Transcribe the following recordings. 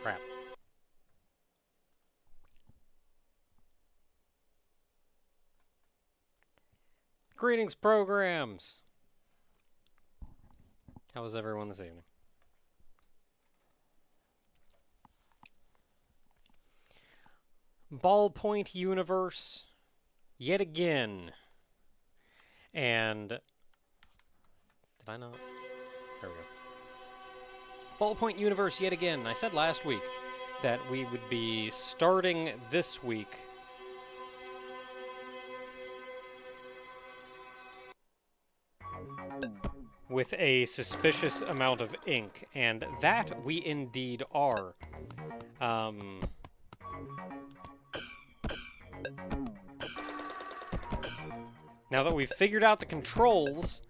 Crap. Greetings, programs! How was everyone this evening? Ballpoint Universe, yet again. And... Did I not? There we go. Ballpoint Universe, yet again. I said last week that we would be starting this week with a suspicious amount of ink, and that we indeed are. Now that we've figured out the controls,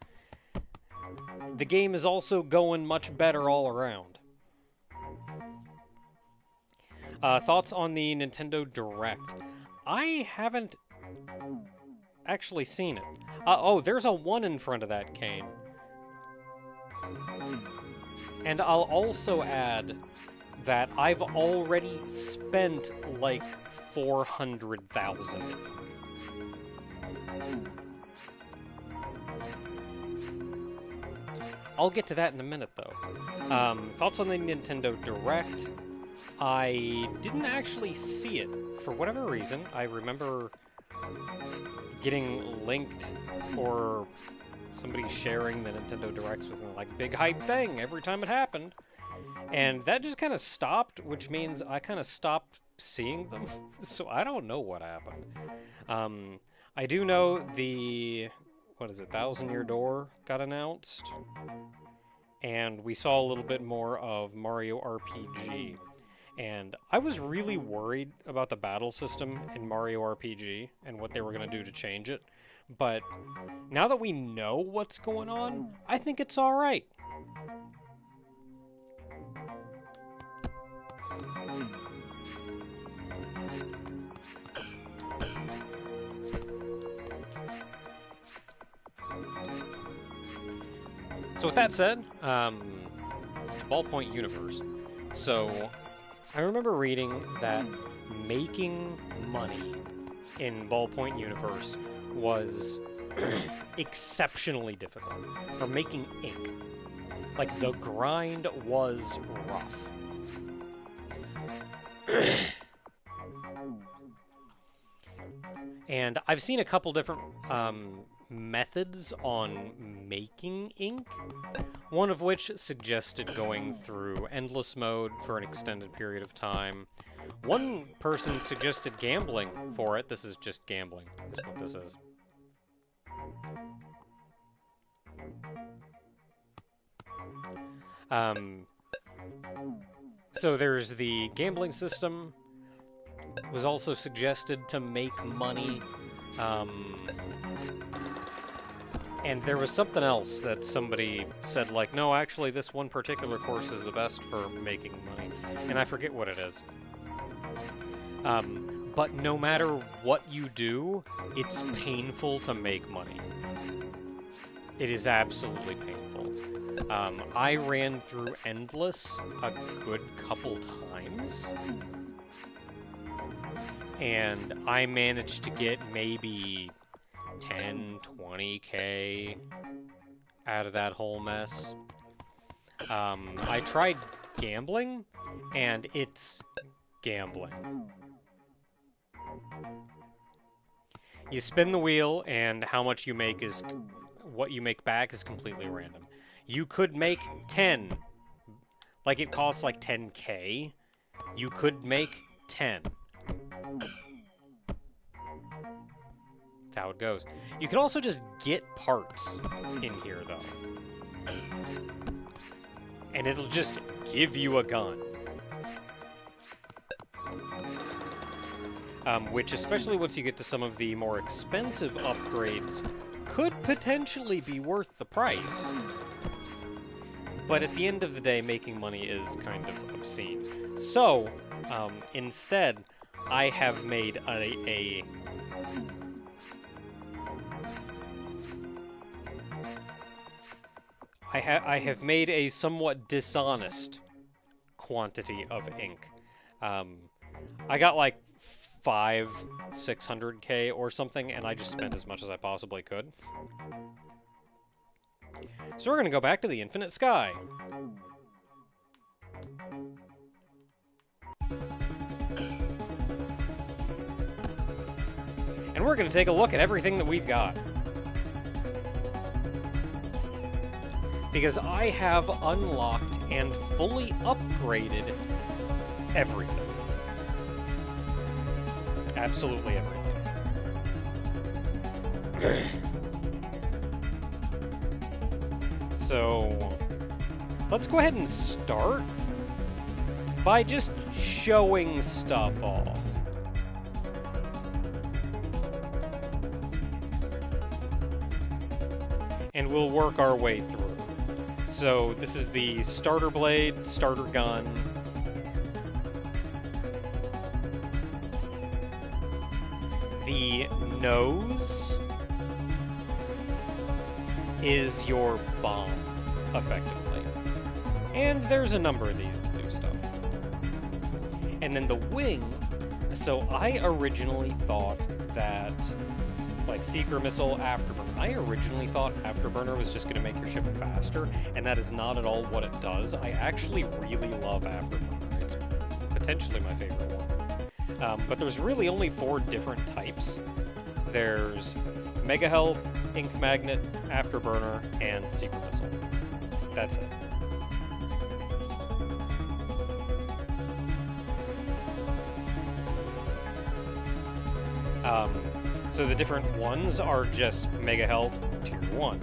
the game is also going much better all around. Thoughts on the Nintendo Direct? I haven't actually seen it. Oh, there's a 1 in front of that, Kane. And I'll also add that I've already spent like 400,000. I'll get to that in a minute, though. Thoughts on the Nintendo Direct? I didn't actually see it. For whatever reason, I remember getting linked or somebody sharing the Nintendo Directs with me, like, big hype thing every time it happened. And that just kind of stopped, which means I kind of stopped seeing them. So I don't know what happened. I do know the... What is it, Thousand Year Door got announced, and we saw a little bit more of Mario RPG, and I was really worried about the battle system in Mario RPG and what they were going to do to change it, but now that we know what's going on, I think it's alright. So with that said, Ballpoint Universe. So I remember reading that making money in Ballpoint Universe was exceptionally difficult. Or making ink. Like, the grind was rough. And I've seen a couple different methods on making ink, one of which suggested going through endless mode for an extended period of time. One person suggested gambling for it. This is just gambling, is what this is. So there's the gambling system. It was also suggested to make money. And there was something else that somebody said, like, no, actually, this one particular course is the best for making money. And I forget what it is. But no matter what you do, it's painful to make money. It is absolutely painful. I ran through Endless a good couple times. And I managed to get maybe 10, 20k out of that whole mess. I tried gambling, and it's gambling. You spin the wheel, and how much you make is... what you make back is completely random. You could make 10. Like, it costs like 10k. You could make 10. That's how it goes. You can also just get parts in here, though. And it'll just give you a gun. Which, especially once you get to some of the more expensive upgrades, could potentially be worth the price. But at the end of the day, making money is kind of obscene. So, instead, I have made I have made a somewhat dishonest quantity of ink. I got like 600K or something, and I just spent as much as I possibly could. So we're gonna go back to the infinite sky. And we're gonna take a look at everything that we've got. Because I have unlocked and fully upgraded everything. Absolutely everything. So, let's go ahead and start by just showing stuff off. And we'll work our way through. So, this is the starter blade, starter gun. The nose is your bomb, effectively. And there's a number of these that do stuff. And then the wing, so I originally thought that, like Seeker Missile, Afterburner, I originally thought Afterburner was just going to make your ship faster, and that is not at all what it does. I actually really love Afterburner. It's potentially my favorite one. But there's really only 4 different types. There's Mega Health, Ink Magnet, Afterburner, and Seeker Missile. That's it. So the different ones are just Mega Health, Tier 1,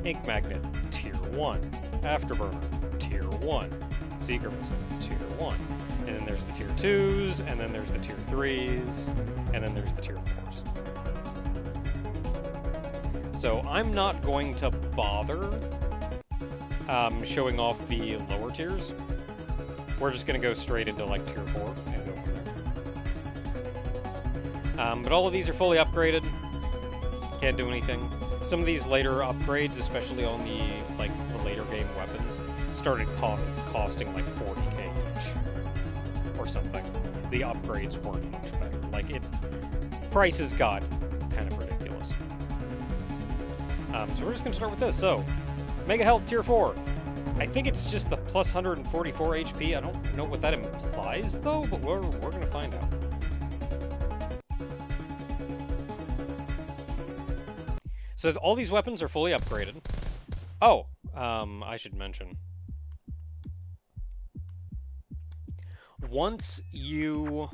Ink Magnet, Tier 1, Afterburner, Tier 1, Seeker Missile, Tier 1. And then there's the Tier 2s, and then there's the Tier 3s, and then there's the Tier 4s. So I'm not going to bother showing off the lower tiers. We're just going to go straight into like Tier 4 and go from there. But all of these are fully upgraded. Can't do anything. Some of these later upgrades, especially on the later game weapons, started costing like 40K each or something. The upgrades weren't much better. Prices got kind of ridiculous. So we're just gonna start with this. So, Mega Health Tier 4. I think it's just the plus 144 HP. I don't know what that implies though, but we're gonna find out. So all these weapons are fully upgraded. Oh, I should mention. Once you...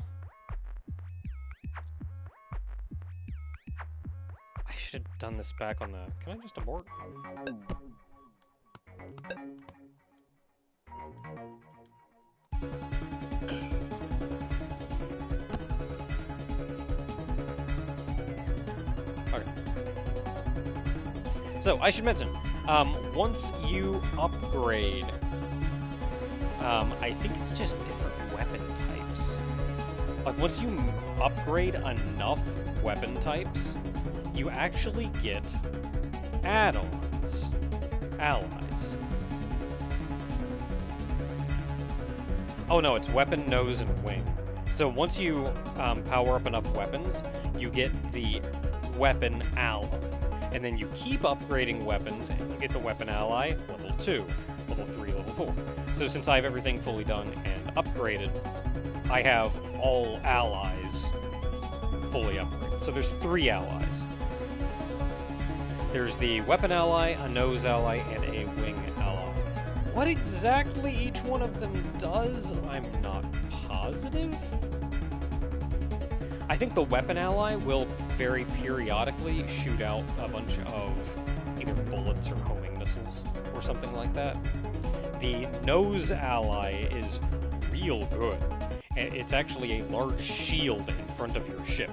I should have done this back on the... Can I just abort? Okay. So, I should mention, once you upgrade, I think it's just different weapon types. Like, once you upgrade enough weapon types, you actually get add-ons, allies. Oh no, it's weapon, nose, and wing. So once you power up enough weapons, you get the weapon ally. And then you keep upgrading weapons, and you get the weapon ally, level 2, level 3, level 4. So since I have everything fully done and upgraded, I have all allies fully upgraded. So there's 3 allies. There's the weapon ally, a nose ally, and a wing ally. What exactly each one of them does, I'm not positive. I think the weapon ally will very periodically shoot out a bunch of either bullets or homing missiles or something like that. The nose ally is real good. It's actually a large shield in front of your ship.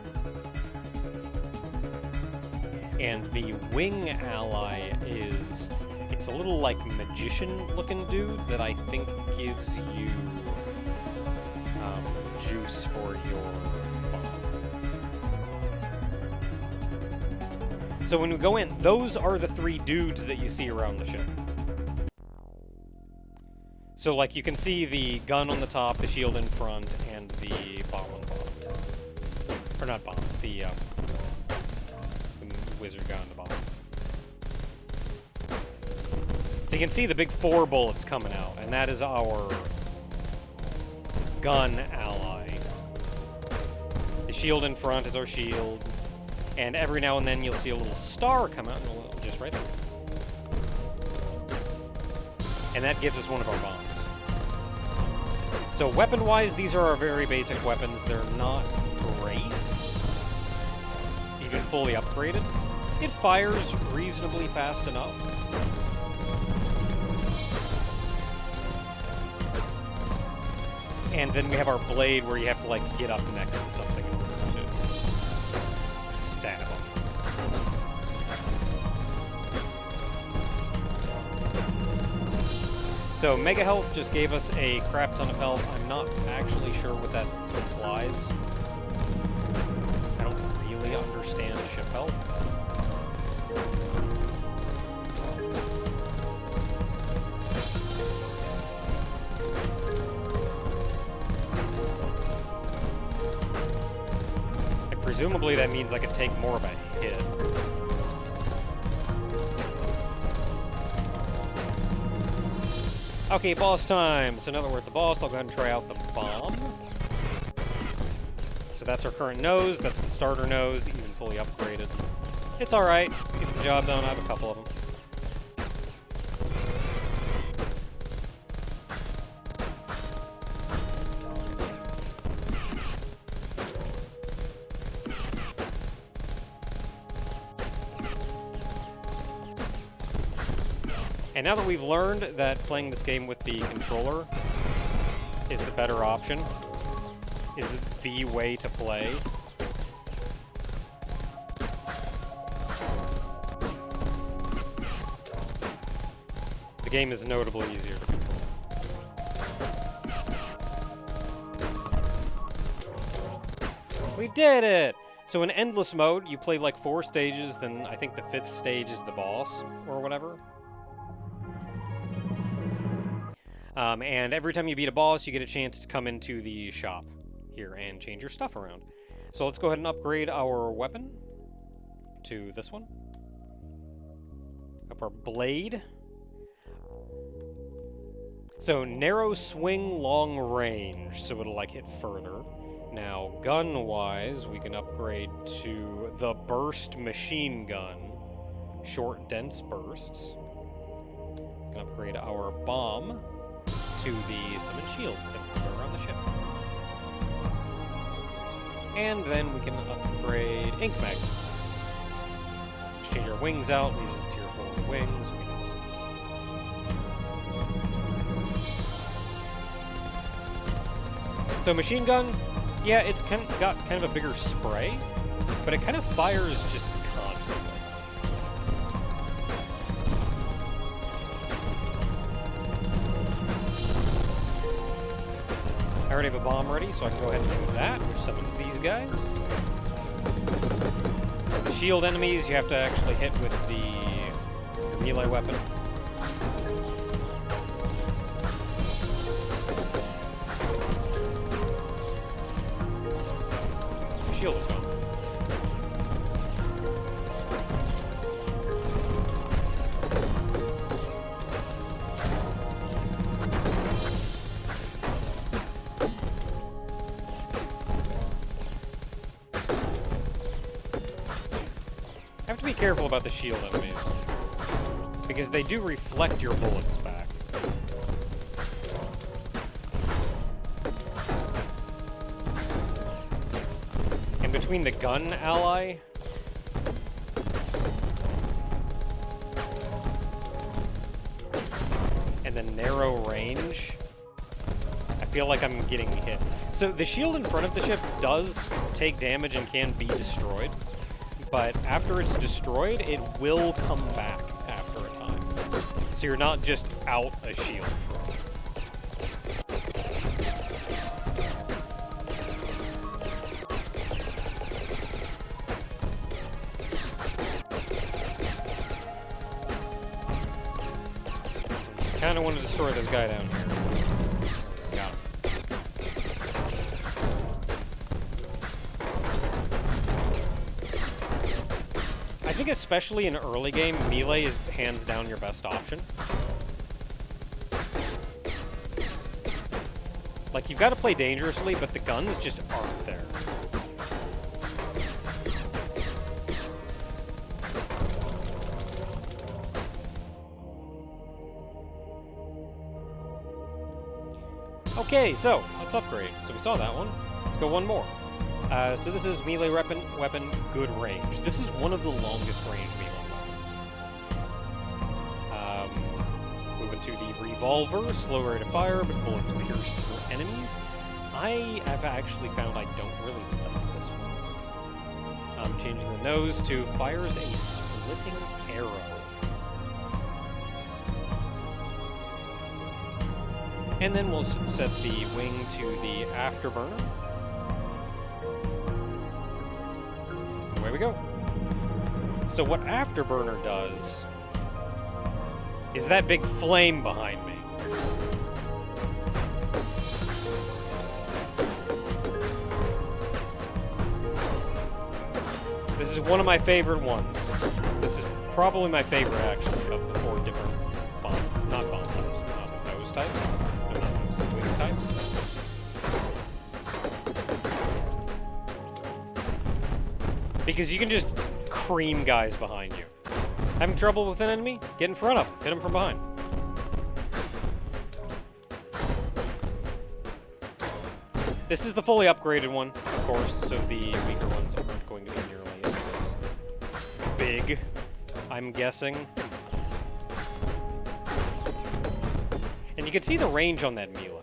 And the wing ally is... It's a little, like, magician-looking dude that I think gives you juice for your bomb. So when we go in, those are the 3 dudes that you see around the ship. So, like, you can see the gun on the top, the shield in front, and the bomb on the bottom. Or not bomb, the wizard guy on the bottom. So you can see the big 4 bullets coming out, and that is our gun ally. The shield in front is our shield, and every now and then you'll see a little star come out, and just right there. And that gives us one of our bombs. So weapon-wise, these are our very basic weapons. They're not great, even fully upgraded. It fires reasonably fast enough. And then we have our blade where you have to, like, get up next to something in order to stab them. So Mega Health just gave us a crap ton of health. I'm not actually sure what that implies. I don't really understand ship health. Presumably that means I can take more of a hit. Okay, boss time. So now that we're at the boss, I'll go ahead and try out the bomb. So that's our current nose. That's the starter nose, even fully upgraded. It's alright. It gets the job done. I have a couple of them. And now that we've learned that playing this game with the controller is the better option, is the way to play, the game is notably easier to control. We did it! So in Endless Mode, you play like 4 stages, then I think the 5th stage is the boss, or whatever. And every time you beat a boss, you get a chance to come into the shop here and change your stuff around. So let's go ahead and upgrade our weapon to this one. Up our blade. So narrow swing, long range, so it'll like hit further. Now, gun-wise, we can upgrade to the burst machine gun. Short, dense bursts. We can upgrade our bomb to the summon shields that go around the ship. And then we can upgrade ink magnets. So exchange our wings out, leaves us a tier 4 wings. So machine gun, yeah, it's got kind of a bigger spray, but it kind of fires just constantly. I already have a bomb ready, so I can go ahead and do that, which summons these guys. The shield enemies you have to actually hit with the melee weapon. The shield is gone. I have to be careful about the shield enemies, because they do reflect your bullets back. And between the gun ally and the narrow range, I feel like I'm getting hit. So the shield in front of the ship does take damage and can be destroyed. But after it's destroyed, it will come back after a time. So you're not just out a shield for it. I kind of want to destroy this guy down here. think especially in early game, melee is hands down your best option. Like, you've got to play dangerously, but the guns just aren't there. Okay, so let's upgrade. So we saw that one. Let's go one more. So this is melee weapon, good range. This is one of the longest range melee weapons. Moving to the revolver, slow rate of fire, but bullets pierce through enemies. I have actually found I don't really like this one. I'm changing the nose to fires a splitting arrow. And then we'll set the wing to the afterburner. Away we go. So what afterburner does is that big flame behind me. This is one of my favorite ones. This is probably my favorite, actually, of the 4 different not bomb types, nose types. No, not nose, wings types. Because you can just cream guys behind you. Having trouble with an enemy? Get in front of him. Hit him from behind. This is the fully upgraded one, of course, so the weaker ones aren't going to be nearly as big, I'm guessing. And you can see the range on that melee.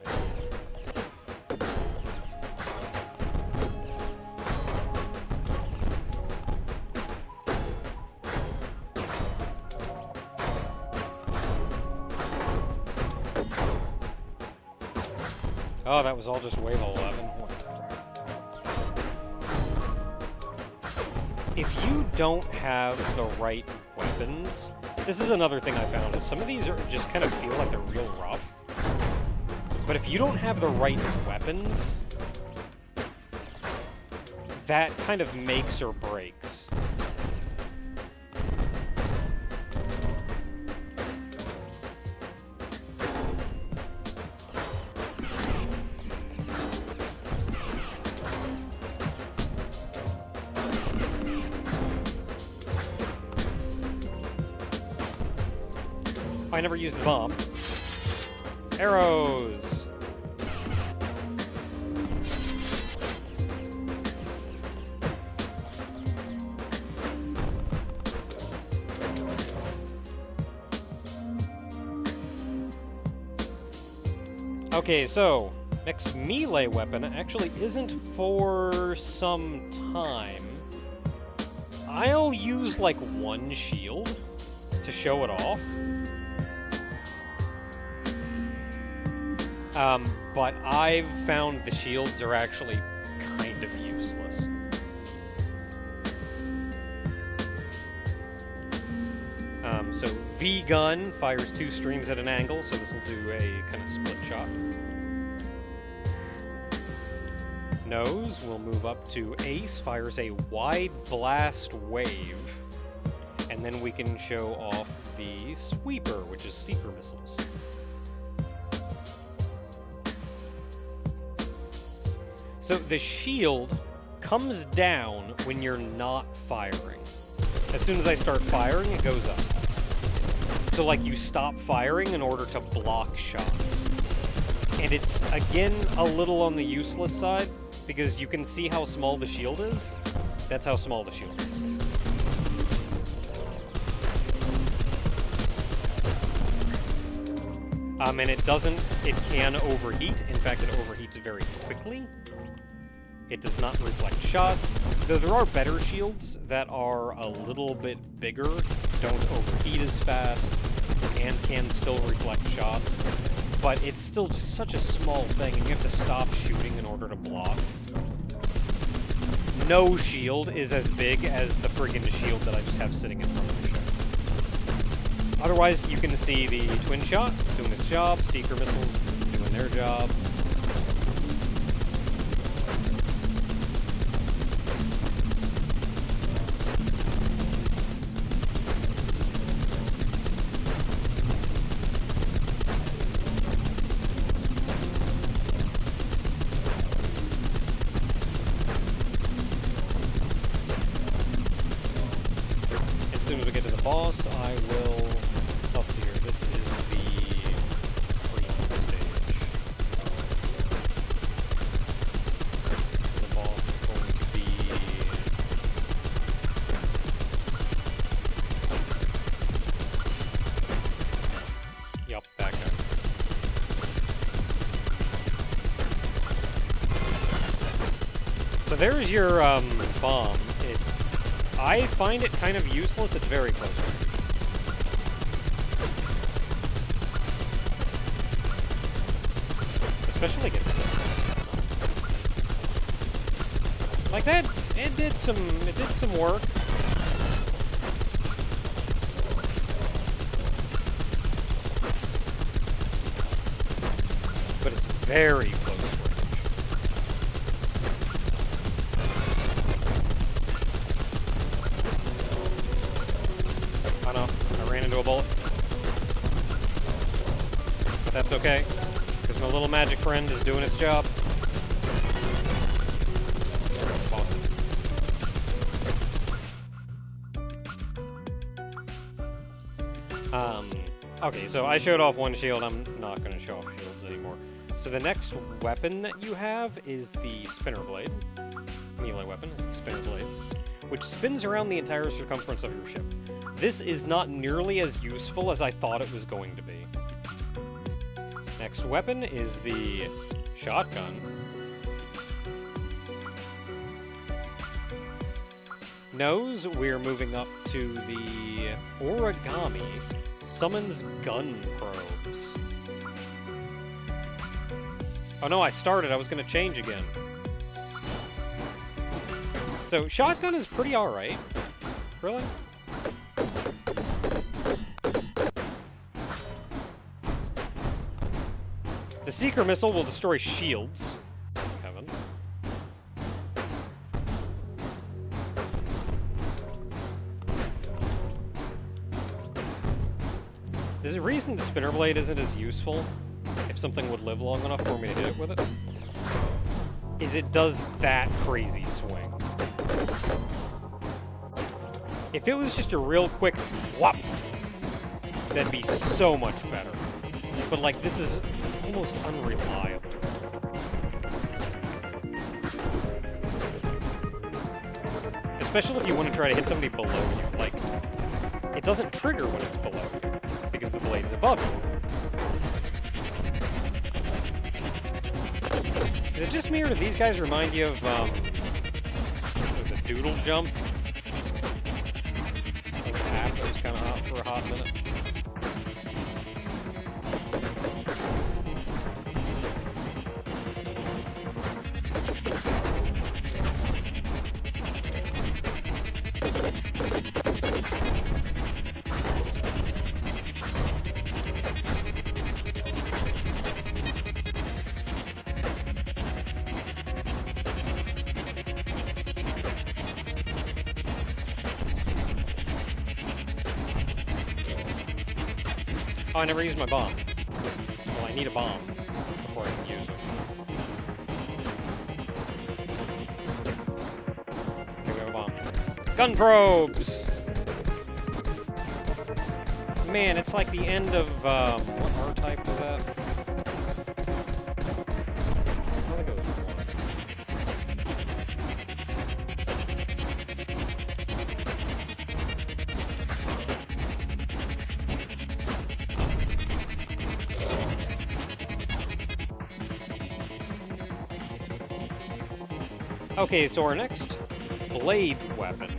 Oh, that was all just wave 11. If you don't have the right weapons, this is another thing I found, is some of these are just kind of feel like they're real rough. But if you don't have the right weapons, that kind of makes or breaks. I never used the bomb. Arrows! Okay, so, next melee weapon actually isn't for some time. I'll use, like, one shield to show it off. But I've found the shields are actually kind of useless. So V-gun fires 2 streams at an angle, so this will do a kind of split shot. Nose will move up to Ace, fires a wide blast wave, and then we can show off the Sweeper, which is seeker missiles. So the shield comes down when you're not firing. As soon as I start firing, it goes up. So, like, you stop firing in order to block shots. And it's, again, a little on the useless side, because you can see how small the shield is. That's how small the shield is. And it can overheat. In fact, it overheats very quickly. It does not reflect shots, though there are better shields that are a little bit bigger, don't overheat as fast, and can still reflect shots. But it's still just such a small thing, and you have to stop shooting in order to block. No shield is as big as the friggin' shield that I just have sitting in front of the show. Otherwise, you can see the twin shot doing its job, seeker missiles doing their job. boss, I will... Let's see here. This is the green stage. So the boss is going to be... Yup, that guy. So there's your bomb. I find it kind of useless. It's very close range. Especially against this one. Like that, it did some work. But it's very close range. Oh no, I ran into a bullet. But that's okay, because my little magic friend is doing its job. Lost it. Okay, so I showed off one shield. I'm not going to show off shields anymore. So the next weapon that you have is the spinner blade. Melee weapon is the spinner blade, which spins around the entire circumference of your ship. This is not nearly as useful as I thought it was going to be. Next weapon is the shotgun. Nose, we're moving up to the origami. Summons gun probes. Oh no, I started. I was going to change again. So, shotgun is pretty alright. Really? The Seeker Missile will destroy shields. Heavens. The reason the Spinner Blade isn't as useful, if something would live long enough for me to hit it with it, is it does that crazy swing. If it was just a real quick whop, that'd be so much better. But, like, this is almost unreliable. Especially if you want to try to hit somebody below you. Like, it doesn't trigger when it's below you, because the blade is above you. Is it just me, or do these guys remind you of, the doodle jump? That was kind of hot for a hot minute. Oh, I never used my bomb. Well, I need a bomb before I can use it. Here we have a bomb. Gun probes! Man, it's like the end of, what R-type was that? I think it was one. Okay, so our next blade weapon,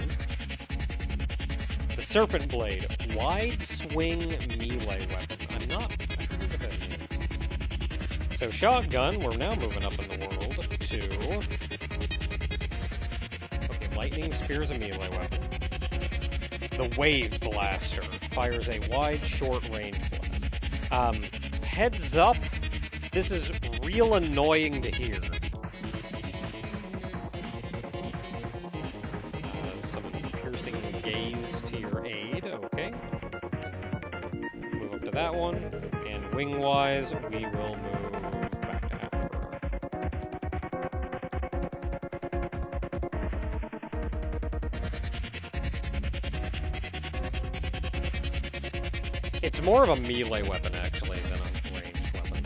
the Serpent Blade, wide swing melee weapon. I forget what that means. So shotgun, we're now moving up in the world to... Okay, lightning spear is a melee weapon. The Wave Blaster fires a wide, short-range blast. Heads up, this is real annoying to hear. Gaze to your aid, okay. Move up to that one, and wing-wise, we will move back to Africa. It's more of a melee weapon, actually, than a ranged weapon.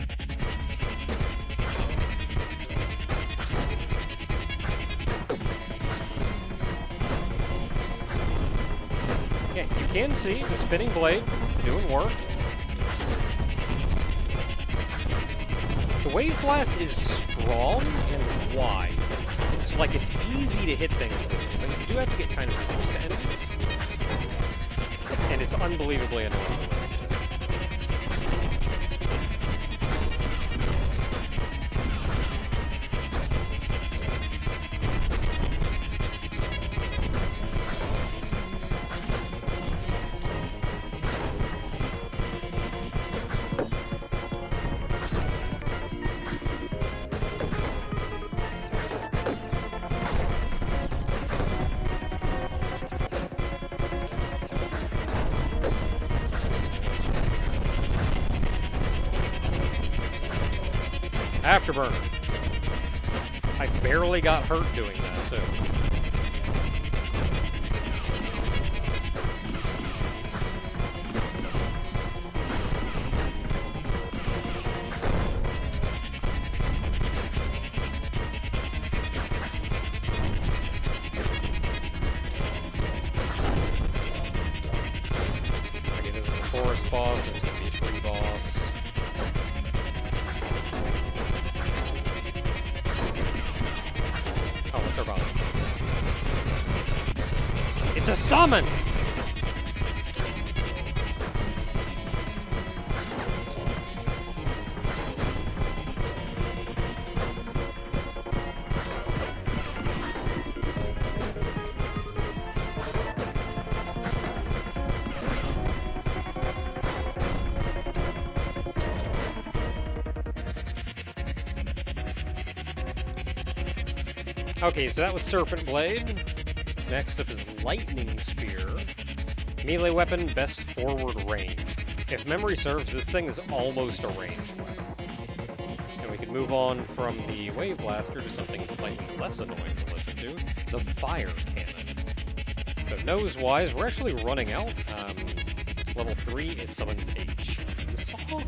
Yeah, you can see the spinning blade doing work. The Wave Blast is strong and wide. So, like, it's easy to hit things with it, but you do have to get kind of close to enemies. And it's unbelievably annoying to listen to. Afterburner. I barely got hurt doing that, too. Okay, this is the forest boss, it's gonna be a tree boss. It's a summon! Okay, so that was Serpent Blade. Next up is Lightning Spear. Melee weapon, best forward range. If memory serves, this thing is almost a ranged weapon. And we can move on from the Wave Blaster to something slightly less annoying to listen to, the Fire Cannon. So nose-wise, we're actually running out. Level 3 is Summons H. Chainsaw?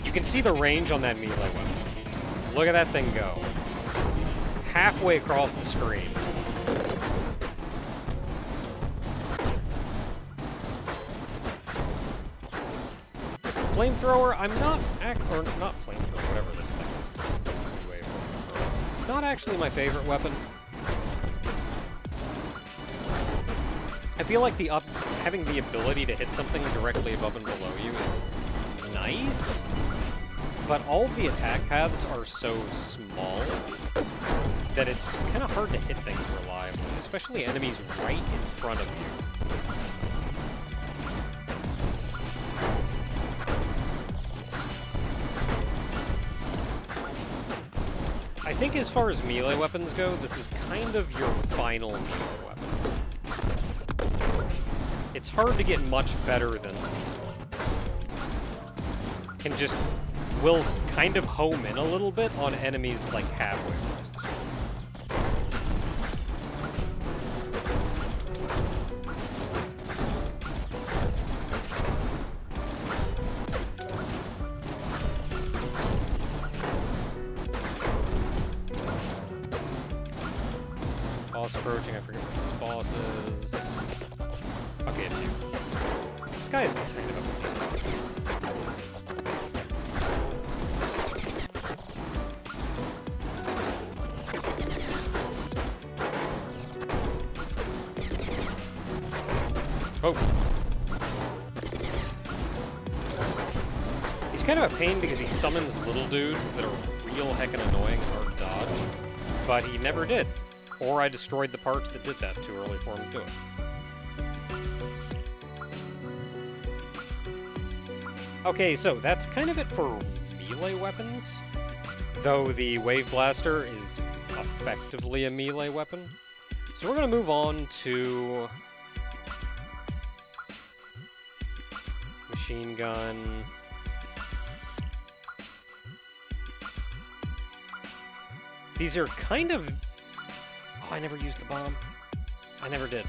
You can see the range on that melee weapon. Look at that thing go. Halfway across the screen. Flamethrower, I'm not or not flamethrower, whatever this thing is. Not actually my favorite weapon. I feel like having the ability to hit something directly above and below you is nice, but all of the attack paths are so small that it's kind of hard to hit things reliably, especially enemies right in front of you. I think as far as melee weapons go, this is kind of your final melee weapon. It's hard to get much better than can just will kind of home in a little bit on enemies like halfway across the screen. Boss approaching, I forget what this boss is. Okay, it's you. This guy is kind of a... Oh. He's kind of a pain because he summons little dudes that are real heckin' annoying and hard to dodge, but he never did. Or I destroyed the parts that did that too early for him to do it. Okay, so that's kind of it for melee weapons, though the Wave Blaster is effectively a melee weapon. So we're going to move on to machine gun. These are kind of... Oh, I never used the bomb. I never did.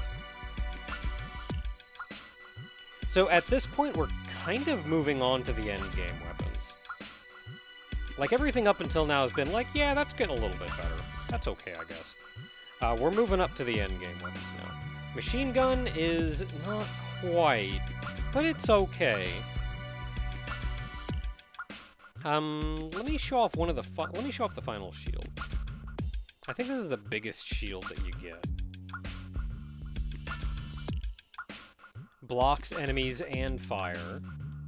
So at this point, we're kind of moving on to the end game weapons. Like, everything up until now has been like, yeah, that's getting a little bit better. That's okay, I guess. We're moving up to the end game weapons now. Machine gun is not quite, but it's okay. Let me show off one of the let me show off the final shield. I think this is the biggest shield that you get. Blocks enemies and fire,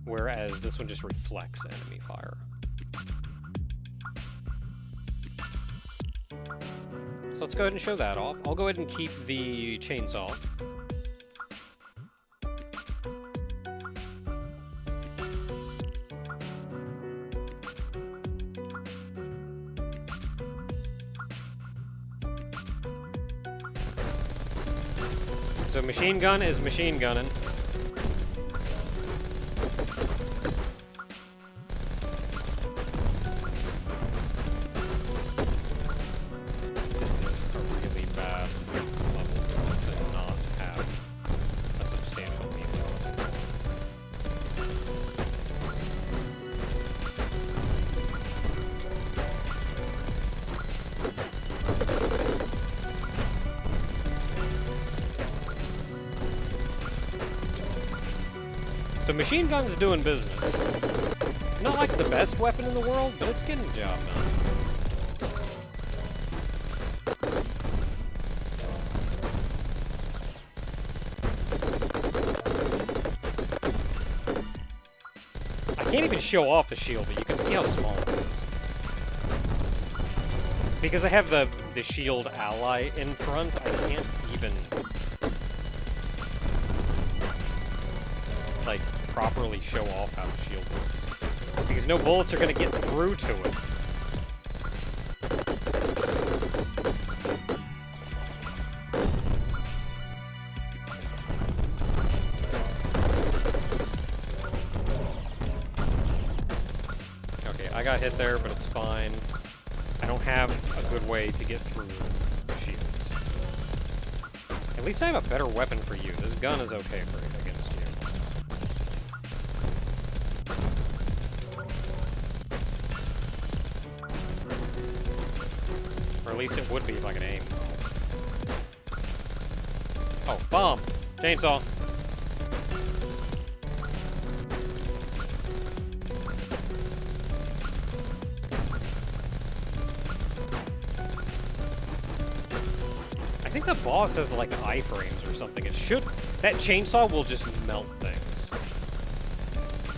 whereas this one just reflects enemy fire. So let's go ahead and show that off. I'll go ahead and keep the chainsaw. So machine gun is machine gunning. So machine gun's doing business. Not like the best weapon in the world, but it's getting the job done. I can't even show off the shield, but you can see how small it is. Because I have the shield ally in front, I can't even... like, properly show off how the shield works. Because no bullets are going to get through to it. Okay, I got hit there, but it's fine. I don't have a good way to get through shields. At least I have a better weapon for you. This gun is okay for against you. Or at least it would be if I can aim. Oh, bomb! Chainsaw! I think the boss has like iframes or something. It should... that chainsaw will just melt things.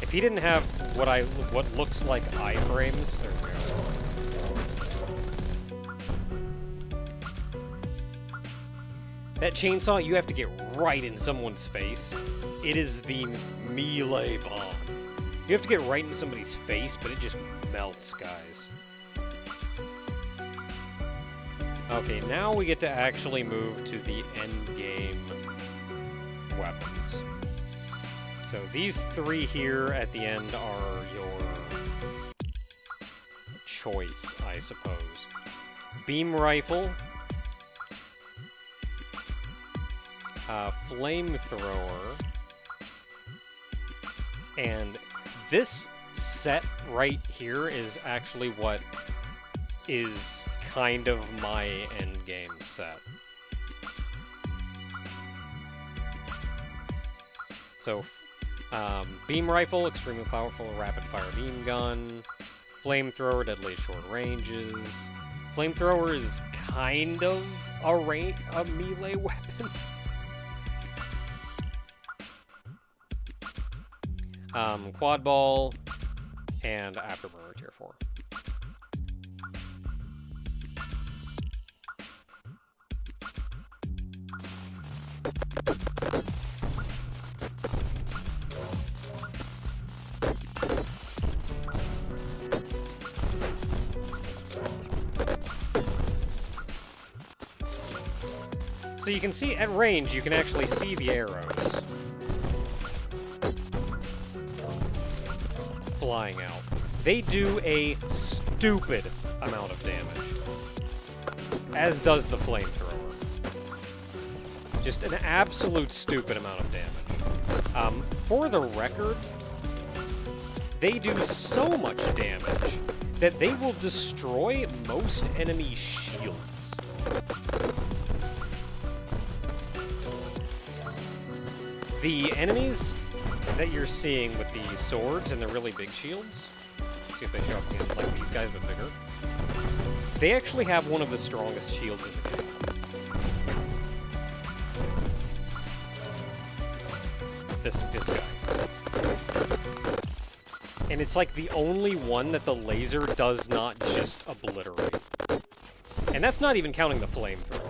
If he didn't have what looks like iframes... there we go. That chainsaw, you have to get right in someone's face. It is the melee bomb. You have to get right in somebody's face, but it just melts, guys. Okay, now we get to actually move to the end game weapons. So these three here at the end are your choice, I suppose. Beam rifle. Flamethrower, and this set right here is actually what is kind of my end game set. So, beam rifle, extremely powerful rapid fire beam gun. Flamethrower, deadly short ranges. Flamethrower is kind of a melee weapon. Quad ball, and afterburner tier 4. So you can see, at range, you can actually see the arrows. flying out. They do a stupid amount of damage. As does the flamethrower. Just an absolute stupid amount of damage. For the record, they do so much damage that they will destroy most enemy shields. The enemies that you're seeing with the swords and the really big shields, see if they show up against like these guys but bigger, they actually have one of the strongest shields in the game. This guy. And it's like the only one that the laser does not just obliterate. And that's not even counting the flamethrower.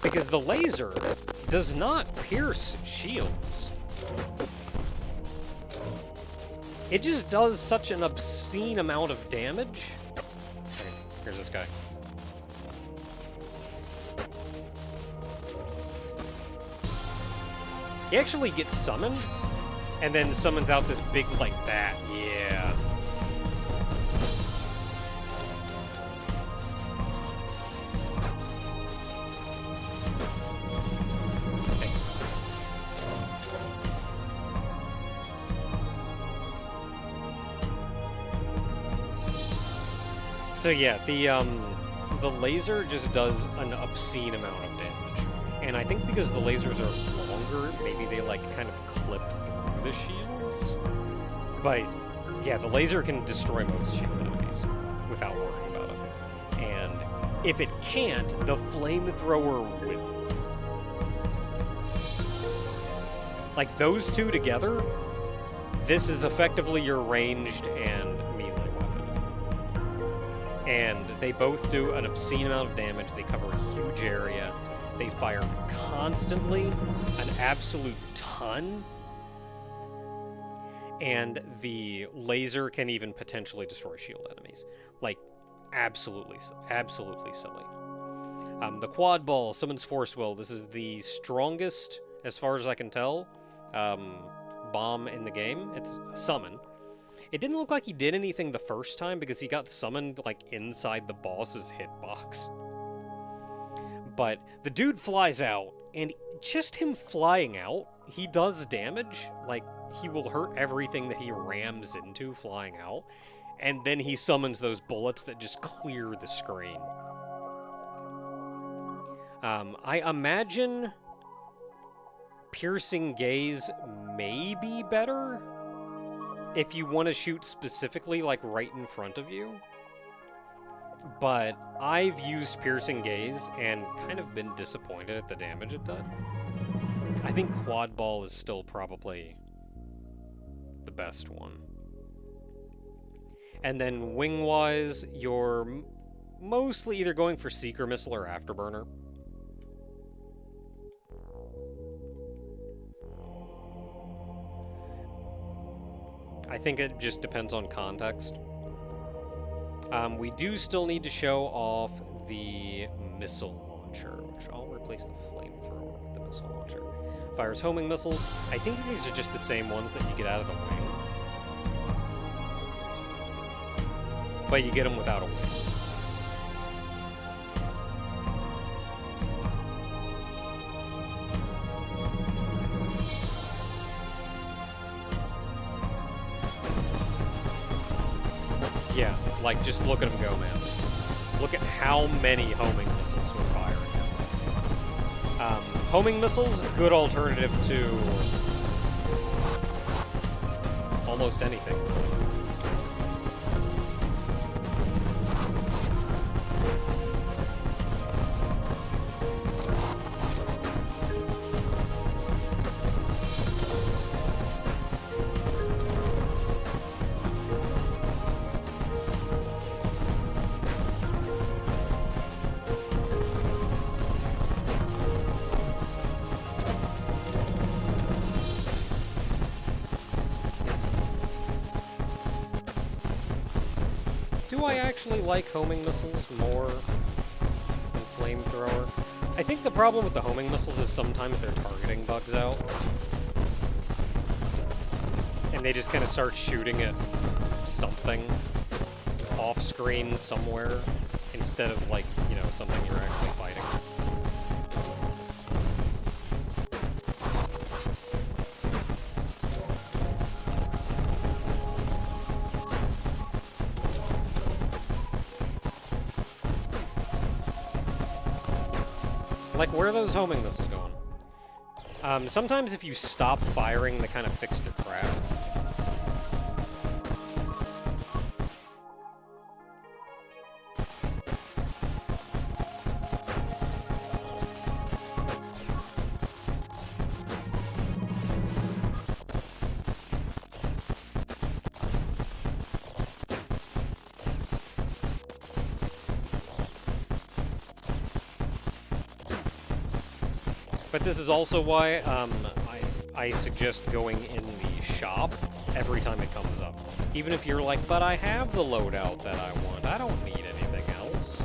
Because the laser does not pierce shields. It just does such an obscene amount of damage. Okay, here's this guy. He actually gets summoned, and then summons out this big, like, bat. Yeah. Okay. So yeah, the laser just does an obscene amount of damage. And I think because the lasers are longer, maybe they, like, kind of clip through the shields. But, yeah, the laser can destroy most shield enemies without worrying about it. And if it can't, the flamethrower will. Like, those two together, this is effectively your ranged and melee weapon. And they both do an obscene amount of damage. They cover a huge area. They fire constantly, an absolute ton. And the laser can even potentially destroy shield enemies. Like, absolutely silly. The quad ball summons Force Will. This is the strongest, as far as I can tell, bomb in the game. It's a summon. It didn't look like he did anything the first time because he got summoned, like, inside the boss's hitbox. But the dude flies out, and just him flying out, he does damage. Like, he will hurt everything that he rams into flying out. And then he summons those bullets that just clear the screen. I imagine Piercing Gaze may be better if you want to shoot specifically, like, right in front of you. But I've used Piercing Gaze and kind of been disappointed at the damage it did. I think Quad Ball is still probably the best one. And then wing-wise, you're mostly either going for Seeker Missile or Afterburner. I think it just depends on context. We do still need to show off the missile launcher, which I'll replace the flamethrower with the missile launcher. Fires homing missiles. I think these are just the same ones that you get out of the wing. But you get them without a wing. Yeah, like, just look at them go, man. Look at how many homing missiles we're firing. Homing missiles, a good alternative to almost anything. Do I actually like homing missiles more than flamethrower? I think the problem with the homing missiles is sometimes their targeting bugs out. And they just kind of start shooting at something off-screen somewhere instead of, like, you know, something you're actually fighting. Like, where are those homing missiles going? Sometimes if you stop firing, they kind of fix the crap. But this is also why I suggest going in the shop every time it comes up. Even if you're like, but I have the loadout that I want, I don't need anything else.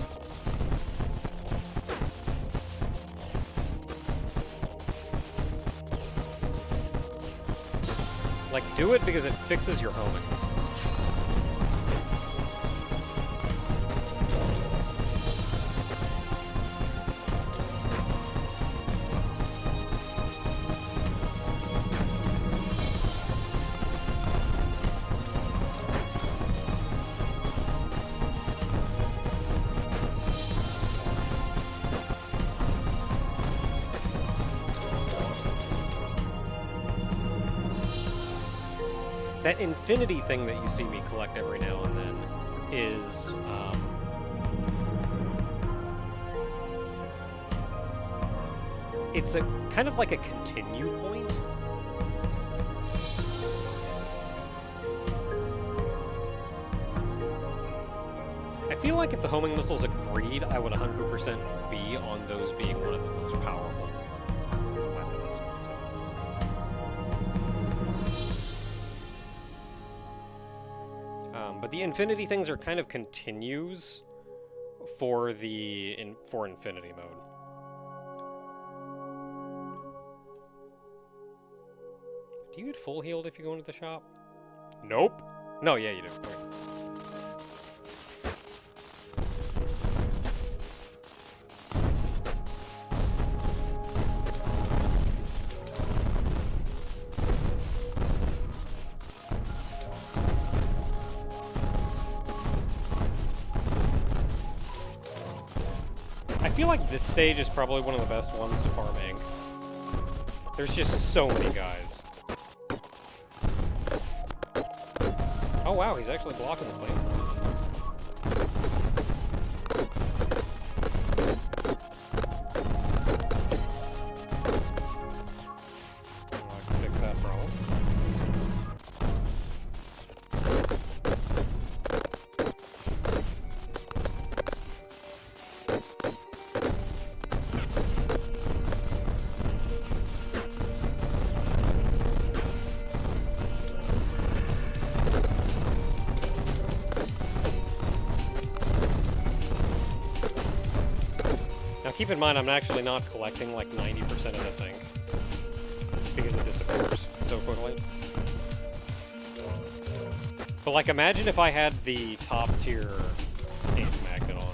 Like, do it because it fixes your homing missiles. That infinity thing that you see me collect every now and then is, it's a kind of like a continue point. I feel like if the homing missiles agreed, I would 100% be on those being one of the most powerful weapons. But the infinity things are kind of continues for the for infinity mode. Do you get full healed if you go into the shop? Nope. No, yeah, you do. Okay. I feel like this stage is probably one of the best ones to farm ink. There's just so many guys. Oh wow, he's actually blocking the plane. Oh, I can fix that problem. Now keep in mind, I'm actually not collecting like 90% of this ink, because it disappears so quickly. But like, imagine if I had the top tier ink magnet on.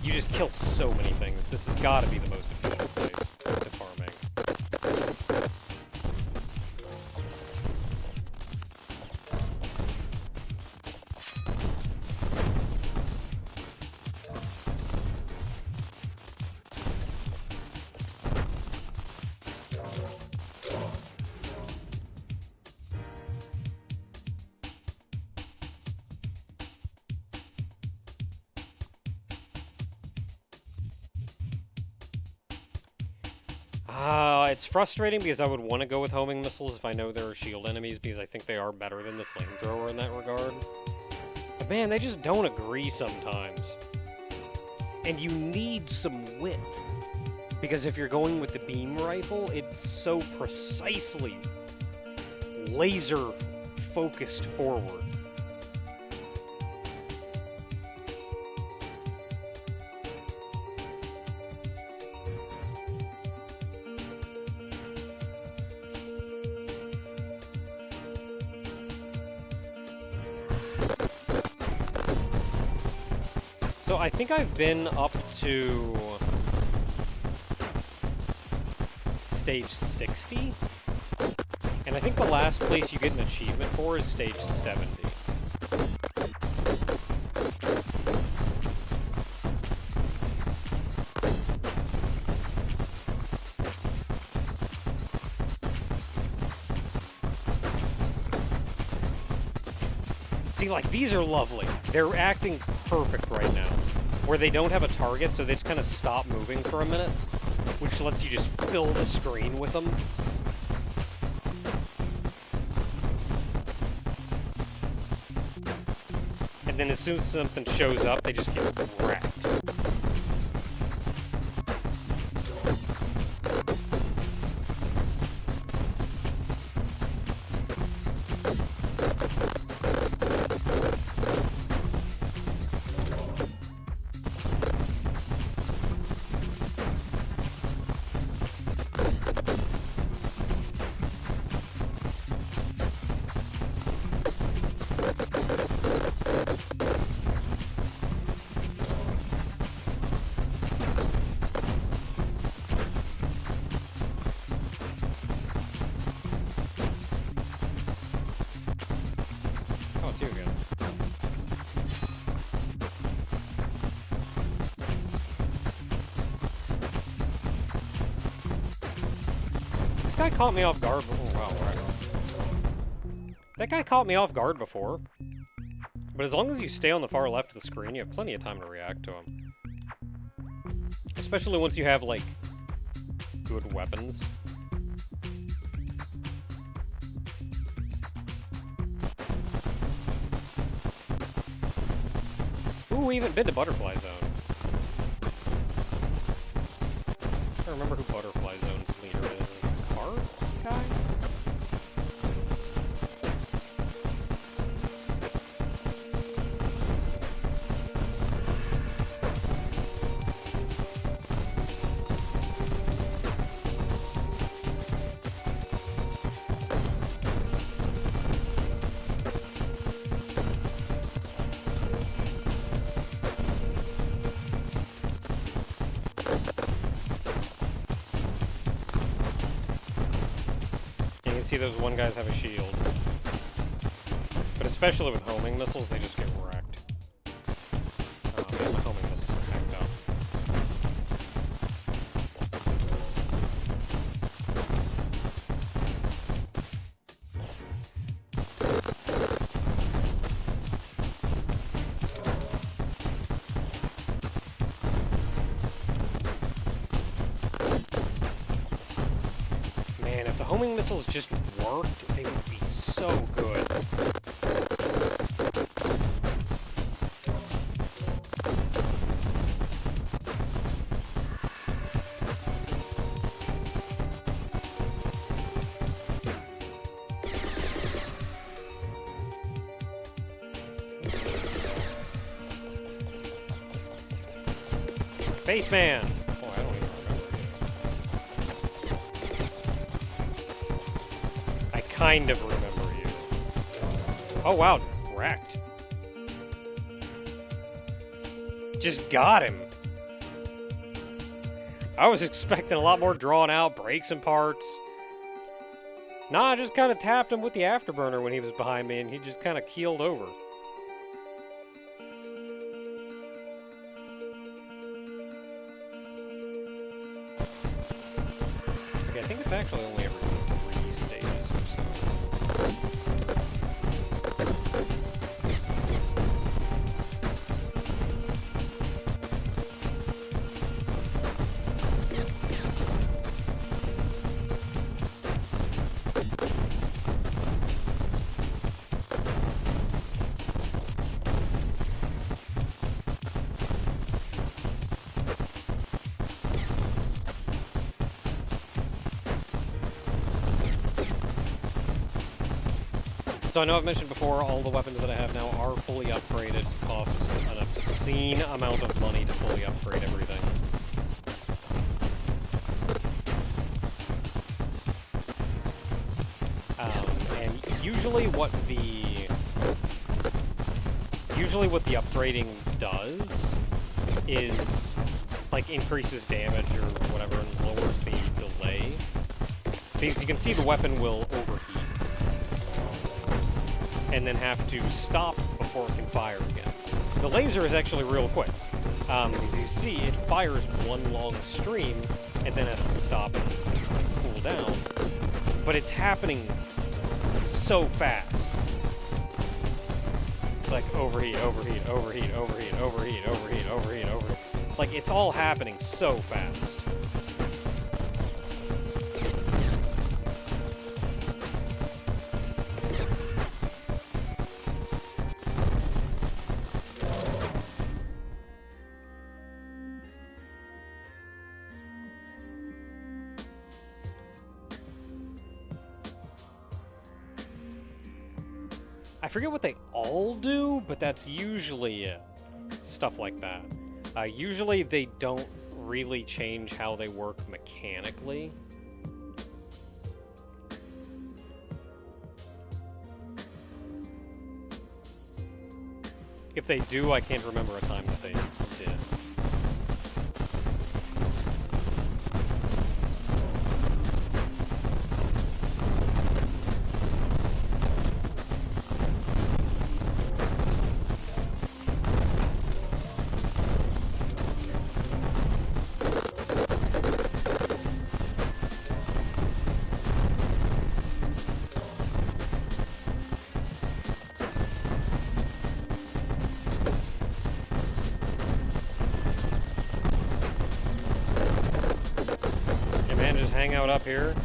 You just kill so many things. This has got to be the most efficient place to farm ink. It's frustrating because I would want to go with homing missiles if I know there are shield enemies, because I think they are better than the flamethrower in that regard. But man, they just don't agree sometimes. And you need some width, because if you're going with the beam rifle, it's so precisely laser focused forward. So I think I've been up to stage 60, and I think the last place you get an achievement for is stage 70. See, like, these are lovely. They're acting perfect right now, where they don't have a target, so they just kind of stop moving for a minute, which lets you just fill the screen with them. And then as soon as something shows up, they just get wrecked. This guy caught me off guard. Oh, wow, right. That guy caught me off guard before. But as long as you stay on the far left of the screen, you have plenty of time to react to him. Especially once you have, like, good weapons. Ooh, we haven't been to Butterfly Zone. I don't remember who Butterfly Zone's leader is. Car guy? See, those one guys have a shield. But especially with homing missiles, they just get wrecked. Oh man, my homing missiles are hacked up. Man, if the homing missiles just worked, they would be so good. Spaceman! Oh, I don't even remember you. I kind of remember you. Oh wow, wrecked. Just got him. I was expecting a lot more drawn out breaks and parts. Nah, I just kind of tapped him with the afterburner when he was behind me and he just kind of keeled over. Okay, I think it's actually only every 3 stages or so. So I know I've mentioned before, all the weapons that I have now are fully upgraded. It costs an obscene amount of money to fully upgrade everything. And usually what the upgrading does is, like, increases damage or whatever and lowers the delay. Because you can see the weapon will overheat. And then have to stop before it can fire again. The laser is actually real quick. As you see, it fires one long stream, and then has to stop and cool down. But it's happening so fast. It's like overheat, overheat, overheat, overheat, overheat, overheat, overheat, overheat. Like, it's all happening so fast. I forget what they all do, but that's usually it. Stuff like that. Usually they don't really change how they work mechanically. If they do, I can't remember a time that they did. Hang out up here.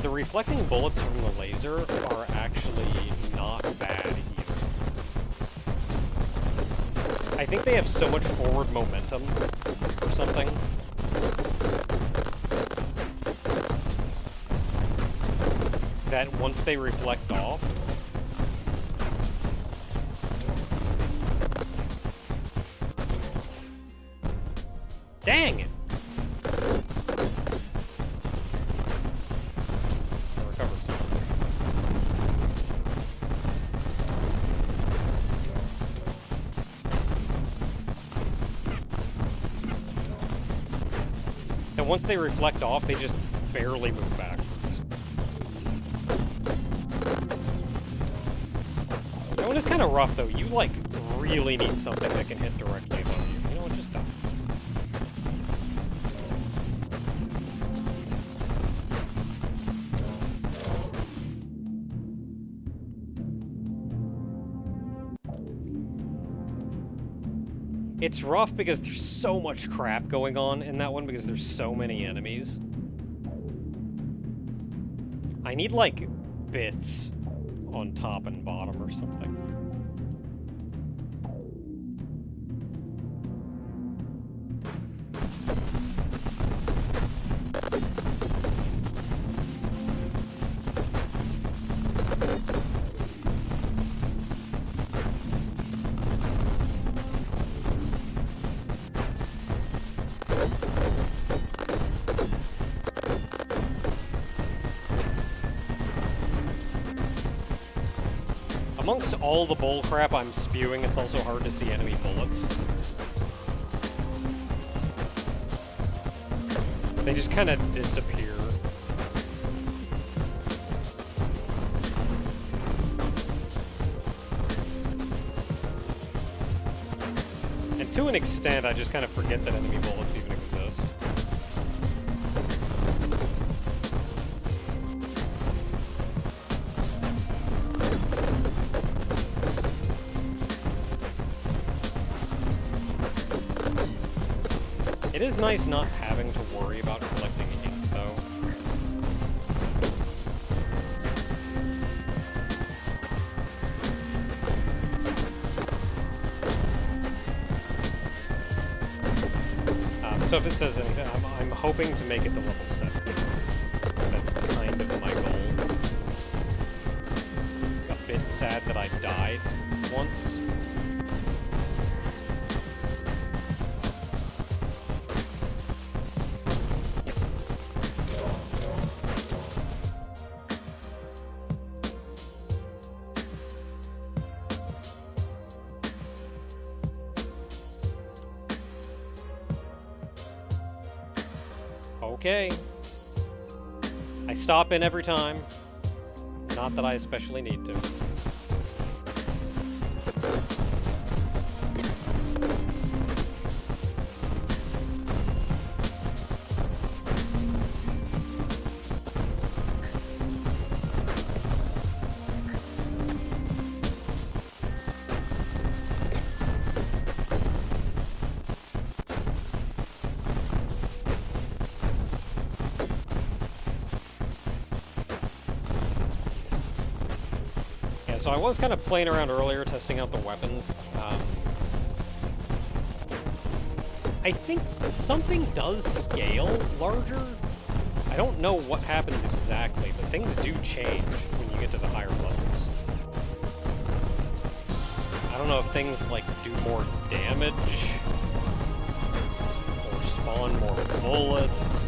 The reflecting bullets from the laser are actually not bad either. I think they have so much forward momentum or something. That once they reflect off, dang it! I'll recover some. And once they reflect off, they just barely move backwards. That one is kind of rough, though. You, like, really need something that can hit directly above you. You know what? Just die. It's rough because there's so much crap going on in that one because there's so many enemies. I need, like, bits on top and bottom or something. Amongst all the bullcrap I'm spewing, it's also hard to see enemy bullets. They just kind of disappear. And to an extent, I just kind of forget that enemy bullets even exist. It is nice not having to worry about collecting ink, though. So if it says anything, I'm hoping to make it to level 7. That's kind of my goal. A bit sad that I died once. okay. I stop in every time. Not that I especially need to. So I was kind of playing around earlier, testing out the weapons. I think something does scale larger. I don't know what happens exactly, but things do change when you get to the higher levels. I don't know if things like do more damage or spawn more bullets.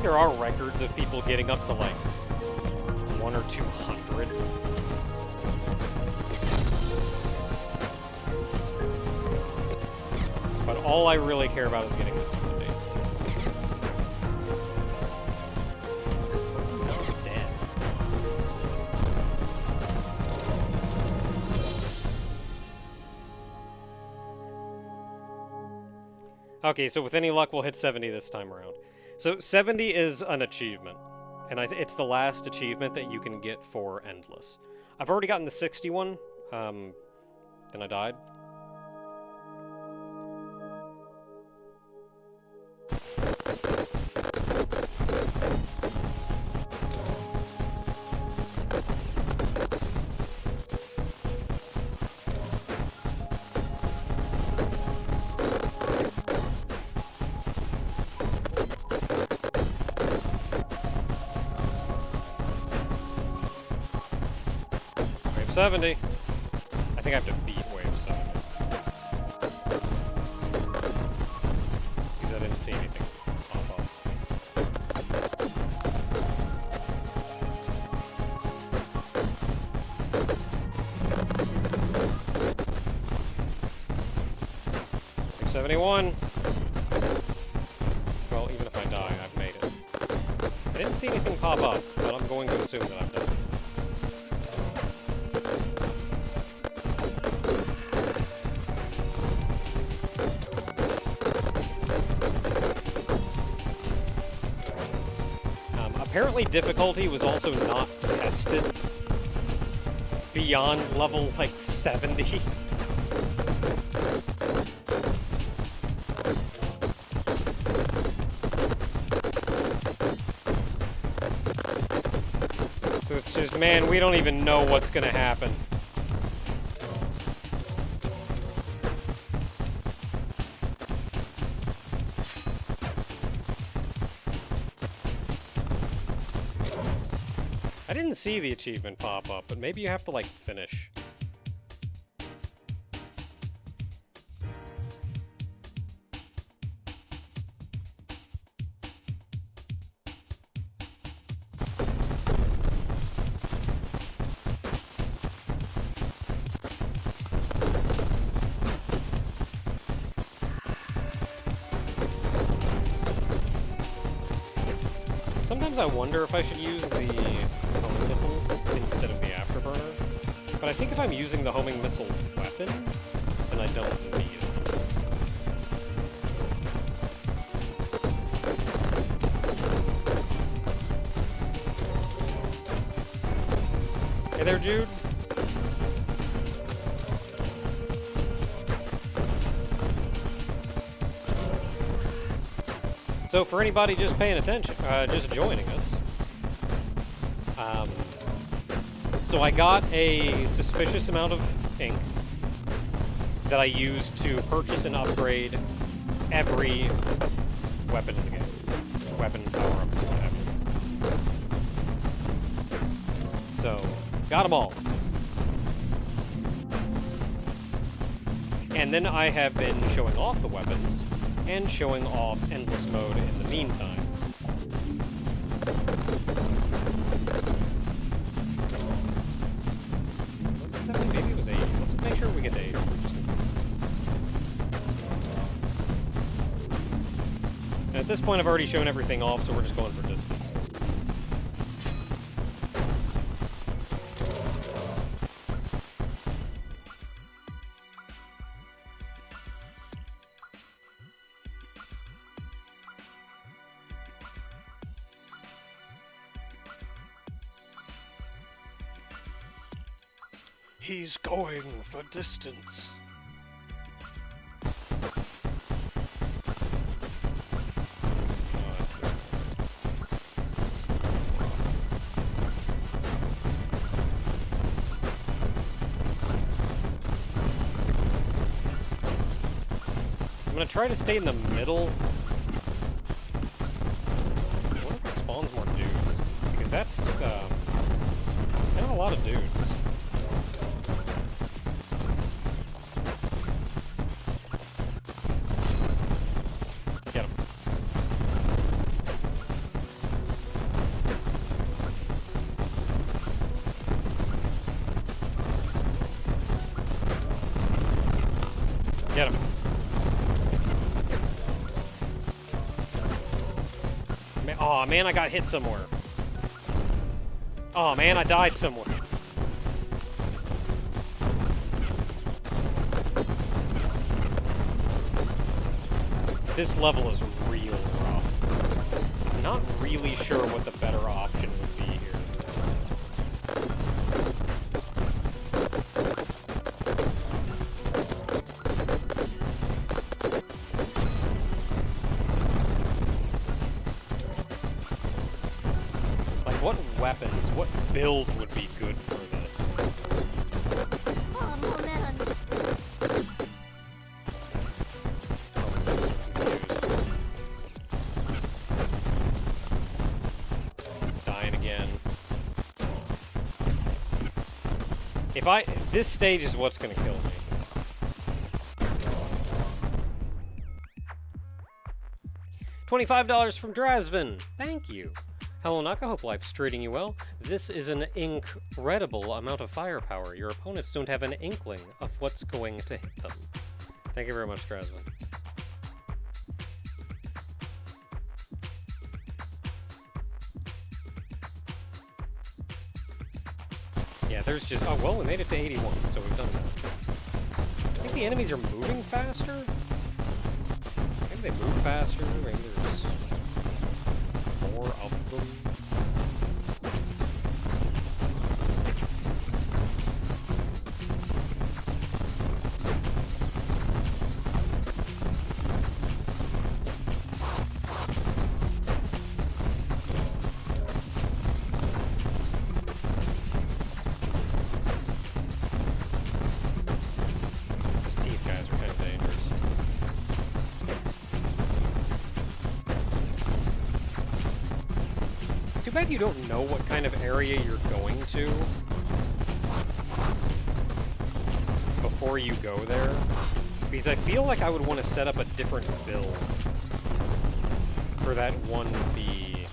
There are records of people getting up to like 100 or 200. But all I really care about is getting to 70. Oh, damn. Okay, so with any luck, we'll hit 70 this time around. So 70 is an achievement, and it's the last achievement that you can get for Endless. I've already gotten the 61, then I died. Wave 70. I think I have to beat Wave 70. Because I didn't see anything pop up. Wave 71. Well, even if I die, I've made it. I didn't see anything pop up, but I'm going to assume that I've done it. Apparently difficulty was also not tested beyond level, like, 70. So it's just, man, we don't even know what's gonna happen. I didn't see the achievement pop up, but maybe you have to, like, finish. Sometimes I wonder if I should use the homing missile instead of the afterburner, but I think if I'm using the homing missile weapon, then I don't need it. Hey there, Jude. So for anybody just paying attention, just joining us, so I got a suspicious amount of ink that I used to purchase and upgrade every weapon in the game. weapon power-ups or whatever. So, got them all. And then I have been showing off the weapons, and showing off Endless Mode in the meantime. Was it 70? Maybe it was 80. Let's make sure we get to 80. And at this point, I've already shown everything off, so we're just going for distance. He's going for distance. I'm gonna try to stay in the middle. I wonder if it spawns more dudes, because that's kind of a lot of dudes. Get him. Aw, man, I got hit somewhere. Aw, man, I died somewhere. This level is real rough. I'm not really sure what the better option would be here. What weapons, what build would be good for this? Oh, man. Dying again. This stage is what's gonna kill me. $25 from Drazvin. Thank you. Hello, Naka. Hope life's treating you well. This is an incredible amount of firepower. Your opponents don't have an inkling of what's going to hit them. Thank you very much, Drazvin. Yeah, there's just... Oh, well, we made it to 81, so we've done that. I think the enemies are moving faster? Maybe they move faster, maybe there's... more of them. Those teeth guys are kind of dangerous. Too bad you don't know what kind of area you're going to before you go there, because I feel like I would want to set up a different build for that 1B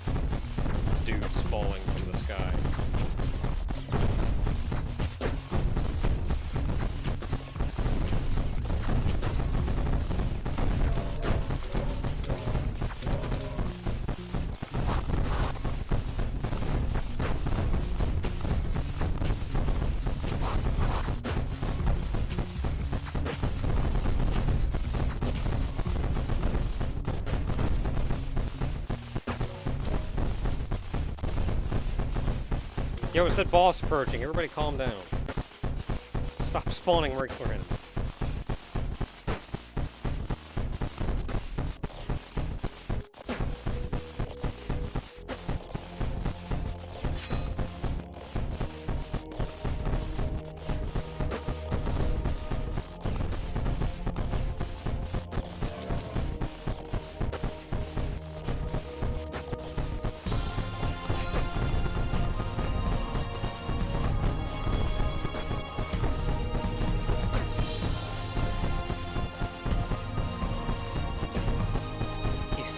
dudes falling from the sky. Yo, it said boss approaching. Everybody calm down. Stop spawning regular enemies.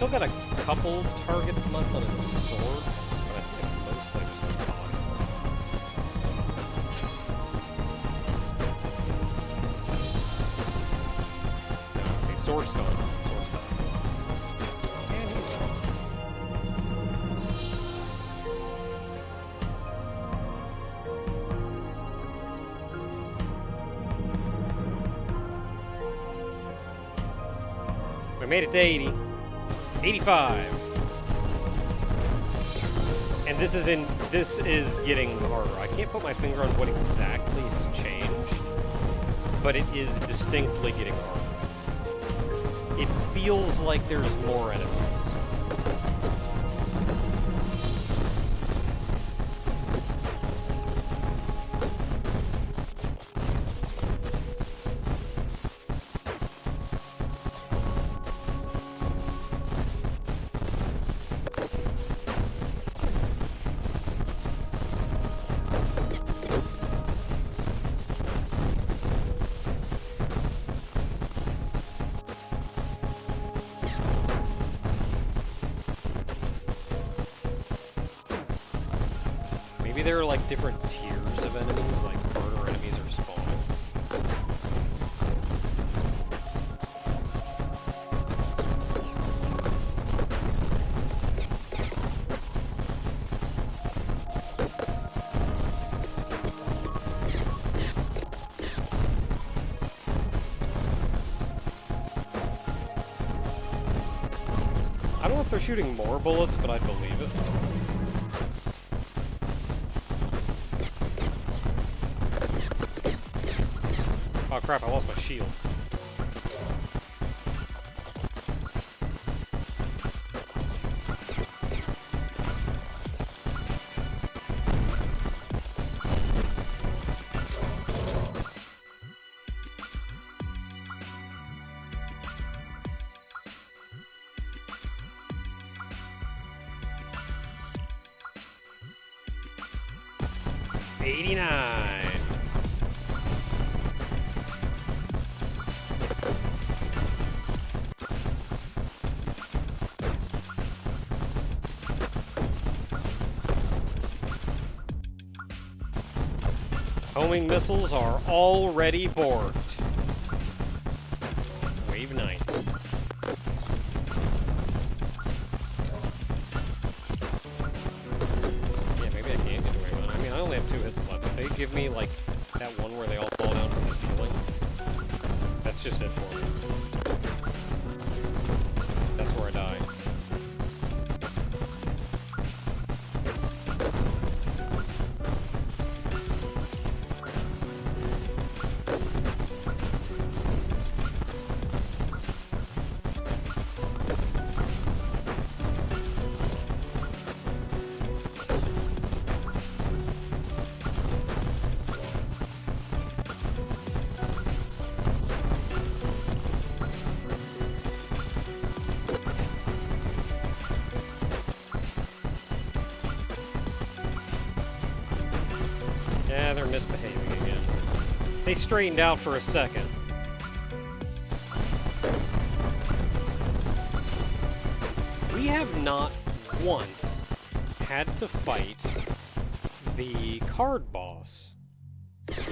Still got a couple targets left on his sword, but I think it's mostly just his body. Okay, sword's gone. Sword's gone. And he's gone. We made it to 80. 85. And this is getting harder. I can't put my finger on what exactly has changed, but it is distinctly getting harder. It feels like there's more enemies. Maybe there are like different tiers of enemies, like harder enemies are spawning. I don't know if they're shooting more bullets, but I believe it. Oh crap, I lost my shield. $89. Homing missiles are already borked. Wave 9. Yeah, maybe I can get away with it. I mean, I only have 2 hits left. If they give me, like, that one where they all fall down from the ceiling, that's just it for me. That's where I die. Yeah, they're misbehaving again. They straightened out for a second. We have not once had to fight the card boss. Face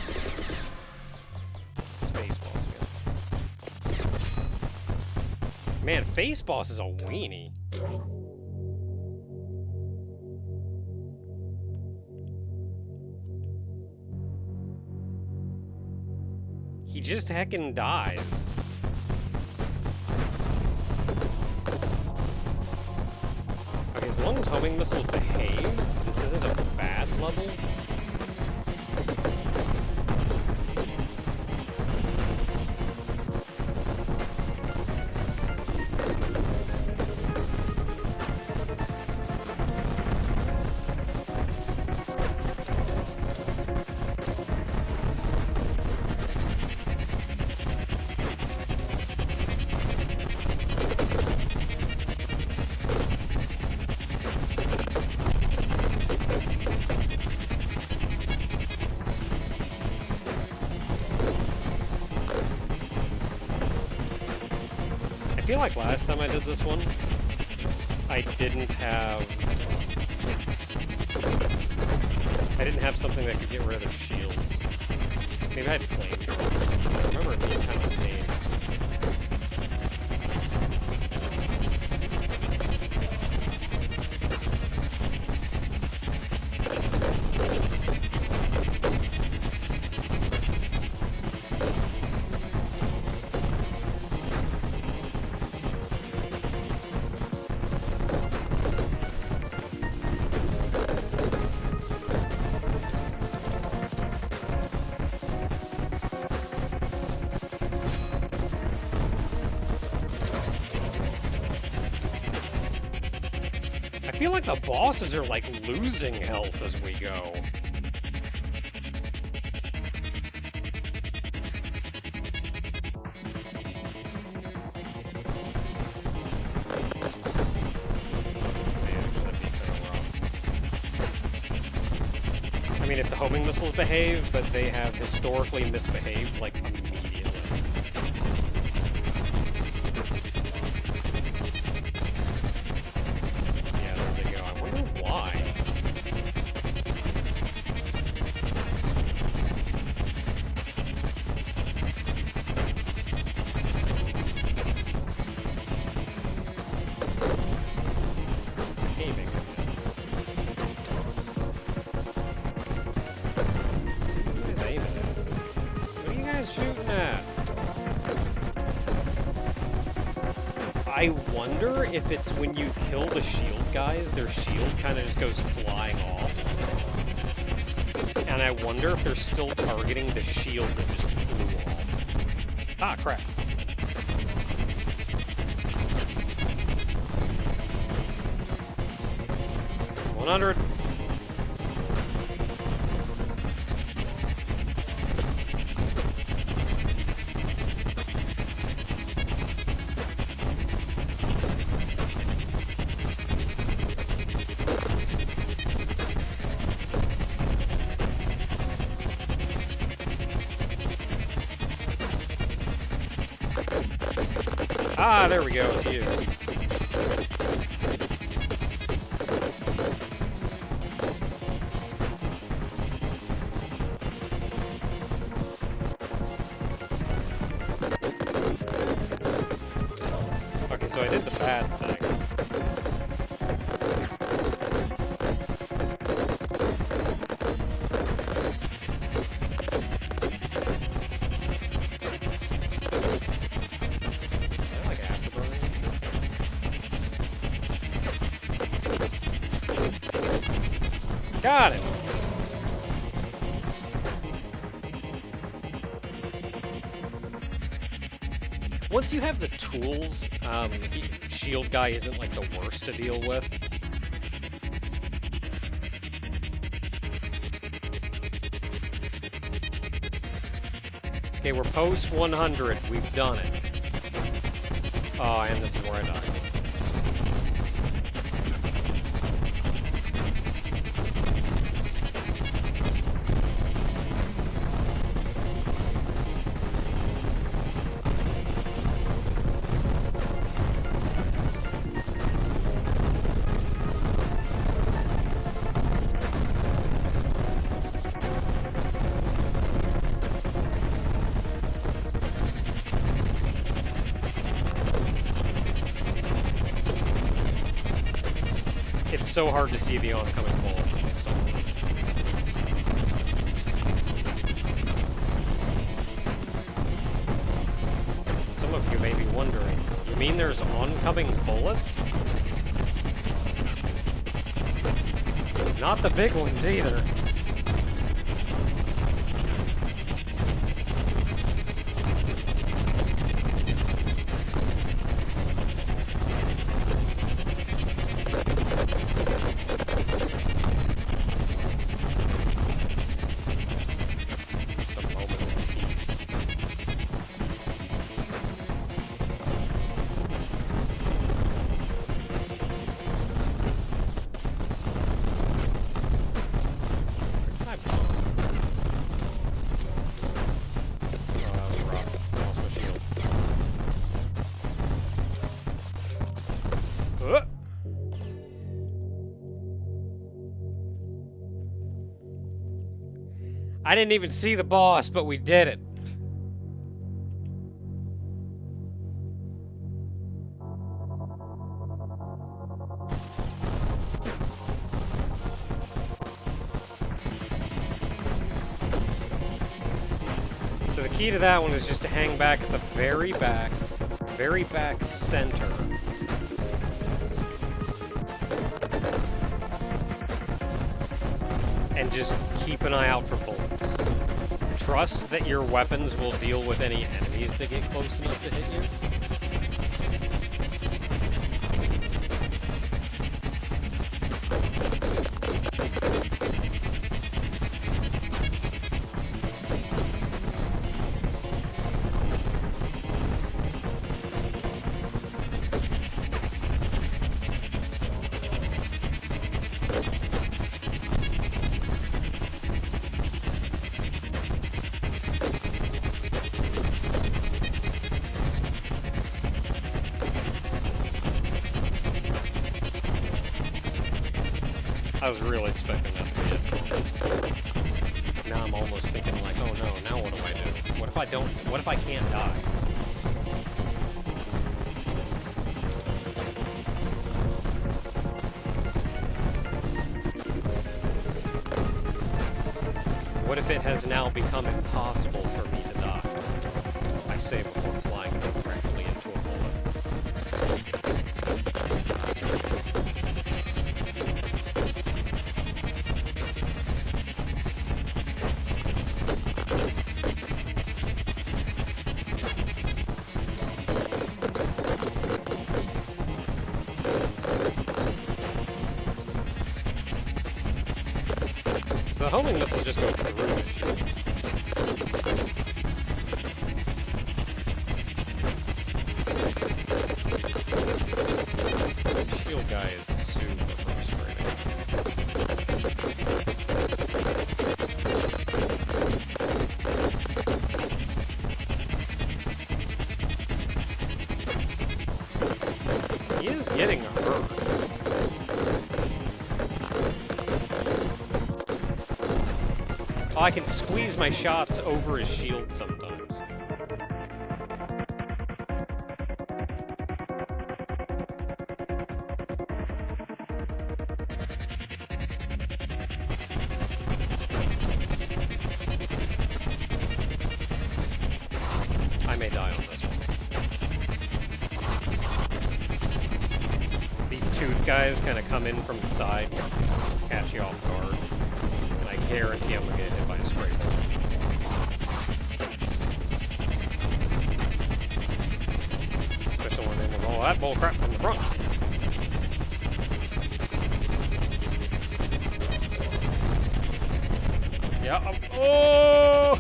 boss again. Man, face boss is a weenie. He just heckin' dies. Okay, as long as homing missiles behave, this isn't a bad level. I feel like last time I did this one, I didn't have something that could get rid of their shields. Maybe I had flamethrowers. I remember it being kind of a pain. I feel like the bosses are like losing health as we go. I mean, if the homing missiles behave, but they have historically misbehaved like immediately. I wonder if it's when you kill the shield guys, their shield kind of just goes flying off. And I wonder if they're still targeting the shield that just flew off. Ah, crap. $100. Ah, there we go, it's you. Okay, so I did the bad thing. Got it. Once you have the tools, shield guy isn't like the worst to deal with. Okay, we're post 100. We've done it. Oh, and this is where I died. It's so hard to see the oncoming bullets against all this. Some of you may be wondering, you mean there's oncoming bullets? Not the big ones either. I didn't even see the boss, but we did it. So the key to that one is just to hang back at the very back center. And just keep an eye out for bullets. Trust that your weapons will deal with any enemies that get close enough to hit you. I was really expecting that to be it. Now I'm almost thinking like, oh no, now what do I do? What if I can't die? What if it has now become impossible for me to die? I say before flying directly into a bullet. So the homing missile just go through the shield. The shield guy is super frustrating. He is getting hurt. Oh, I can squeeze my shots over his shield sometimes. I may die on this one. These tooth guys kind of come in from the side, catch you off guard. I guarantee I'm gonna get hit by a spray bullet. Especially when they have all that bullcrap from the front. Yeah. Oh!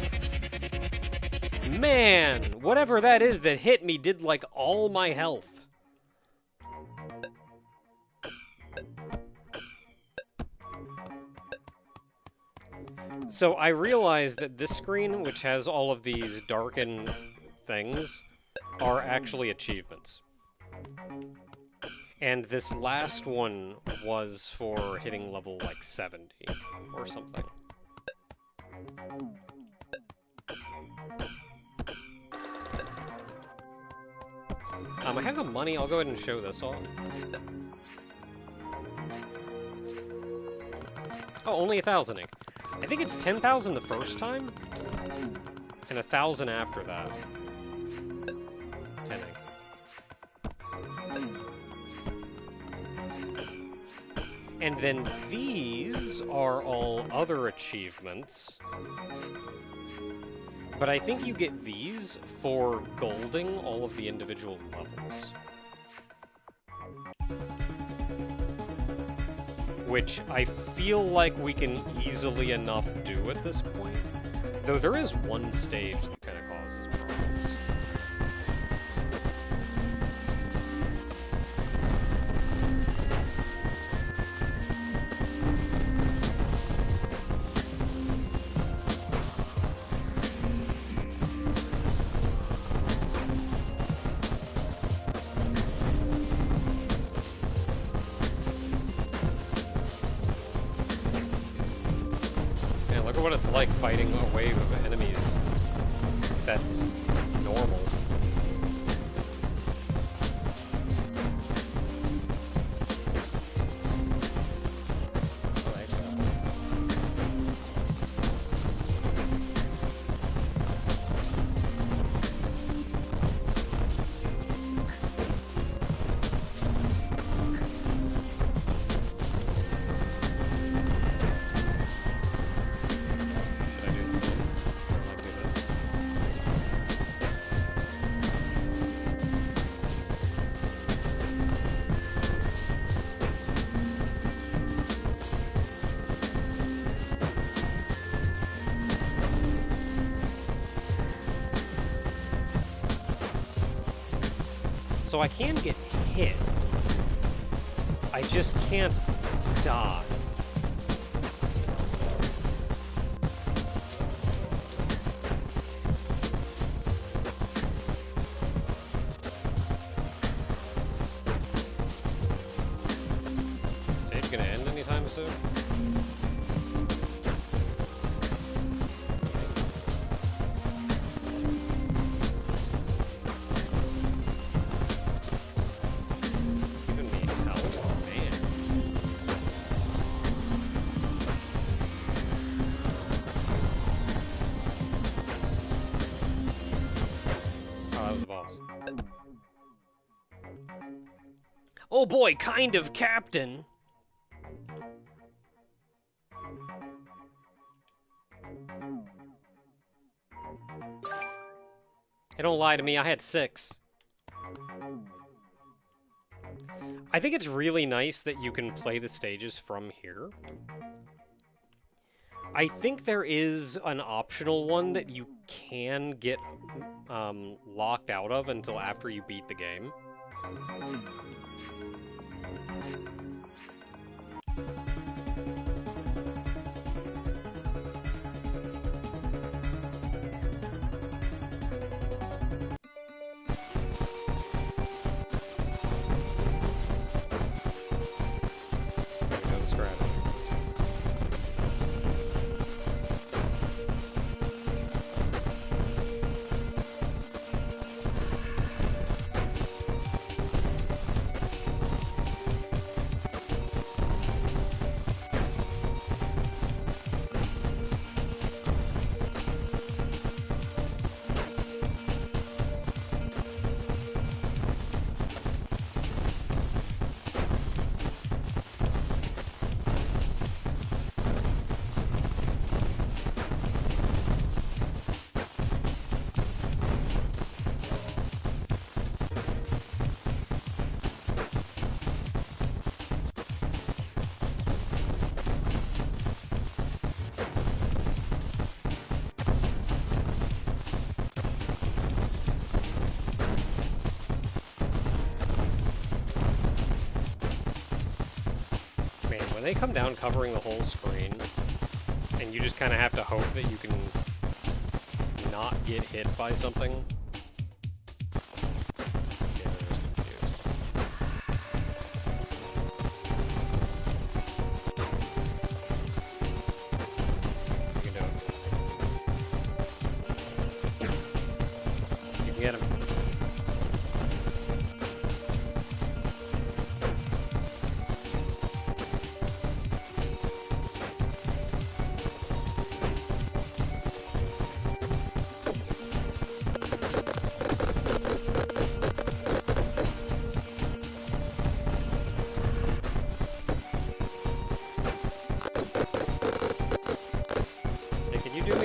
Man! Whatever that is that hit me did like all my health. So I realized that this screen, which has all of these darkened things, are actually achievements. And this last one was for hitting level like 70 or something. I have the money, I'll go ahead and show this off. Oh, only 1,000 ink. I think it's 10,000 the first time, and 1,000 after that. 10 ink. And then these are all other achievements. But I think you get these for golding all of the individual levels. Which I feel like we can easily enough do at this point. Though there is one stage that kind of causes problems. Look at what it's like fighting a wave of enemies that's normal. So I can get hit. I just can't die. Stage gonna end anytime soon? Oh boy, kind of, Captain! Hey, don't lie to me, I had 6. I think it's really nice that you can play the stages from here. I think there is an optional one that you can get locked out of until after you beat the game. When they come down covering the whole screen, and you just kind of have to hope that you can not get hit by something. You can do it. You can get him.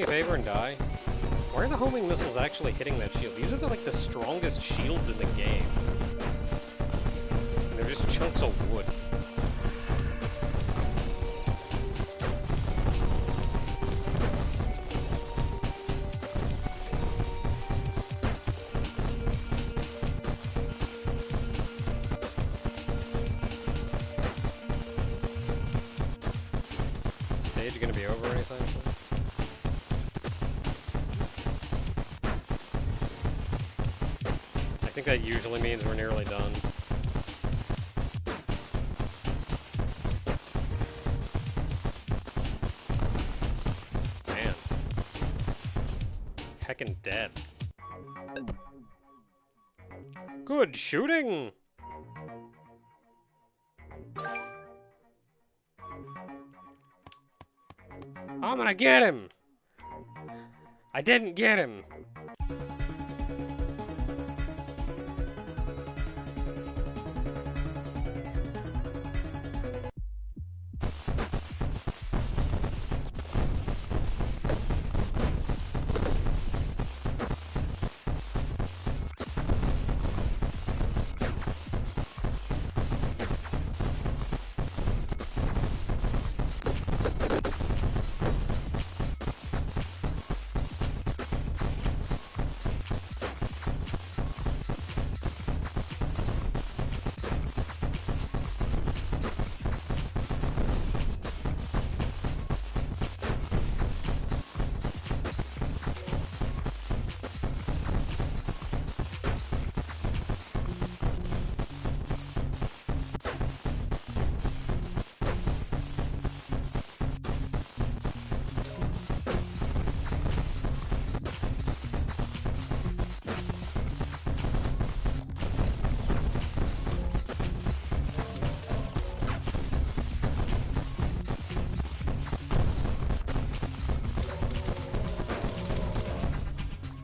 Favor and die. Why are the homing missiles actually hitting that shield? These are like the strongest shields in the game. And they're just chunks of wood. Stage gonna be over anytime soon? I think that usually means we're nearly done. Man. dead. Good shooting! I'm gonna get him! I didn't get him!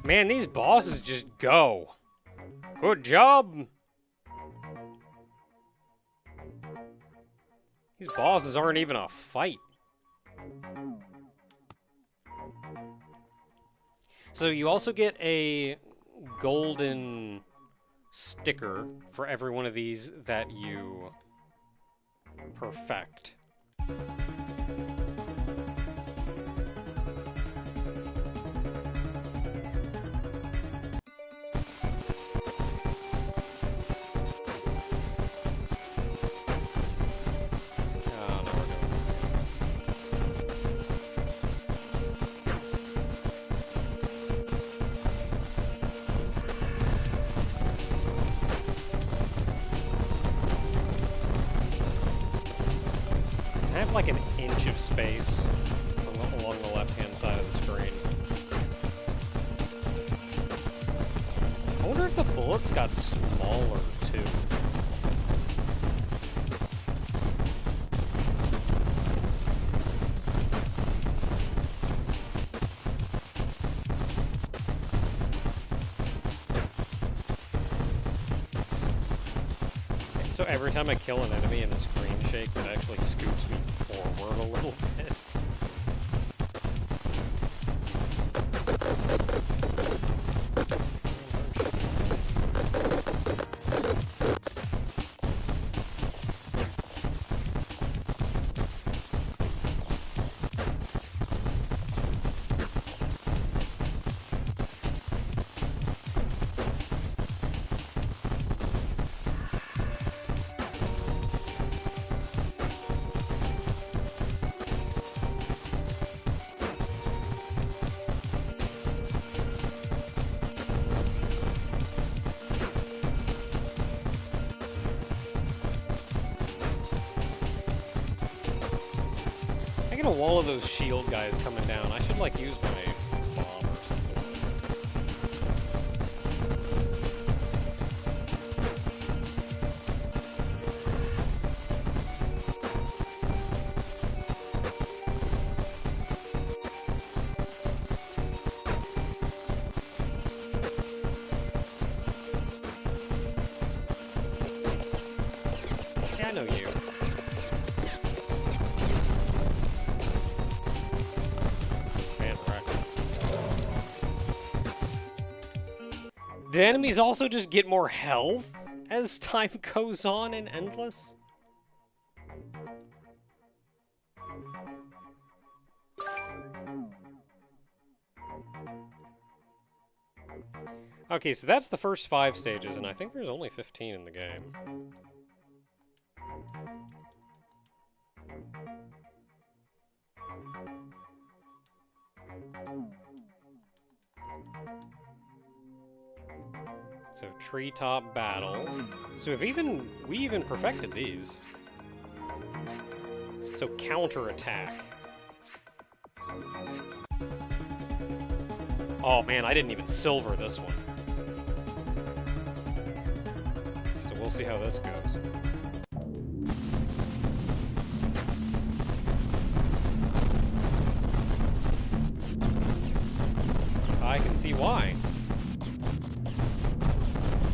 Man, these bosses just go. Good job. These bosses aren't even a fight. So you also get a golden sticker for every one of these that you perfect. I have like an inch of space along the left-hand side of the screen. I wonder if the bullets got smaller too. So every time I kill an enemy and the screen shakes, it actually scoots me forward a little bit. I get a wall of those shield guys coming down. I should like use my bomb or something. Yeah, I know you. Do enemies also just get more health as time goes on in Endless? Okay, so that's the first 5 stages, and I think there's only 15 in the game. So treetop battle. So we even perfected these. So counter attack. Oh man, I didn't even silver this one. So we'll see how this goes. I can see why.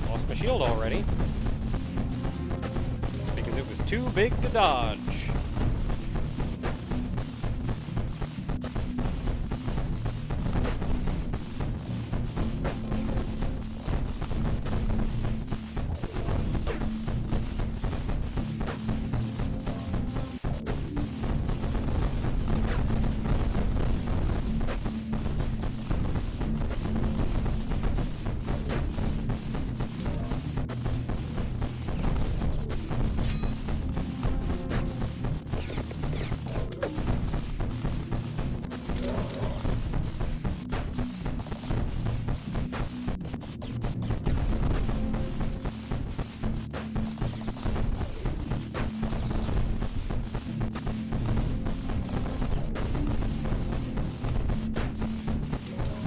Lost my shield already. Because it was too big to dodge.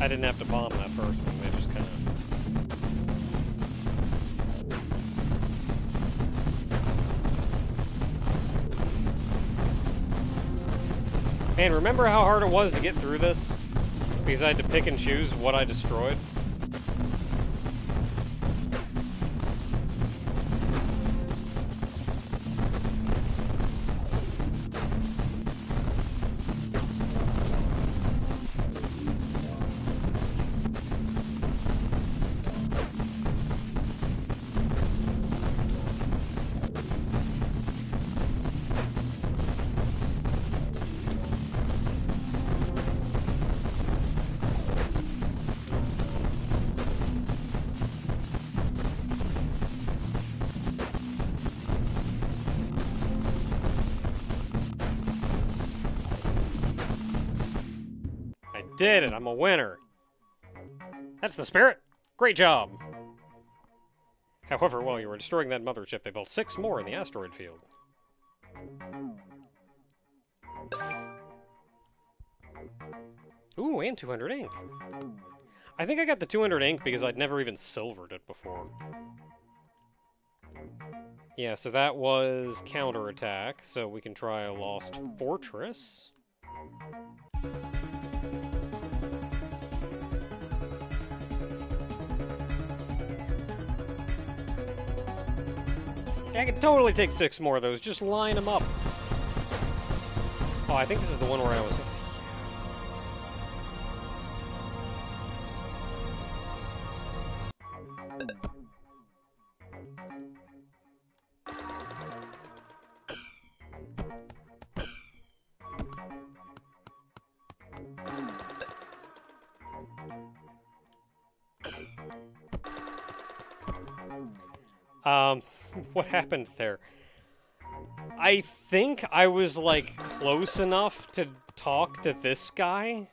I didn't have to bomb that first one, they just kind of... Man, remember how hard it was to get through this? Because I had to pick and choose what I destroyed? Did it! I'm a winner! That's the spirit! Great job! However, while you were destroying that mothership, they built 6 more in the asteroid field. Ooh, and 200 ink! I think I got the 200 ink because I'd never even silvered it before. Yeah, so that was counterattack, so we can try a Lost Fortress. I could totally take 6 more of those. Just line them up. Oh, I think this is the one where I was... What happened there? I think I was, like, close enough to talk to this guy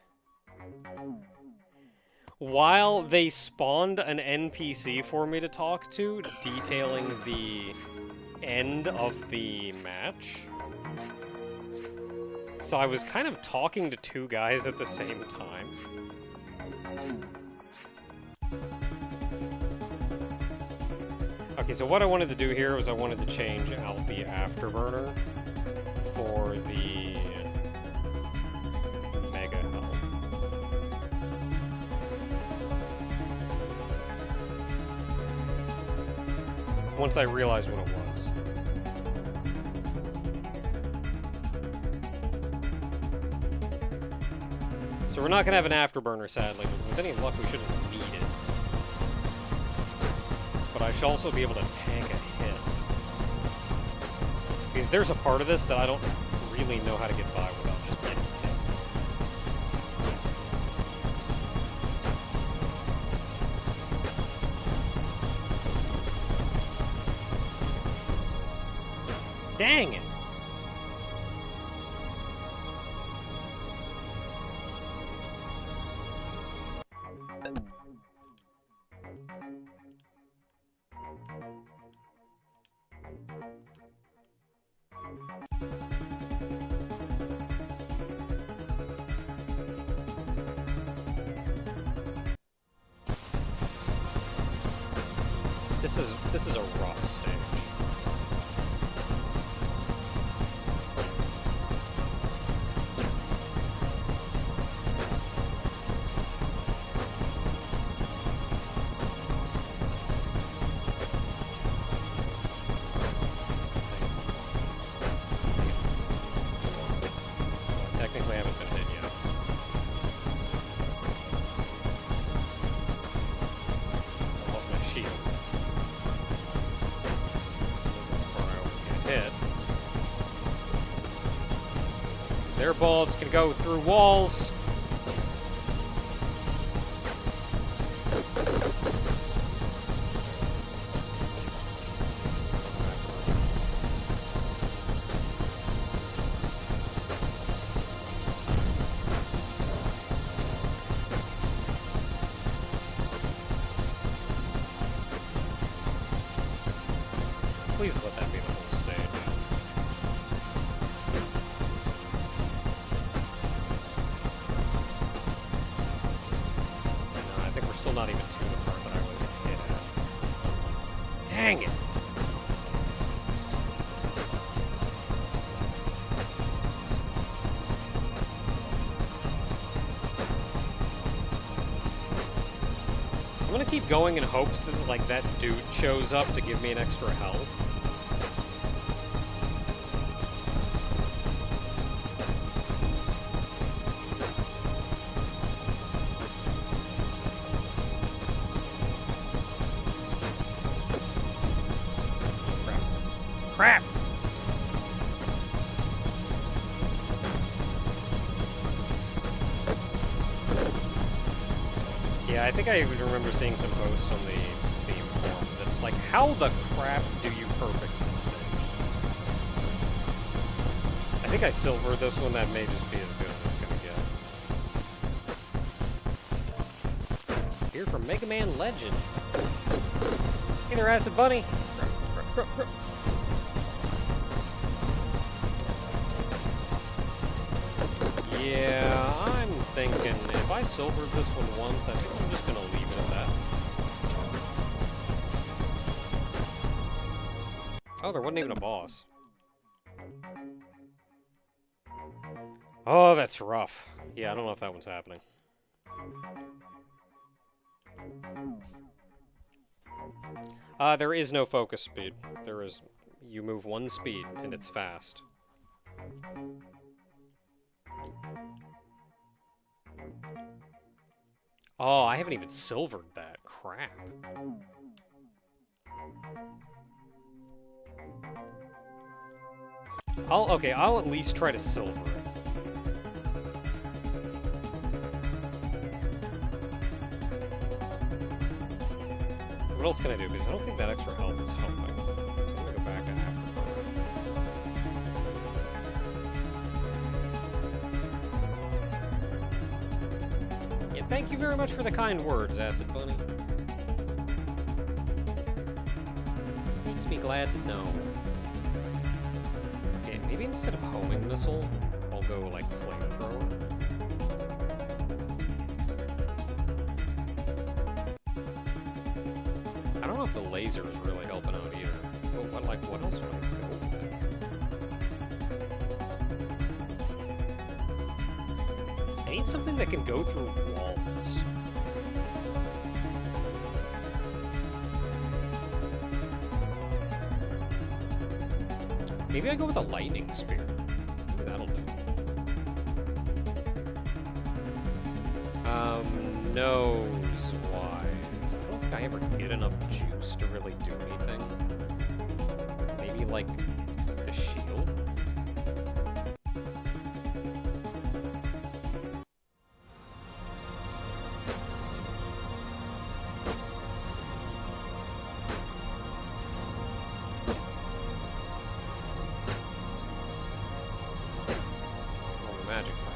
while they spawned an NPC for me to talk to, detailing the end of the match. So I was kind of talking to 2 guys at the same time. Okay, so what I wanted to do here was I wanted to change out the afterburner for the Mega Helm. Once I realized what it was. So we're not going to have an afterburner, sadly, but with any luck we shouldn't need it. But I should also be able to tank a hit. Because there's a part of this that I don't really know how to get by without just getting hit. Dang it! This is a rough stage. Technically, I haven't been hit yet. I lost my shield. Hit. Their bullets can go through walls. Please let that be the whole stage. No, I think we're still not even to the part that I was hit at. Dang it! I'm gonna keep going in hopes that, like, that dude shows up to give me an extra health. Crap! Yeah, I think I even remember seeing some posts on the Steam forum that's like, how the crap do you perfect this stage? I think I silvered this one. That may just be as good as it's gonna get. Here from Mega Man Legends. Hey there, Acid Bunny! Yeah, I'm thinking if I silvered this one once, I think I'm just gonna leave it at that. Oh, there wasn't even a boss. Oh, that's rough. Yeah, I don't know if that one's happening. There is no focus speed. There is... You move one speed, and it's fast. Oh, I haven't even silvered that. Crap. I'll at least try to silver it. What else can I do? Because I don't think that extra health is helping. I'm gonna go back and after. Yeah, thank you very much for the kind words, Acid Bunny. Makes me glad to know. Okay, maybe instead of homing missile, I'll go like flamethrower. I don't know if the laser is really helping out either. But what else would I go with? I need something that can go through walls. Maybe I go with a lightning spear. Maybe that'll do. Nose-wise, I don't think I ever get enough juice to really do anything. Maybe, like, the shield? Oh, the magic flame.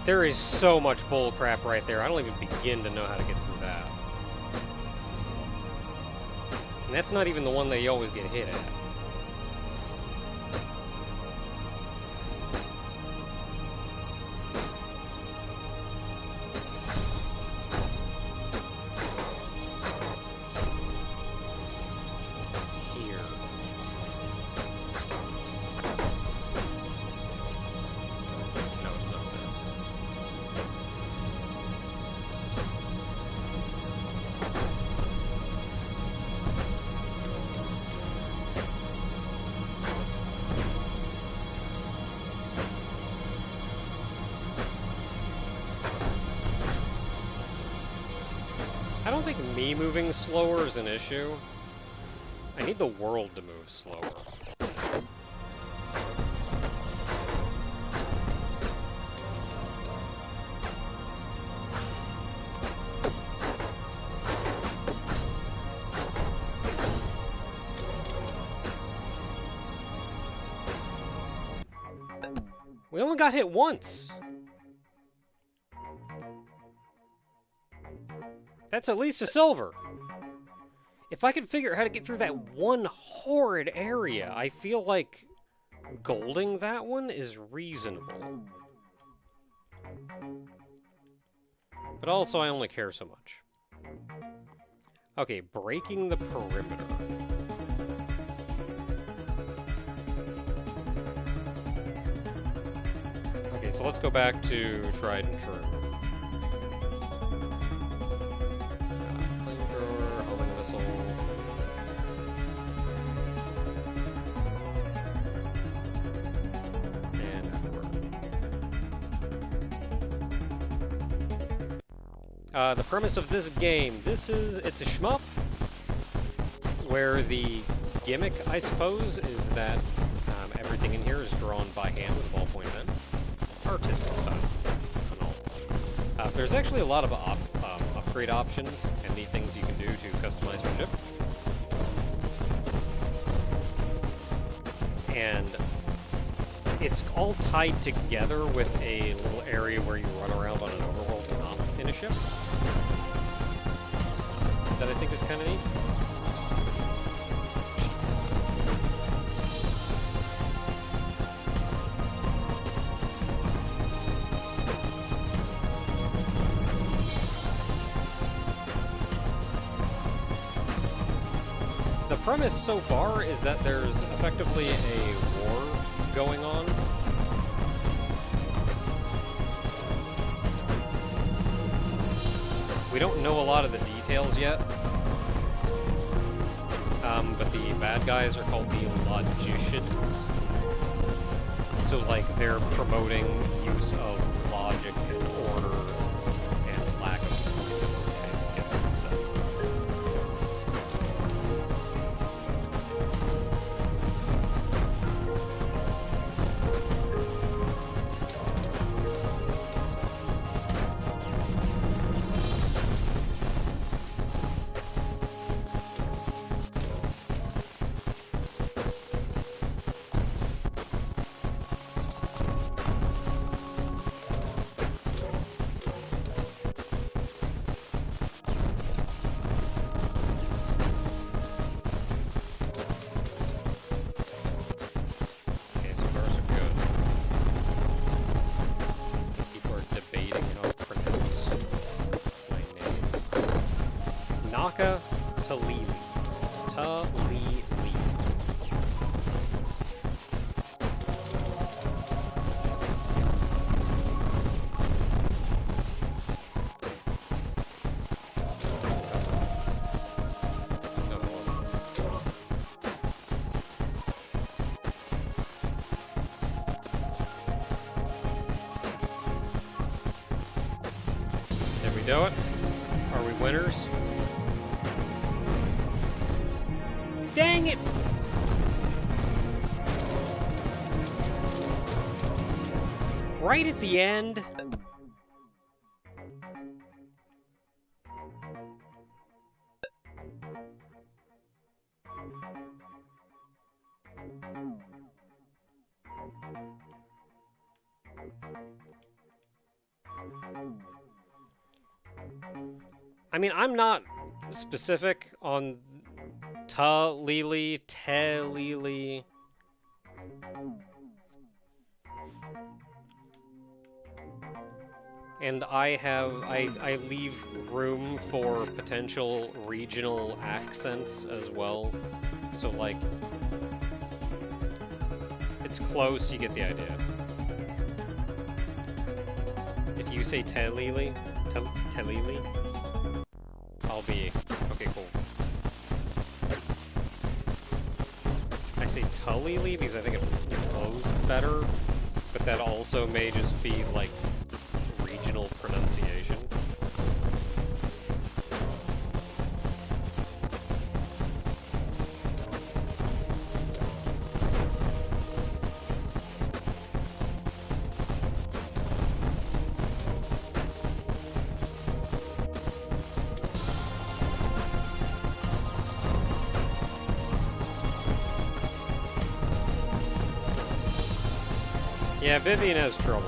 There is so much bull crap right there. I don't even begin to know how to get through that. And that's not even the one that you always get hit at. I don't think me moving slower is an issue. I need the world to move slower. We only got hit once. That's at least a silver. If I could figure out how to get through that one horrid area, I feel like golding that one is reasonable. But also, I only care so much. Okay, breaking the perimeter. Okay, so let's go back to tried and true. Flamethrower, homing missile. And afterward. The premise of this game, it's a shmup, where the gimmick, I suppose, is that everything in here is drawn by hand with a ballpoint pen. Artistic style and all. There's actually a lot of upgrade options and neat things you can do to customize your ship. And it's all tied together with a little area where you run around on an overworld map in a ship. That I think is kind of neat. The premise so far is that there's effectively a war going on. We don't know a lot of the details yet, but the bad guys are called the logicians. So, like, they're promoting use of logic and order and lack of, I guess you could say. Did we do it? Are we winners? Dang it! Right at the end. I mean, I'm not specific on ta-lili, te-lili. And I leave room for potential regional accents as well. So, like, it's close, you get the idea. If you say te-lili, te-lili, I'll be, okay, cool. I say ta-lili because I think it flows better, but that also may just be, like, regional pronunciation. Yeah, Vivian has trouble.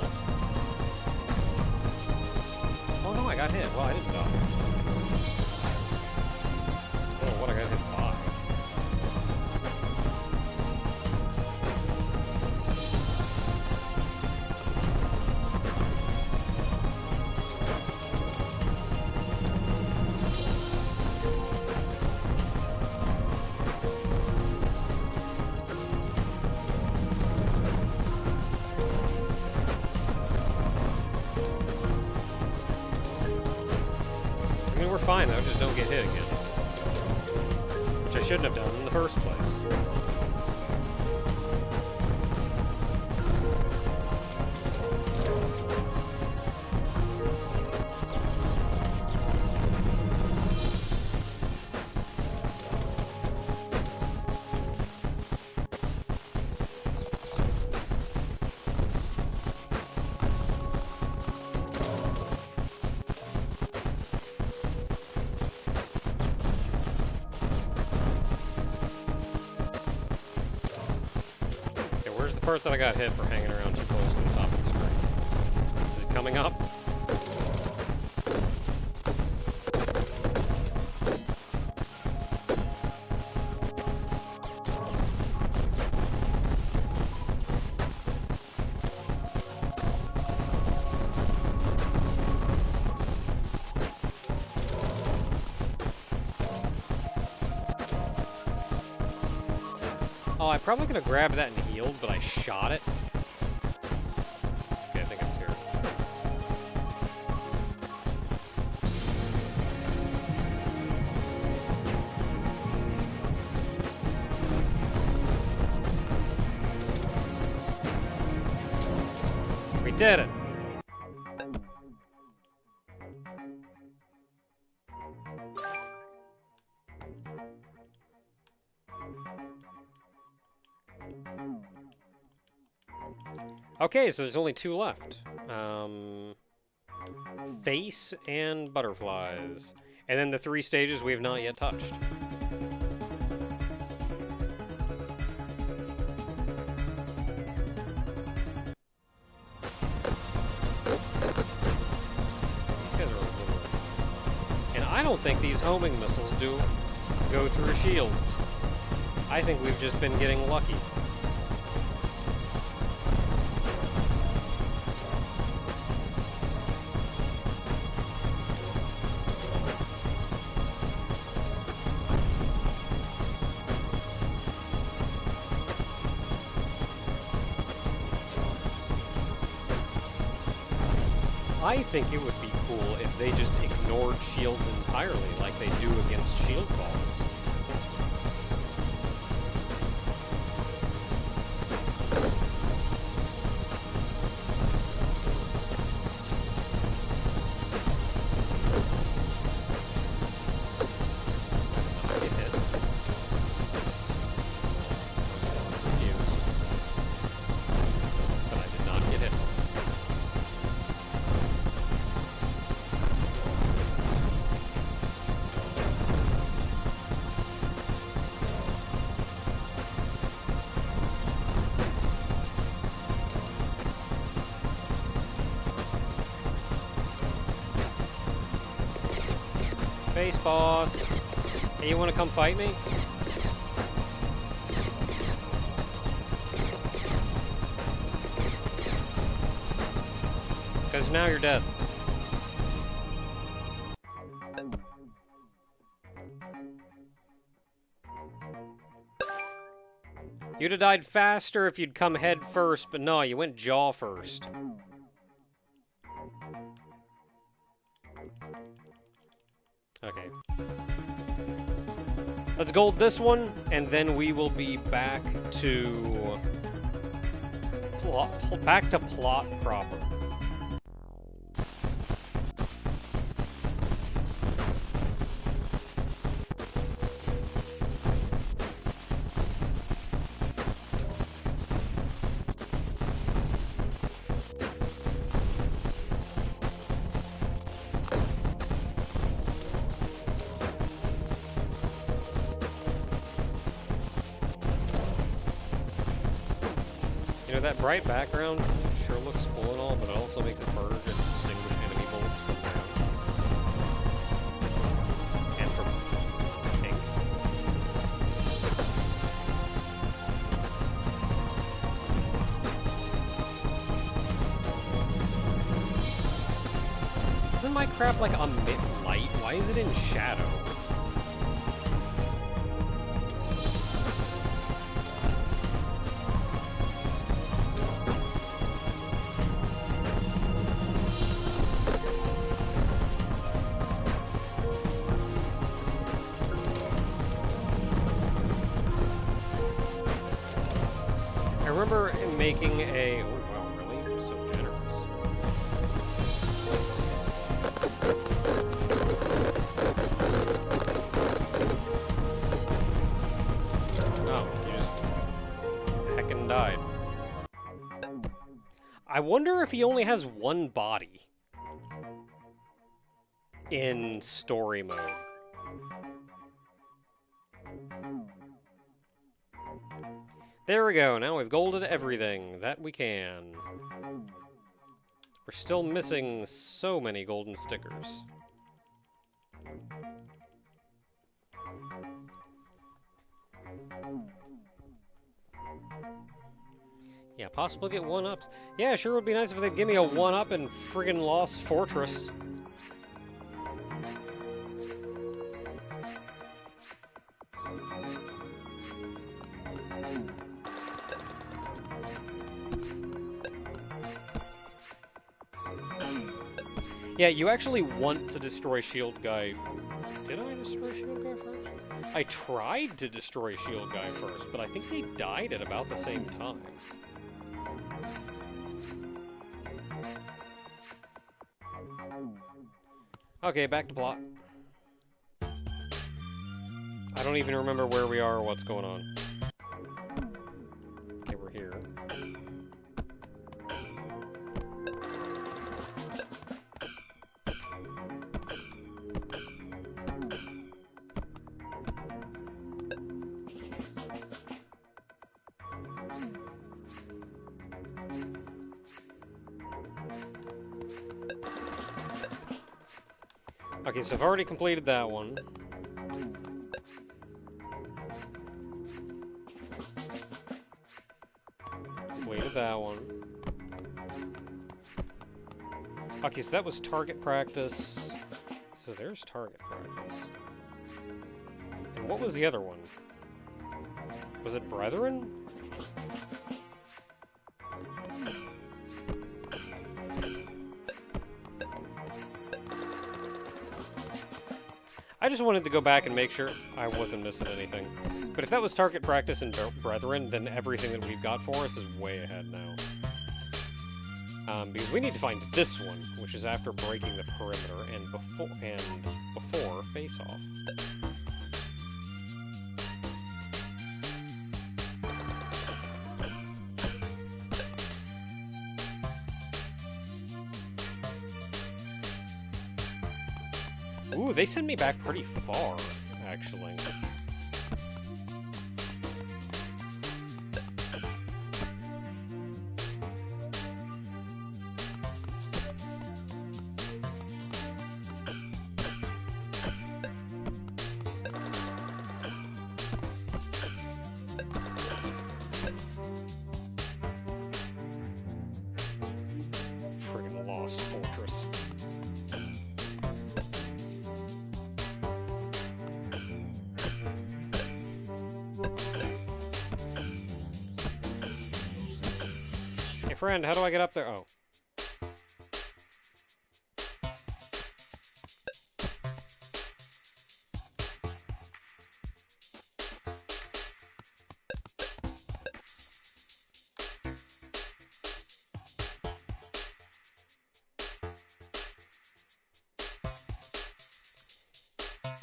Oh no, I got hit. Well, I didn't die. I don't know what I got hit by. We're fine though, just don't get hit again. Which I shouldn't have done in the first place. Part that I got hit for hanging around too close to the top of the screen. Is it coming up? Oh, I probably could have grabbed that and healed, but I shot it. Okay, I think it's here. We did it! Okay, so there's only two left. Face and butterflies. And then the 3 stages we have not yet touched. These guys are little. And I don't think these homing missiles do go through shields. I think we've just been getting lucky. I think it would be cool if they just ignored shields entirely, like they do against shield balls. Face boss. Hey, you want to come fight me? Because now you're dead. You'd have died faster if you'd come head first, but no, you went jaw first. Okay. Let's gold this one, and then we will be back to plot proper. You know, that bright background sure looks cool and all, but it also makes it harder to distinguish enemy bullets from rounds. And from ink. Isn't my crap like emit light? Why is it in shadow? I remember making a... Oh, wow, really? I'm so generous. Oh, you just heckin' died. I wonder if he only has one body in story mode. There we go, now we've golded everything that we can. We're still missing so many golden stickers. Yeah, possibly get 1-ups. Yeah, sure would be nice if they'd give me a 1-up in friggin' Lost Fortress. Yeah, you actually want to destroy Shield Guy. Did I destroy Shield Guy first? I tried to destroy Shield Guy first, but I think they died at about the same time. Okay, back to plot. I don't even remember where we are or what's going on. Okay, we're here. Okay, so I've already completed that one. Completed that one. Okay, so that was target practice. So there's target practice. And what was the other one? Was it Brethren? I just wanted to go back and make sure I wasn't missing anything. But if that was target practice and Brethren, then everything that we've got for us is way ahead now. Because we need to find this one, which is after breaking the perimeter and before face-off. Ooh, they sent me back pretty far, actually. friend, how do I get up there? Oh.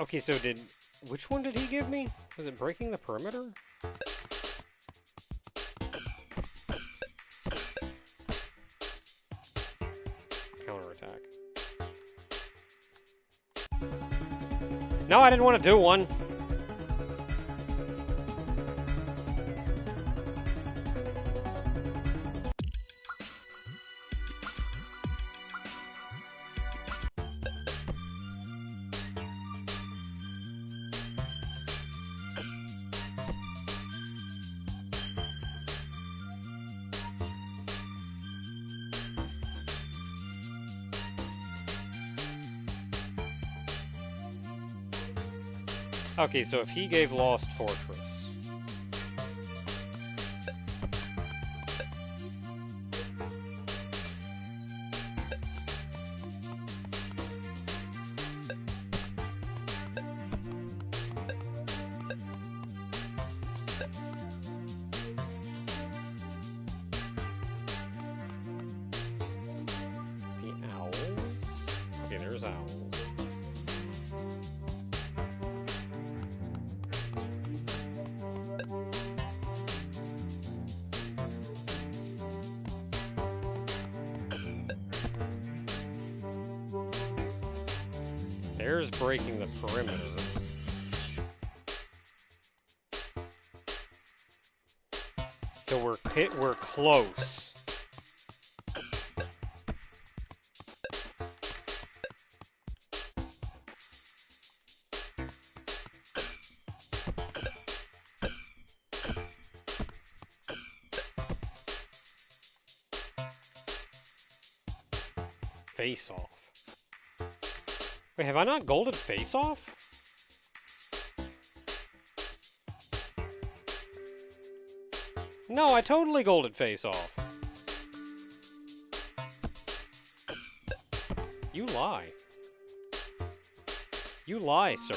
Okay, so which one did he give me? Was it breaking the perimeter? Counterattack. No, I didn't want to do one. Okay, so if he gave Lost Fortress... The owls? Okay, there's owls. There's breaking the perimeter. So we're close. Face off. Wait, have I not golded face off? No, I totally golded face off. You lie. You lie, sir.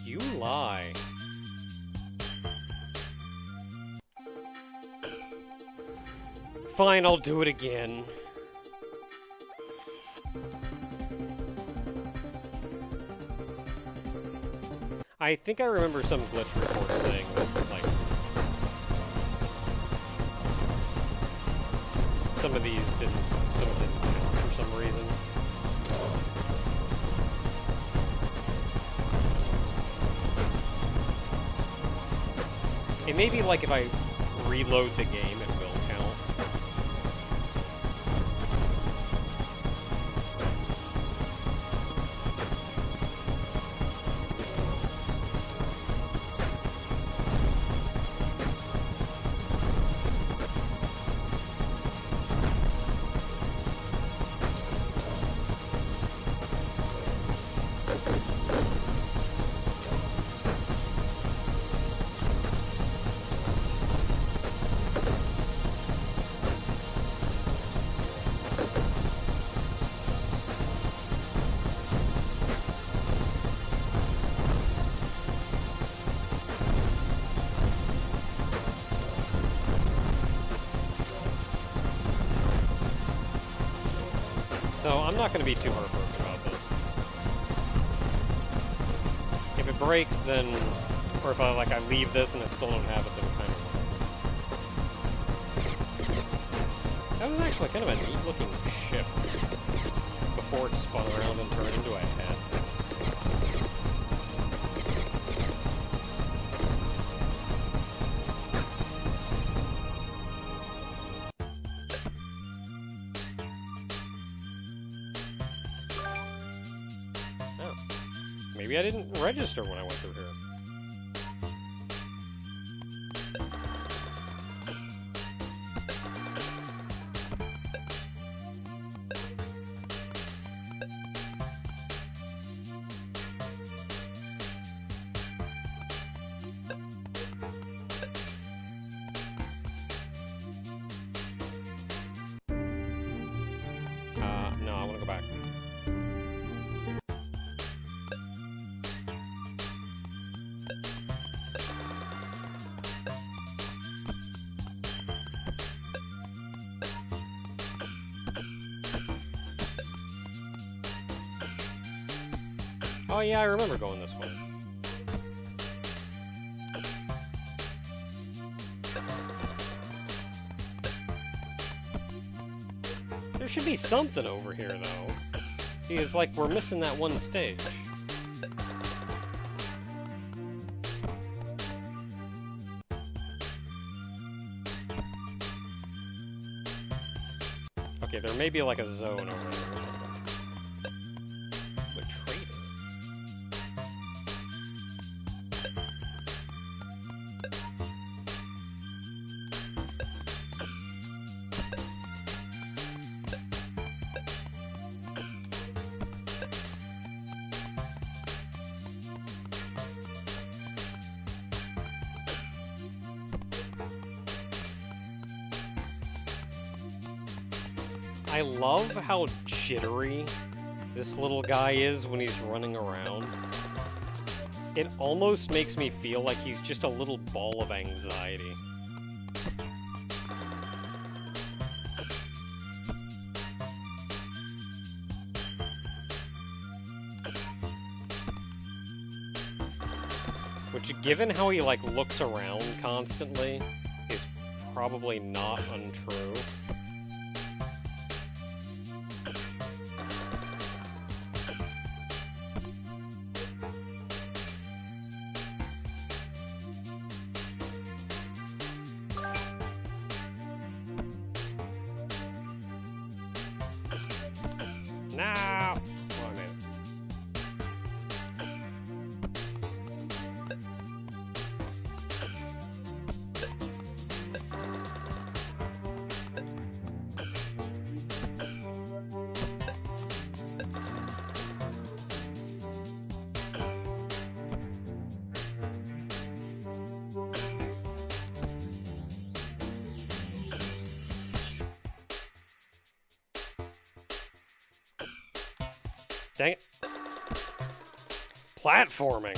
You lie. Fine, I'll do it again. I think I remember some glitch report saying that, like, some of these didn't count for some reason. It may be like if I reload the game, it will count. So I'm not going to be too heartbroken about this. If it breaks, then, or if I leave this and I still don't have it, then kind of. That was actually kind of a neat looking ship before it spun around and turned into a head. Maybe I didn't register when I went through here. No, I want to go back. Oh yeah, I remember going this way. There should be something over here, though. Because, like, we're missing that one stage. Okay, there may be, like, a zone over there or something. But traitor. I love how jittery this little guy is when he's running around. It almost makes me feel like he's just a little ball of anxiety. Which, given how he, like, looks around constantly, is probably not untrue. No! Oh, I made it. Dang it. Platforming.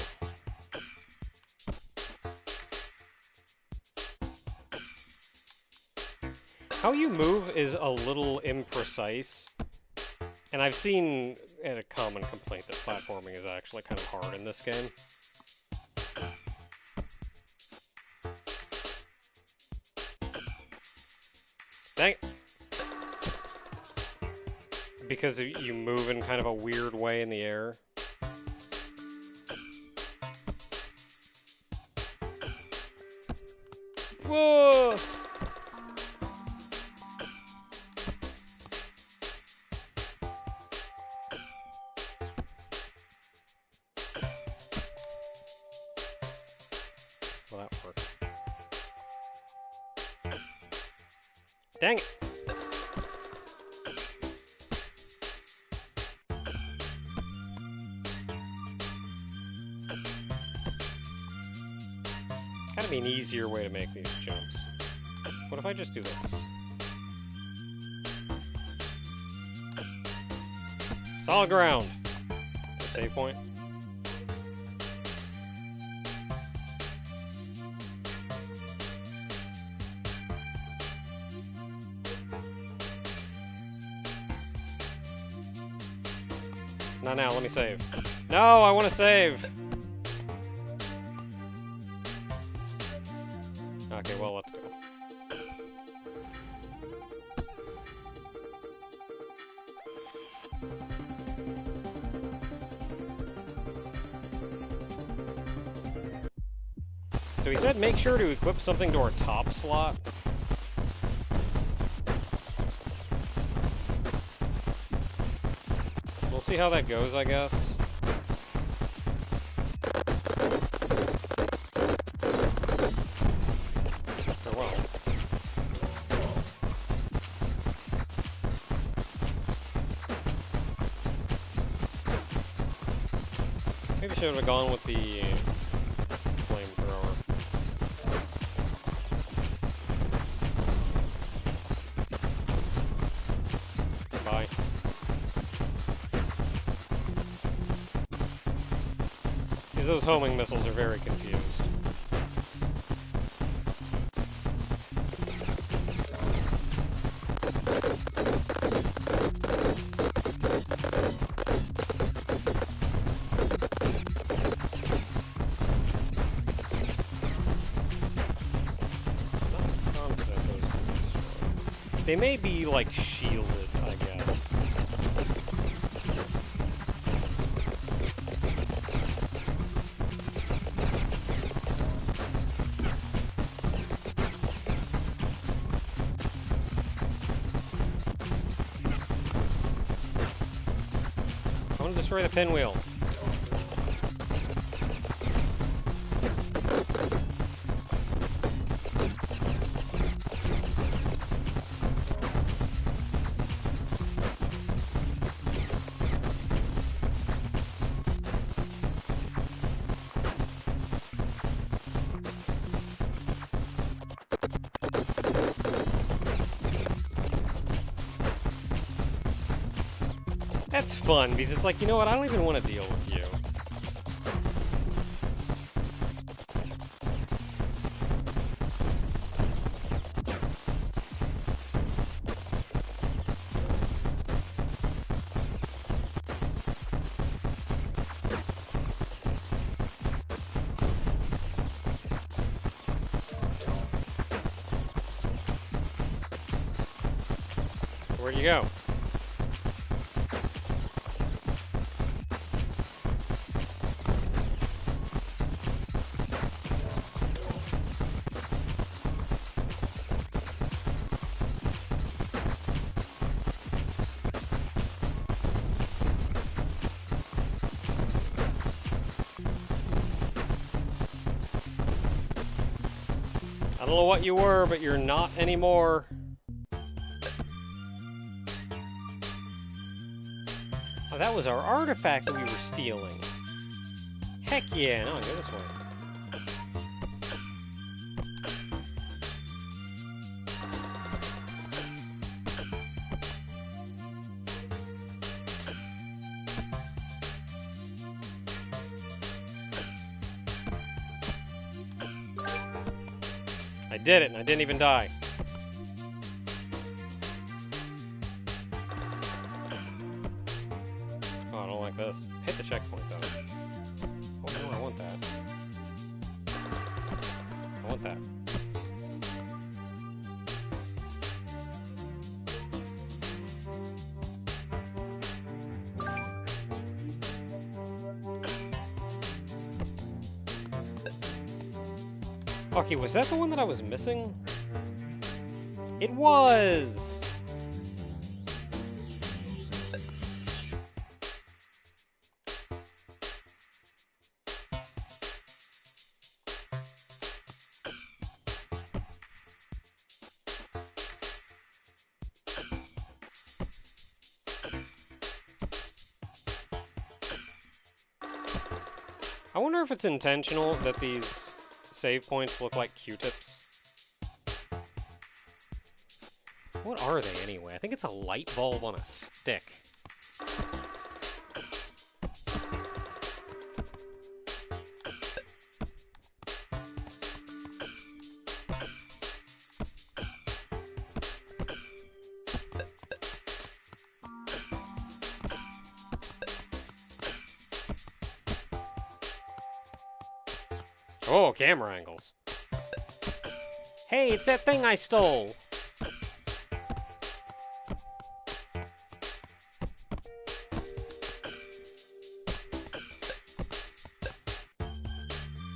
How you move is a little imprecise. And I've seen a common complaint that platforming is actually kind of hard in this game. Dang it. Because you move in kind of a weird way in the air. Whoa! Well, that worked. Dang it! Gotta be an easier way to make these jumps. What if I just do this? Solid ground! Save point. Not now, let me save. No, I want to save! Okay, well, let's go. So he said make sure to equip something to our top slot. We'll see how that goes, I guess. should have gone with the flamethrower. Bye. Because those homing missiles are very confused. They may be, like, shielded, I guess. I want to destroy the pinwheel. That's fun, because it's like, you know what, I don't even want to deal with you. Where'd you go? I don't know what you were, but you're not anymore. Oh, that was our artifact that we were stealing. Heck yeah, no, go this way. I did it, and I didn't even die. Oh, I don't like this. Hit the checkpoint, though. Oh, no, I want that. I want that. Okay, was that the one that I was missing? It was! I wonder if it's intentional that these save points look like Q-tips. What are they anyway? I think it's a light bulb on a stick. Oh, camera angles. Hey, it's that thing I stole!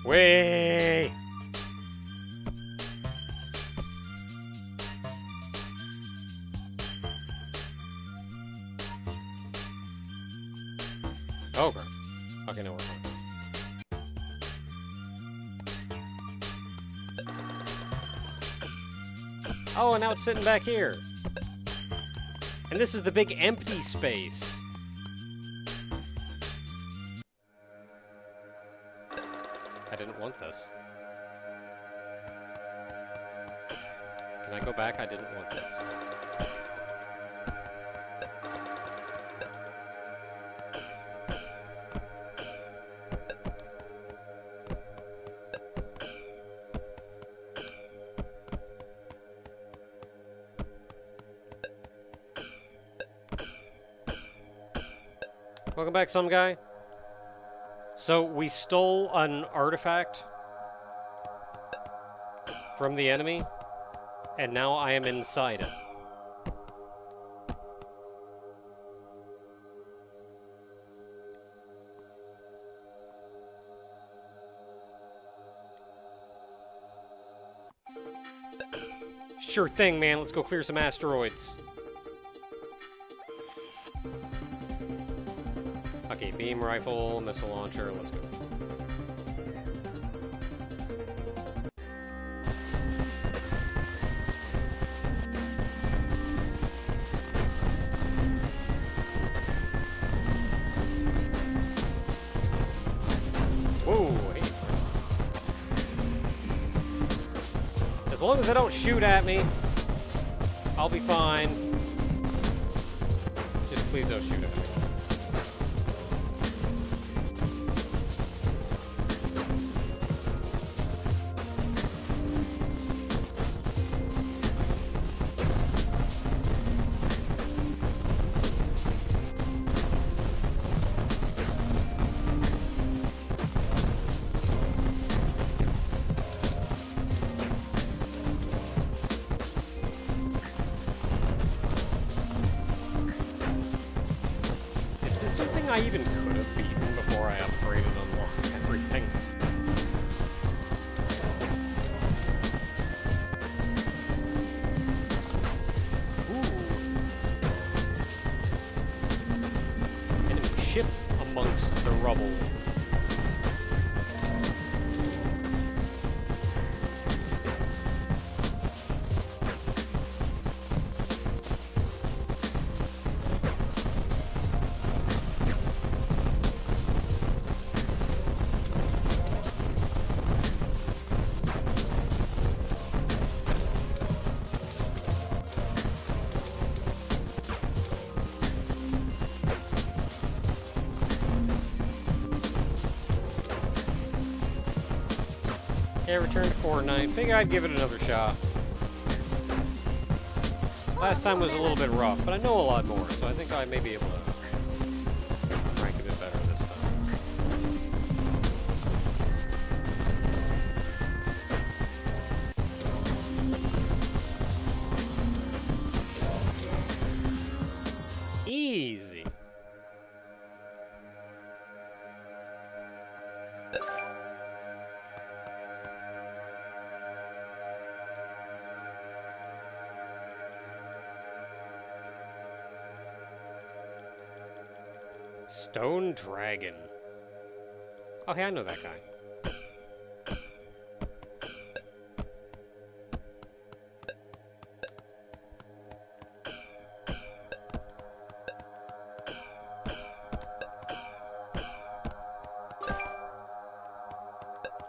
Way! Oh, crap. Okay, no, we're fine. Oh, and now it's sitting back here. And this is the big empty space. I didn't want this. Can I go back? I didn't want this. Welcome back, some guy. So, we stole an artifact from the enemy, and now I am inside it. Sure thing, man. Let's go clear some asteroids. Okay, beam rifle, missile launcher, let's go. Whoa, hey. As long as they don't shoot at me, I'll be fine. Just please don't shoot at me. I even could have beaten before I upgraded and unlocked everything. Ooh. Enemy ship amongst the rubble. Yeah, return to Fortnite. Figure I'd give it another shot. Last time was a little bit rough, but I know a lot more, so I think I may be able to rank a bit better this time. Easy. Stone Dragon. Oh, hey, I know that guy.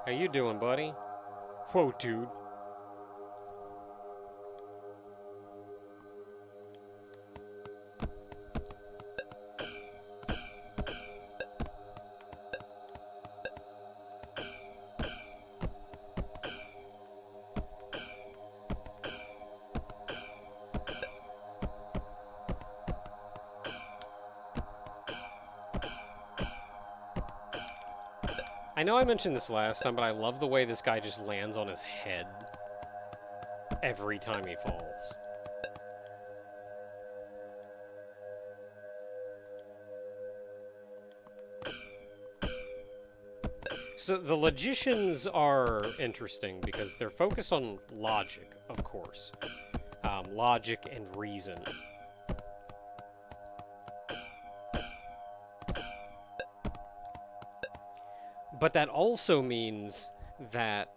How you doing, buddy? Whoa, dude. I know I mentioned this last time, but I love the way this guy just lands on his head every time he falls. So the logicians are interesting because they're focused on logic, of course. Logic and reason. But that also means that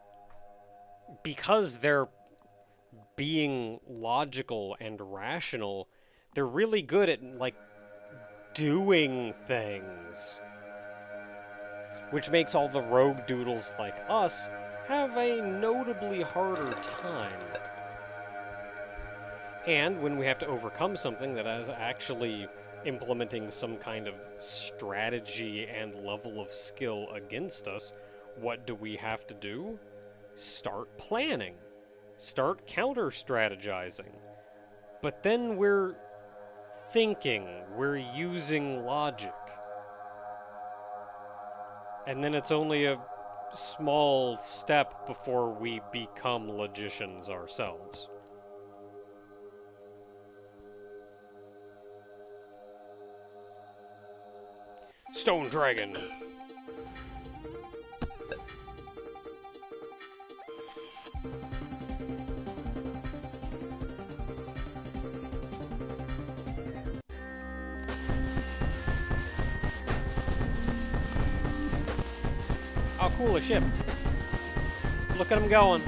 because they're being logical and rational, they're really good at, like, doing things. which makes all the rogue doodles like us have a notably harder time. And when we have to overcome something that is actually implementing some kind of strategy and level of skill against us, what do we have to do? Start planning. Start counter-strategizing. But then we're thinking, we're using logic. And then it's only a small step before we become logicians ourselves. Stone Dragon! Oh, cool, a ship. Look at him going.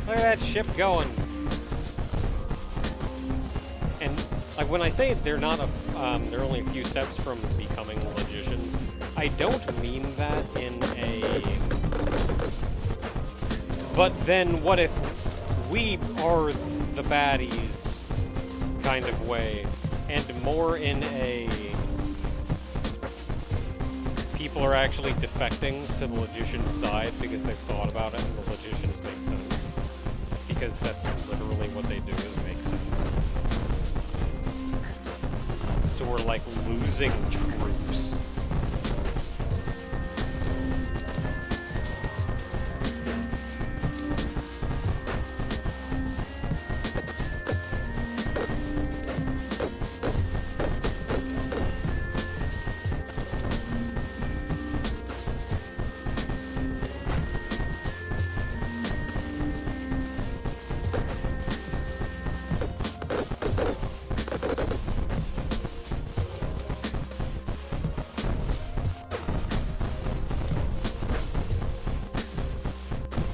Look at that ship going. And like when I say they're not they're only a few steps from becoming logicians, I don't mean that in a but then what if we are the baddies kind of way, and more in a people are actually defecting to the logician's side because they've thought about it and the logicians make sense. Because that's literally what they do, is make sense. So we're like losing troops.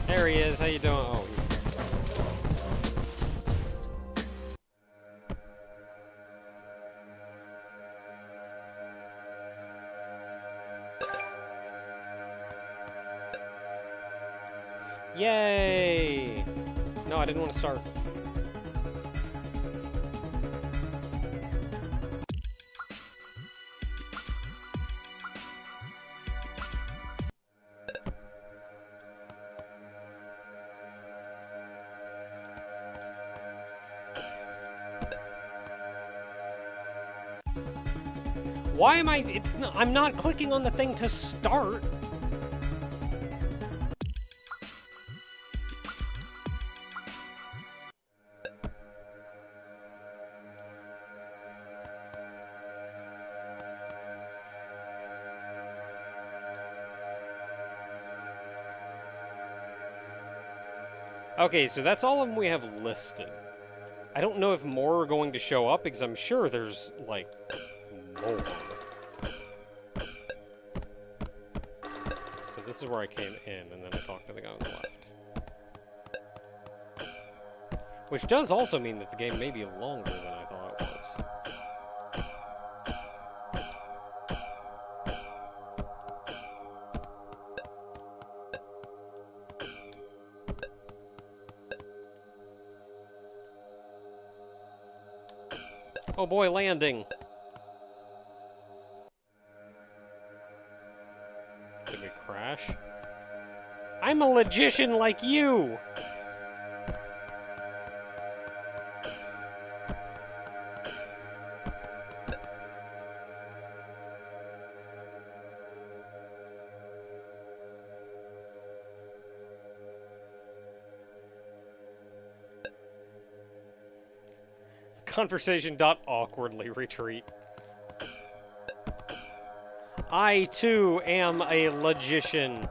There he is, how you doing? Oh, yay! No, I didn't want to start. Why am I? I'm not clicking on the thing to start. Okay, so that's all of them we have listed. I don't know if more are going to show up, because I'm sure there's, like, more. So this is where I came in, and then I talked to the guy on the left. Which does also mean that the game may be longer than I thought it was. Oh boy, landing! Did we crash? I'm a logician like you! Conversation awkwardly retreat. I too am a logician.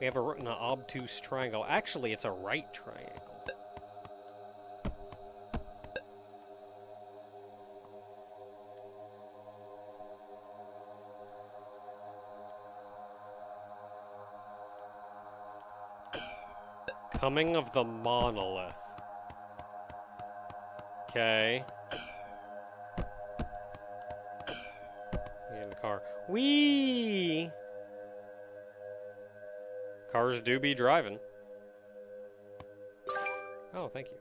We have an obtuse triangle. Actually, it's a right triangle. Coming of the Monolith. Okay. Get in the car. Whee! Cars do be driving. Oh, thank you.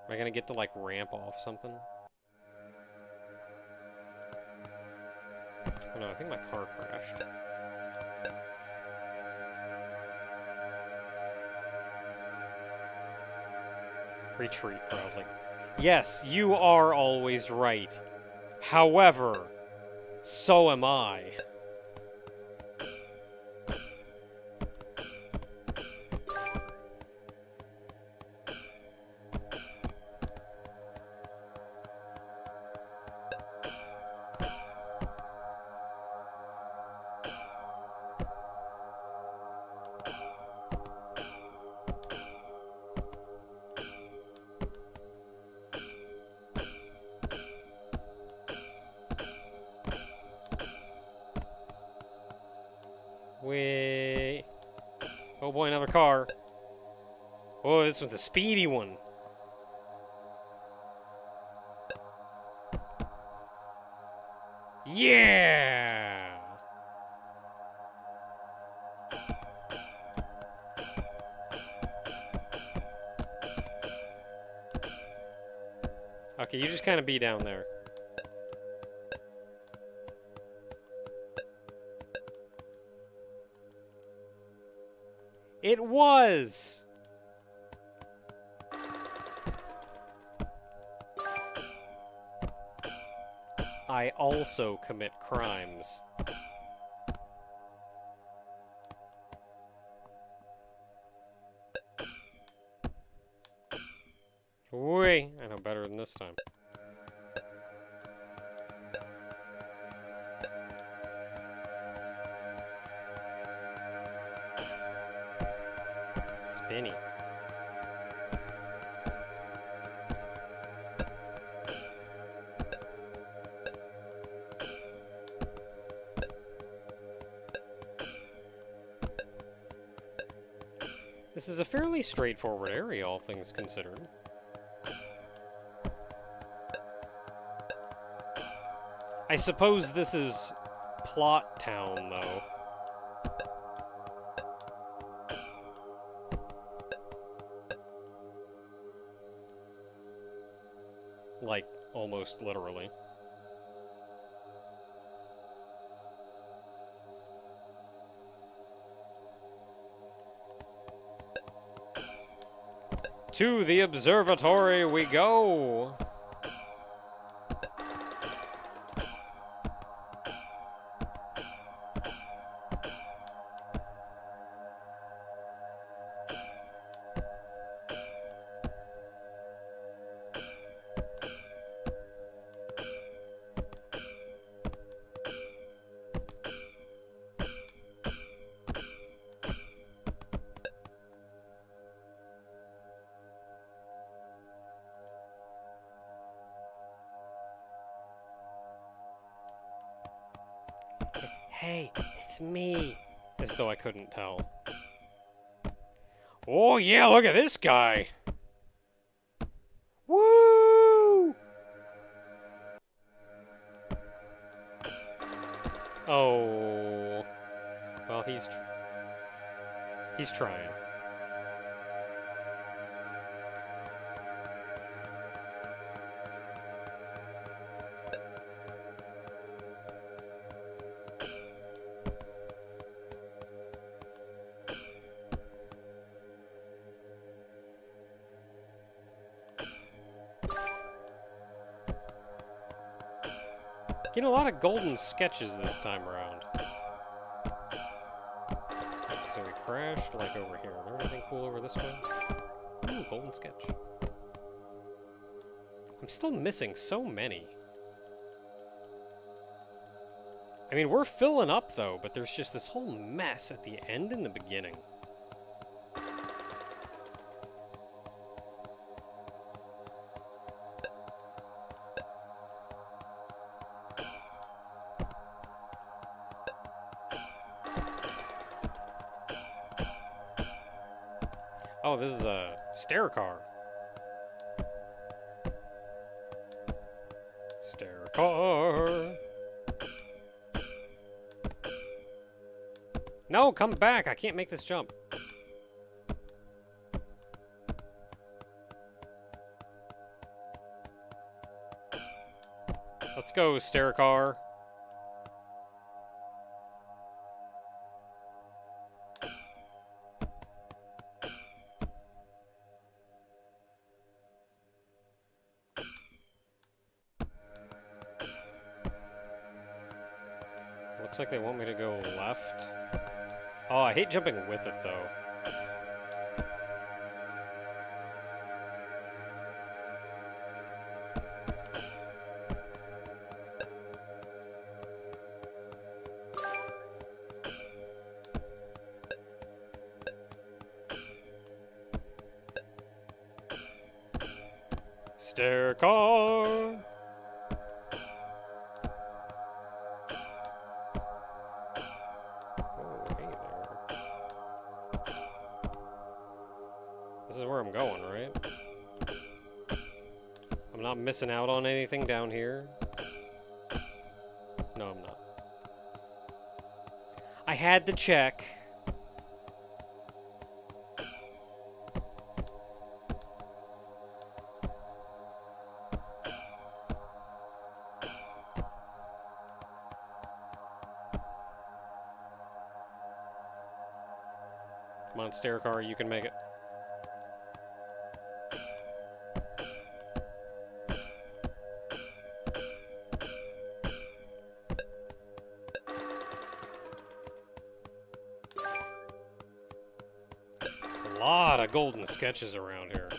Am I gonna get to, like, ramp off something? Oh no, I think my car crashed. Retreat, probably. Yes, you are always right. However, so am I. Wait. Oh boy, another car. Oh, this one's a speedy one. Yeah! Okay, you just kind of be down there. It was! I also commit crimes. Wait, I know better than this time. Spinny. This is a fairly straightforward area, all things considered. I suppose this is Plot Town, though. Like, almost literally. To the observatory we go! Hey, it's me. As though I couldn't tell. Oh yeah, look at this guy. Woo! Oh. Well, he's trying. Getting a lot of golden sketches this time around. So we crashed, like, over here. Is there anything cool over this way? Ooh, golden sketch. I'm still missing so many. I mean, we're filling up, though, but there's just this whole mess at the end and the beginning. Oh, this is a stair car. Stair car. No, come back. I can't make this jump. Let's go, stair car. Looks like they want me to go left. Oh, I hate jumping with it, though. Stair car. Oh, hey there. This is where I'm going, right? I'm not missing out on anything down here. No, I'm not. I had to check. Come on, stair car, you can make it. A lot of golden sketches around here.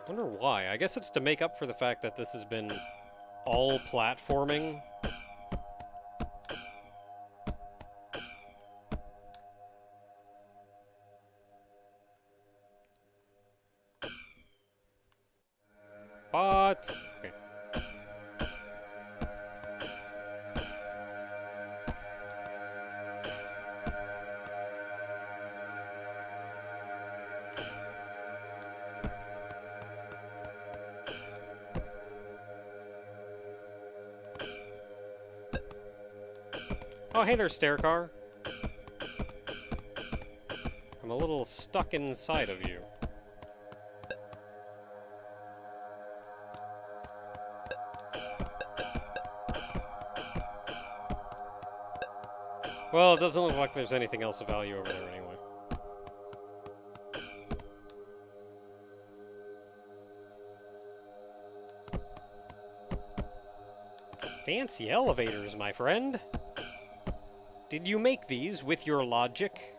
Wonder why. I guess it's to make up for the fact that this has been all platforming. But okay. Oh, hey there, stair car. I'm a little stuck inside of you. Well, it doesn't look like there's anything else of value over there anyway. Fancy elevators, my friend. Did you make these with your logic?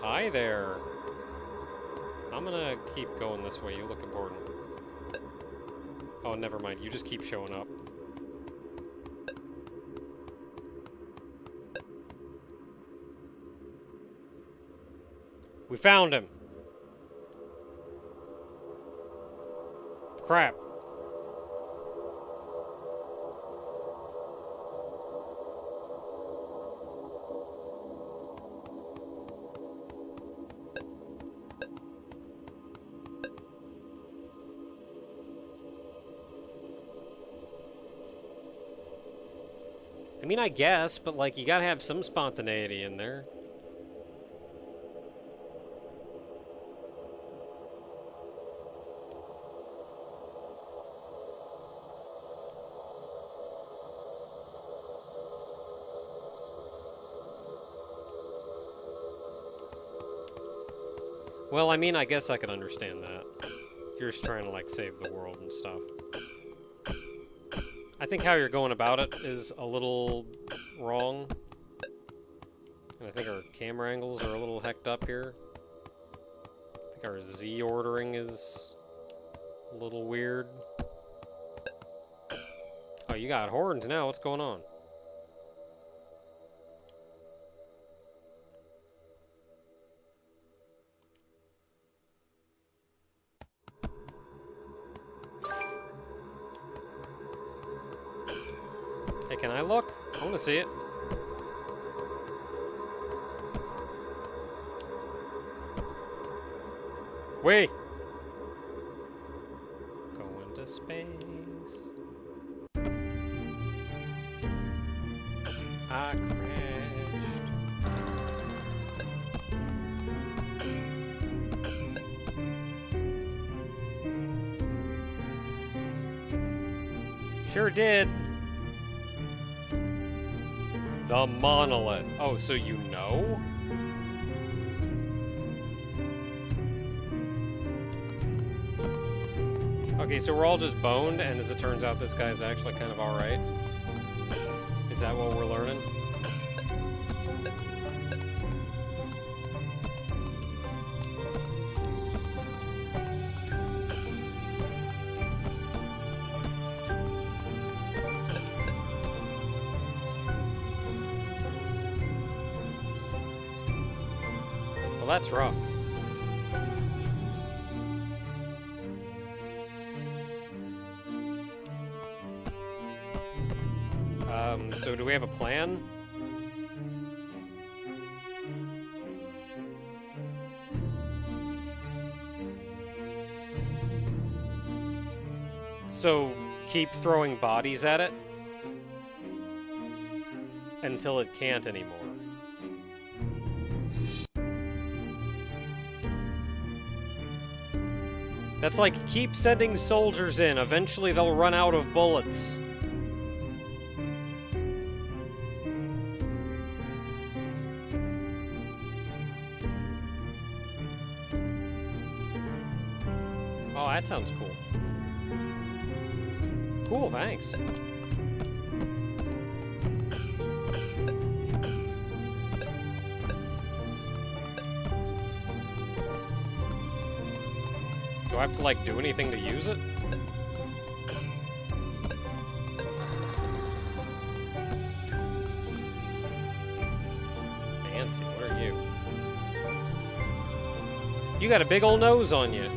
Hi there. I'm gonna keep going this way. You look important. Oh, never mind. You just keep showing up. We found him. Crap. I mean, I guess, but like, you gotta have some spontaneity in there. Well, I mean, I guess I could understand that. You're just trying to, like, save the world and stuff. I think how you're going about it is a little wrong. And I think our camera angles are a little hecked up here. I think our Z ordering is a little weird. Oh, you got horns now. What's going on? Can I look? I want to see it. Wait! Going to space. I crashed. Sure did. The Monolith. Oh, so you know? Okay, so we're all just boned, and as it turns out, this guy's actually kind of alright. Is that what we're learning? Well, that's rough. So do we have a plan? So keep throwing bodies at it until it can't anymore. That's like, keep sending soldiers in. Eventually they'll run out of bullets. Oh, that sounds cool. Cool, thanks. Do I have to, like, do anything to use it? Fancy, what are you? You got a big old nose on you.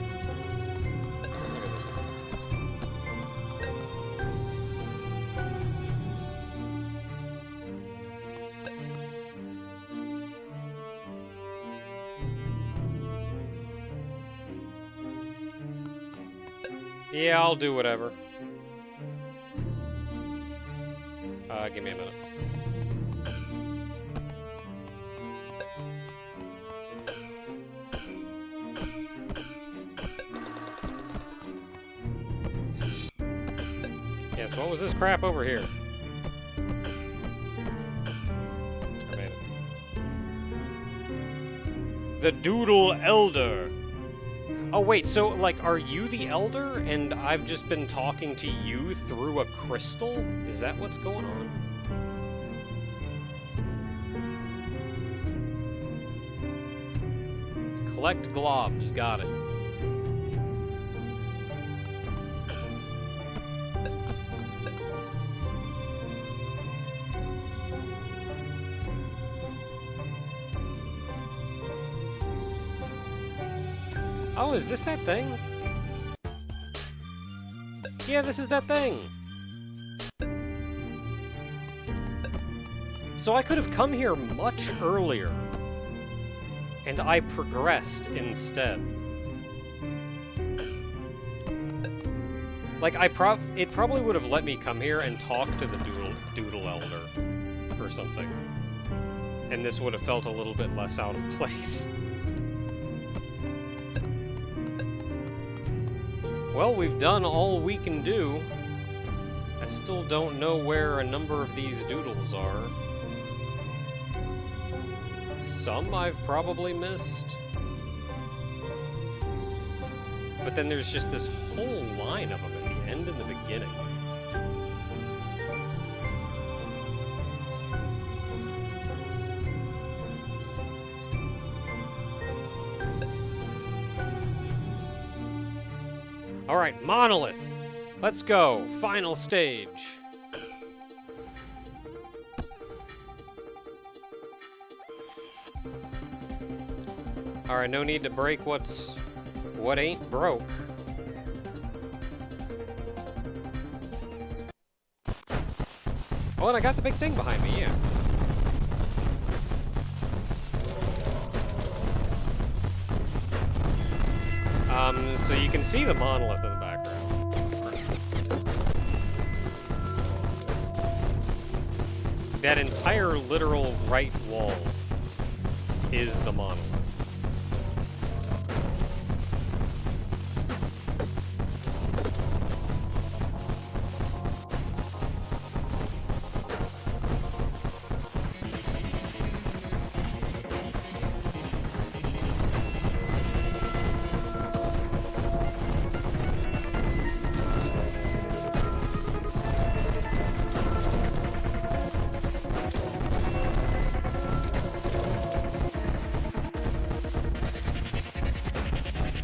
Yeah, I'll do whatever. Give me a minute. Yeah, so what was this crap over here? I made it. The Doodle Elder. Oh, wait, so, like, are you the Elder, and I've just been talking to you through a crystal? Is that what's going on? Collect globs, got it. Oh, is this that thing? Yeah, this is that thing. So I could have come here much earlier, and I progressed instead. Like, it probably would have let me come here and talk to the Doodle Elder or something. And this would have felt a little bit less out of place. Well, we've done all we can do. I still don't know where a number of these doodles are. Some I've probably missed. But then there's just this whole line of them at the end and the beginning. Alright, Monolith! Let's go! Final stage! Alright, no need to break what ain't broke. Oh, and I got the big thing behind me, yeah. So you can see the monolith in the background. That entire literal right wall is the monolith.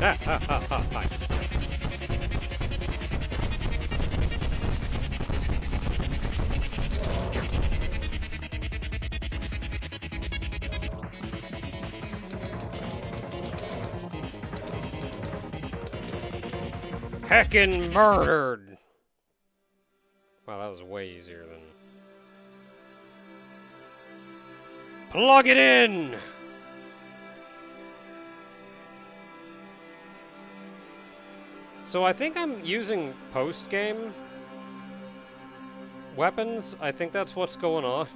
Hi. Heckin' murdered! Wow, that was way easier than... Plug it in! So I think I'm using post-game weapons. I think that's what's going on.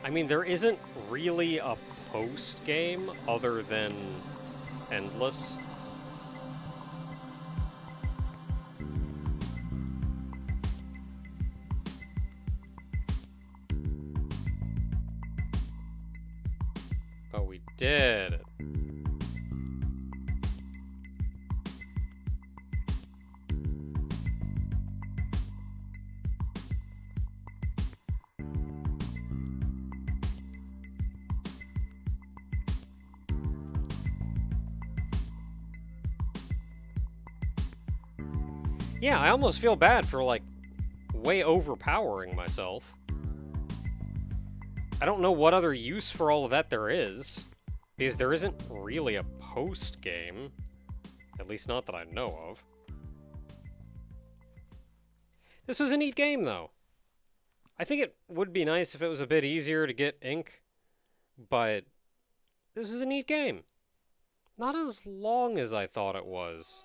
I mean, there isn't really a post-game other than Endless. But we did it. Yeah, I almost feel bad for, like, way overpowering myself. I don't know what other use for all of that there is, because there isn't really a post-game. At least not that I know of. This was a neat game, though. I think it would be nice if it was a bit easier to get ink, but this is a neat game. Not as long as I thought it was.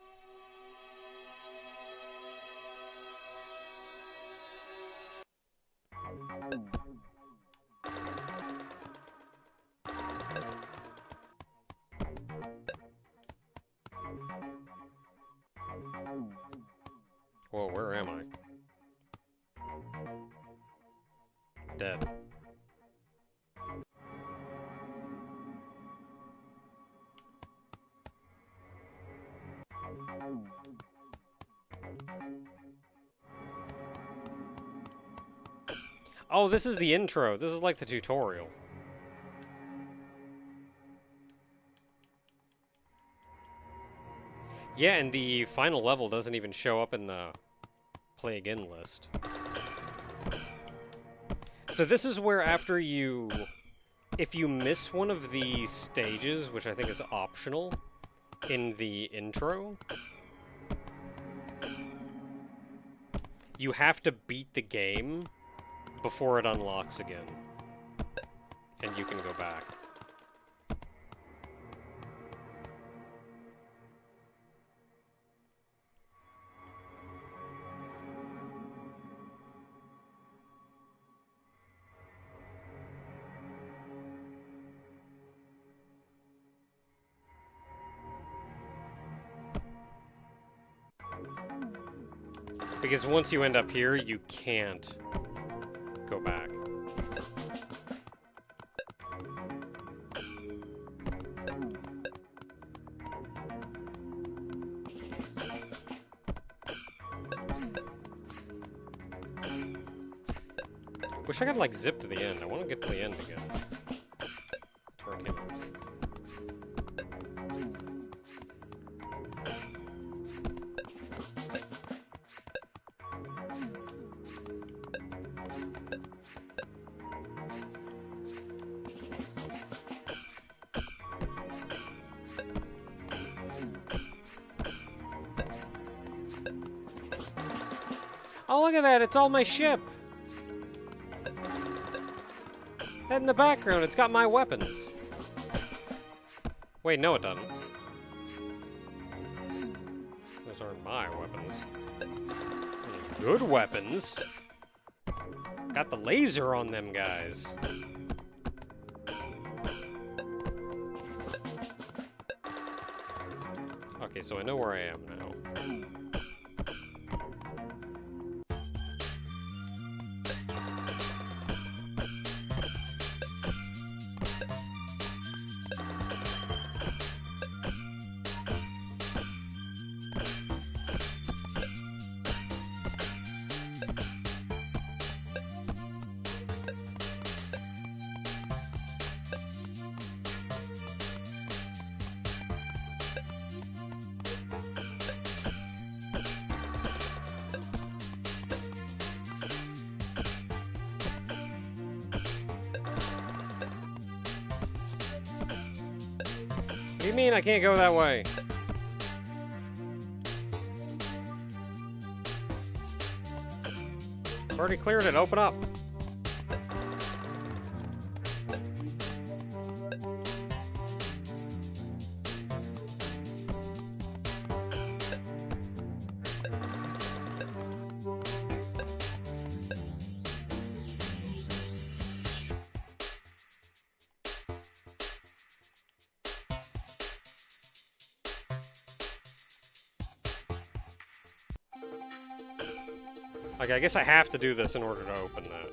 Whoa, where am I? Dead. Oh, this is the intro. This is like the tutorial. Yeah, and the final level doesn't even show up in the play again list. So this is where after you... If you miss one of the stages, which I think is optional in the intro, you have to beat the game before it unlocks again. And you can go back. Because once you end up here, you can't go back. Wish I could, like, zip to the end. I want to get to the end again. That's where I came from. Oh, look at that! It's all my ship! And in the background, it's got my weapons. Wait, no it doesn't. Those aren't my weapons. Good weapons! Got the laser on them guys. Okay, so I know where I am now. What do you mean I can't go that way? I've already cleared it, open up. Like, I guess I have to do this in order to open that.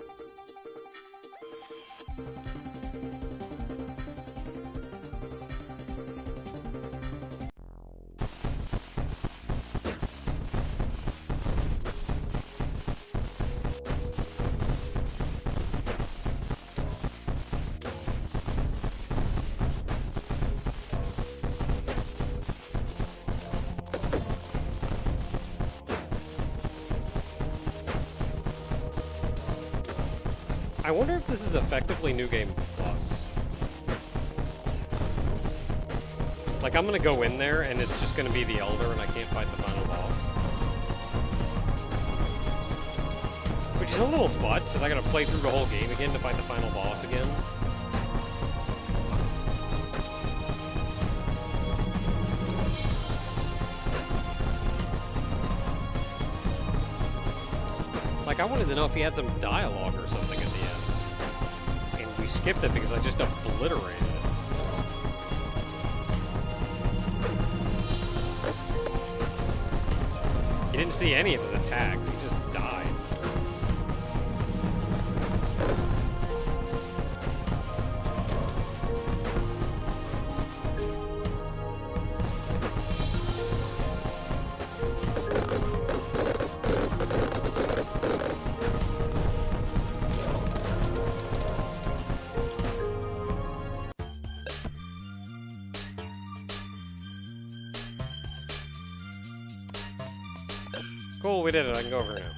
I wonder if this is effectively New Game Plus. Like, I'm gonna go in there, and it's just gonna be the Elder, and I can't fight the final boss. Which is a little butt, so I gotta play through the whole game again to fight the final boss again. Like, I wanted to know if he had some dialogue or something at the end. And we skipped it because I just obliterated it. He didn't see any of his attacks, he just died. Cool, we did it. I can go over now.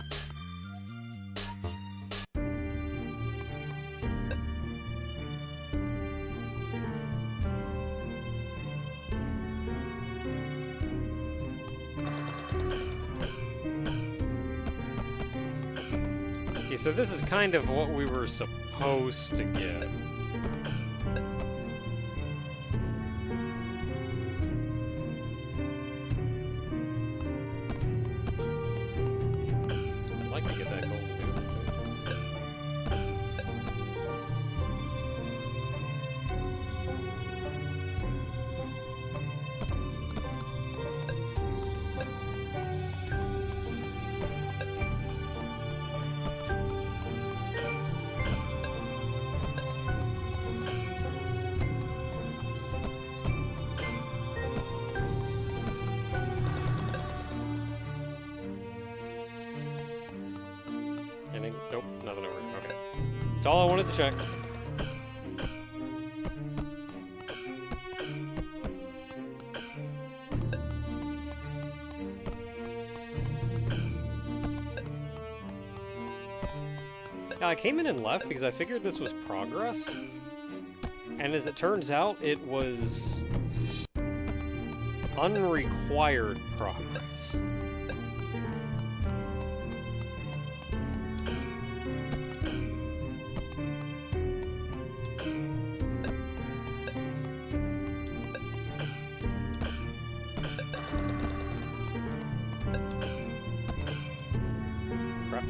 Okay, so this is kind of what we were supposed to get. all I wanted to check. Yeah, I came in and left because I figured this was progress. And as it turns out, it was unrequired progress. Crap.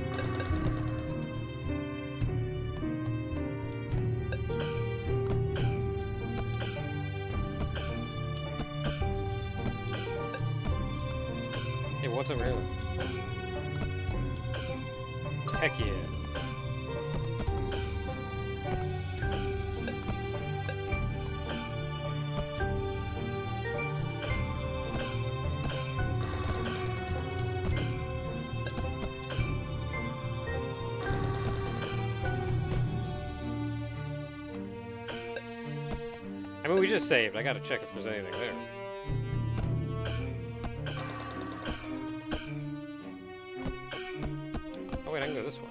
Hey, what's over here? Heck yeah. I mean, we just saved. I gotta check if there's anything there. Oh wait, I can go this way.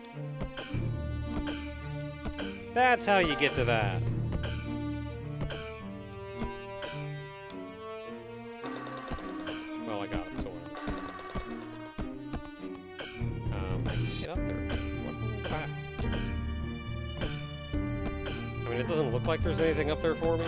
That's how you get to that. Well, I got it, so whatever. I can get up there. What the crap? I mean, it doesn't look like there's anything up there for me.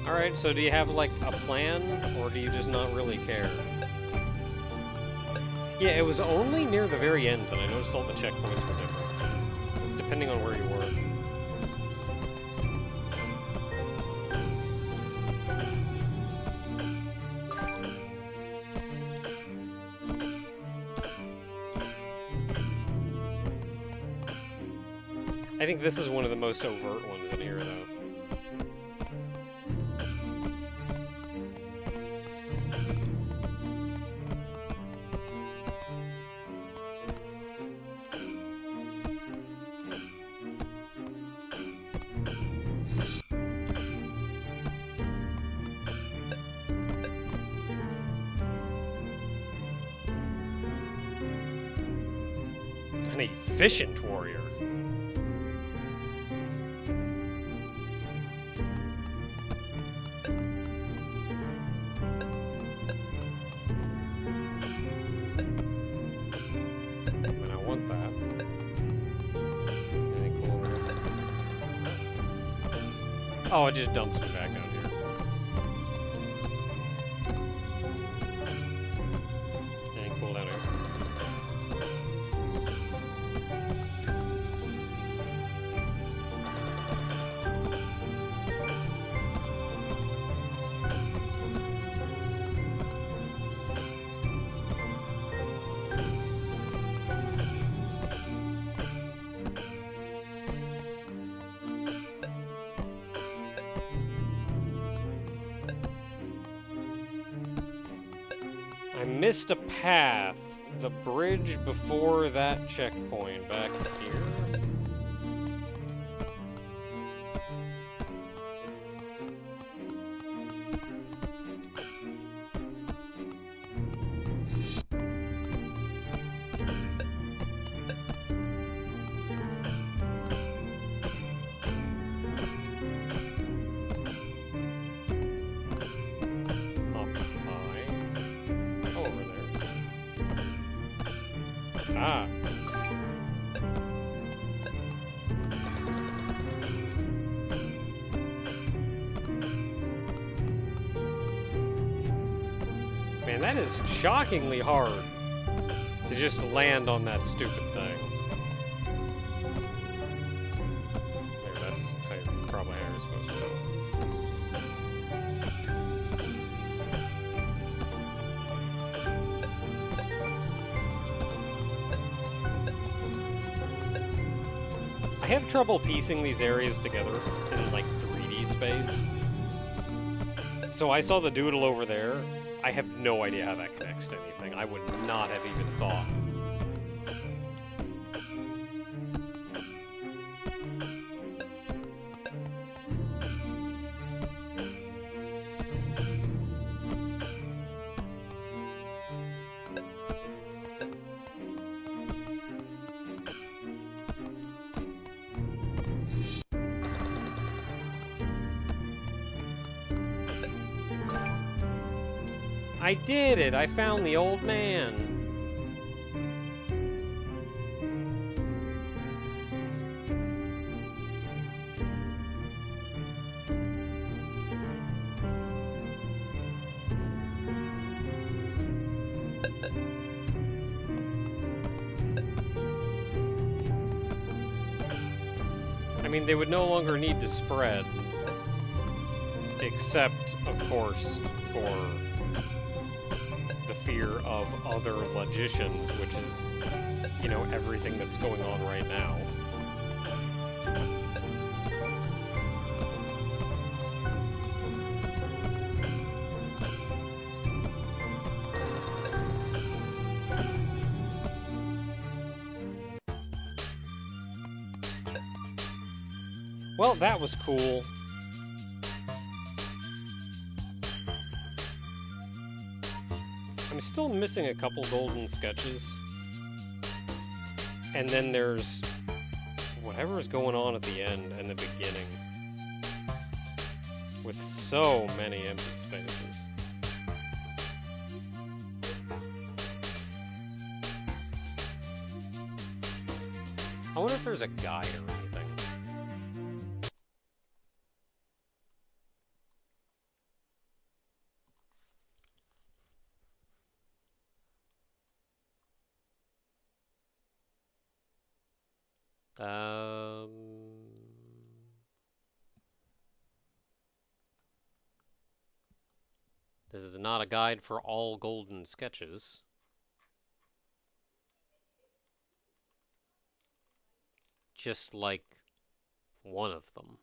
Alright, so do you have, like, a plan, or do you just not really care? Yeah, it was only near the very end that I noticed all the checkpoints were different, depending on where you were. I think this is one of the most overt ones in here, though. An efficient warrior. And I want that. Anything cool over here? Oh, it just dumps me back out here. Anything cool down here? I missed a path. The bridge before that checkpoint back here. Ah. Man, that is shockingly hard to just land on that stupid thing. have trouble piecing these areas together in, like, 3D space. So I saw the doodle over there. I have no idea how that connects to anything. I would not have even thought. I did it! I found the old man! I mean, they would no longer need to spread. Except, of course, for the fear of other logicians, which is, you know, everything that's going on right now. Well, that was cool. I'm still missing a couple golden sketches. And then there's whatever's going on at the end and the beginning. With so many empty spaces. I wonder if there's a guide or anything. This is not a guide for all golden sketches. Just like one of them.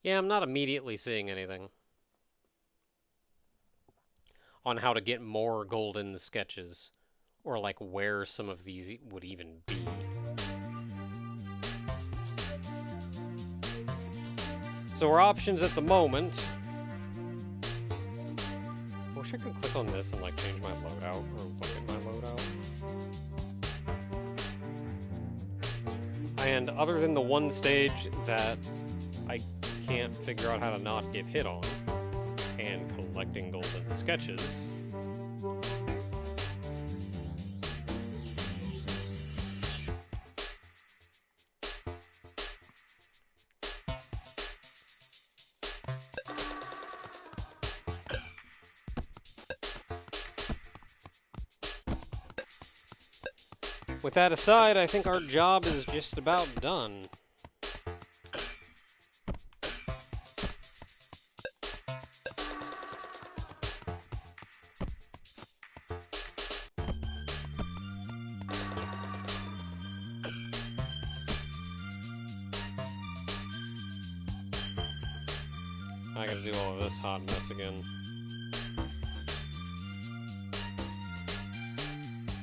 Yeah, I'm not immediately seeing anything on how to get more golden sketches, or like where some of these would even be. So our options at the moment... I wish I could click on this and like change my loadout, or look at my loadout. And other than the one stage that I can't figure out how to not get hit on, and collecting golden sketches. With that aside, I think our job is just about done. I gotta do all of this hot mess again.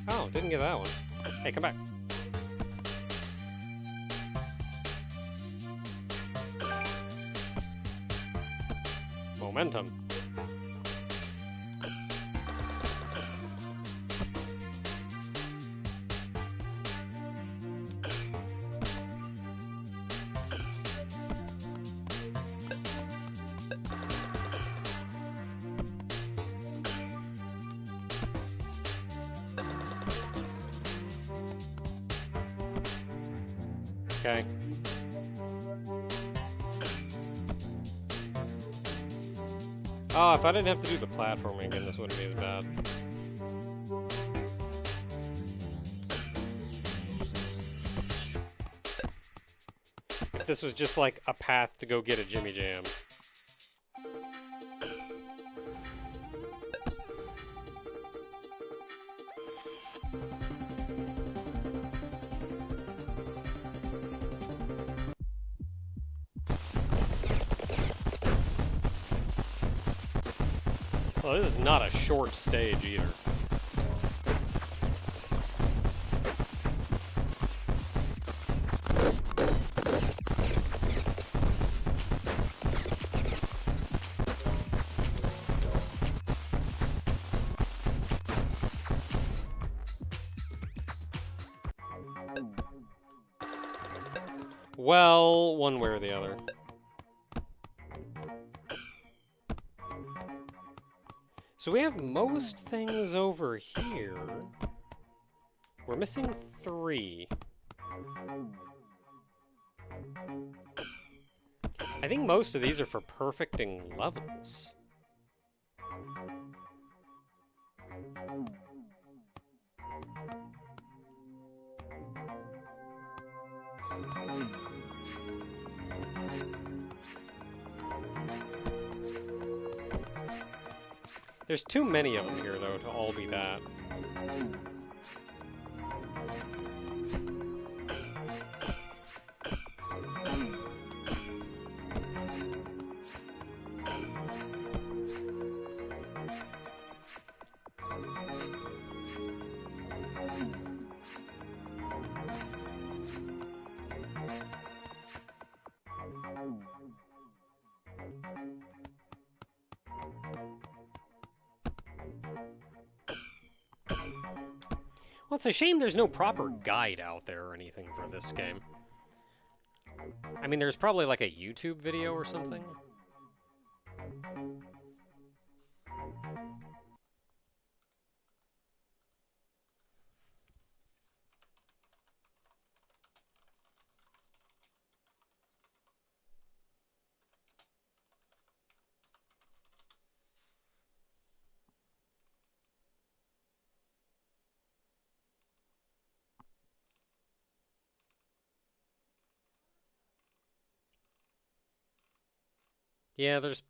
Oh, didn't get that one. Hey, come back. Momentum. Okay. Oh, if I didn't have to do the platforming again, this wouldn't be as bad. If this was just like a path to go get a Jimmy Jam. Well, this is not a short stage either. Well, one way or the other. So we have most things over here. We're missing 3. I think most of these are for perfecting levels. There's too many of them here, though, to all be that. Well, it's a shame there's no proper guide out there or anything for this game. I mean, there's probably like a YouTube video or something. Yeah, there's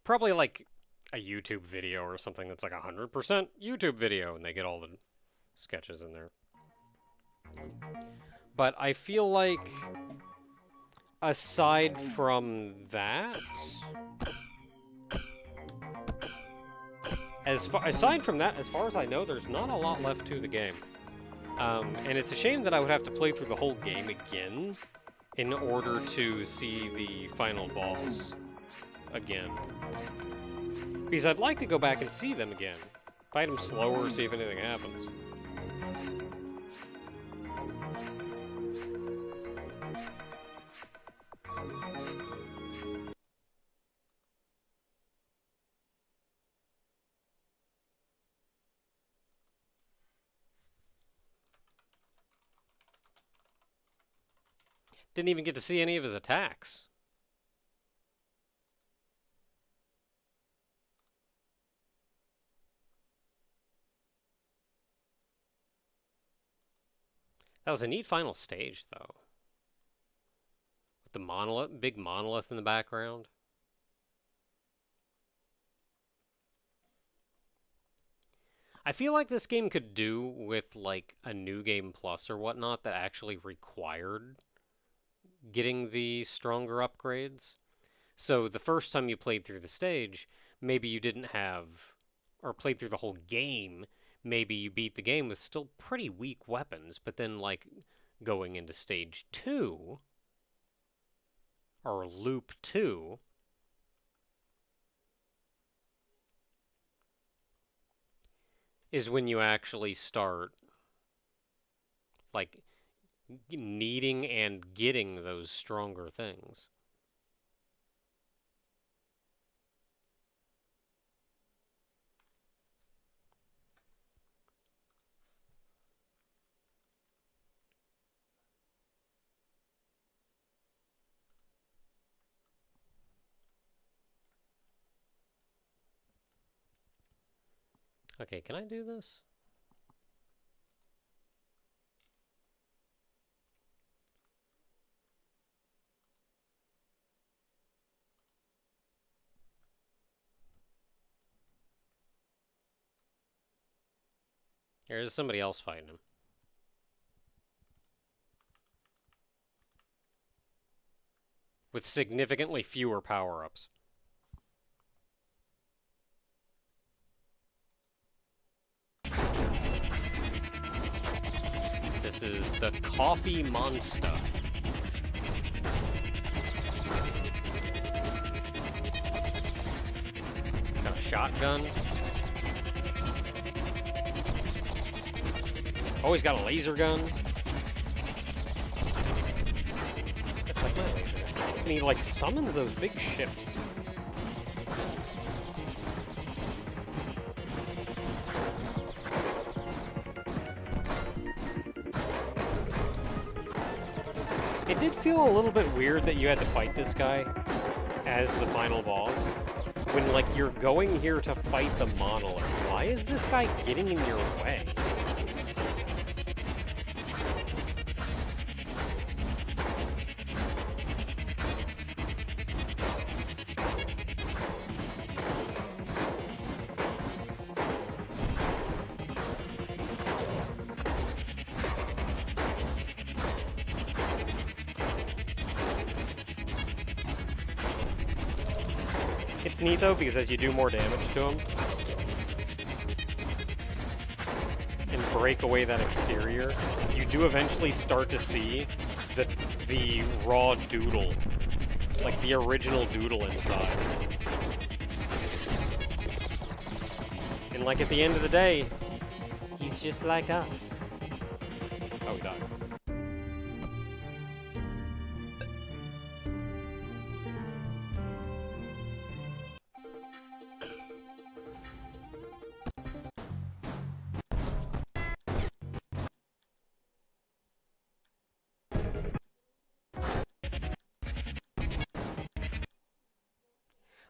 probably like a YouTube video or something that's like 100% YouTube video, and they get all the sketches in there. But I feel like, aside from that, aside from that, as far as I know, there's not a lot left to the game. And it's a shame that I would have to play through the whole game again in order to see the final boss again. Because I'd like to go back and see them again. Fight them slower, see if anything happens. Didn't even get to see any of his attacks. That was a neat final stage, though. With the monolith, big monolith in the background. I feel like this game could do with, like, a New Game Plus or whatnot that actually required getting the stronger upgrades. So the first time you played through the stage, maybe you didn't have, or played through the whole game, maybe you beat the game with still pretty weak weapons, but then, like, going into stage 2, or loop 2, is when you actually start, like, needing and getting those stronger things. Okay, can I do this? There's somebody else fighting him. With significantly fewer power-ups. This is the Coffee Monster. Got a shotgun. Oh, he's got a laser gun. That's like my laser gun. And he, like, summons those big ships. It did feel a little bit weird that you had to fight this guy as the final boss. When, like, you're going here to fight the Monolith. Why is this guy getting in your way? It's neat though, because as you do more damage to him and break away that exterior, you do eventually start to see the raw doodle, like the original doodle inside. And like at the end of the day, he's just like us. Oh, he died.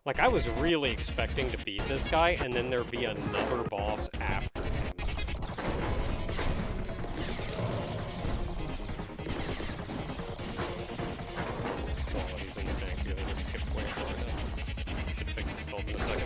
Like, I was really expecting to beat this guy, and then there'd be another boss after him. Qualities in the tank here, they just skipped way over that. Should fix itself in a second.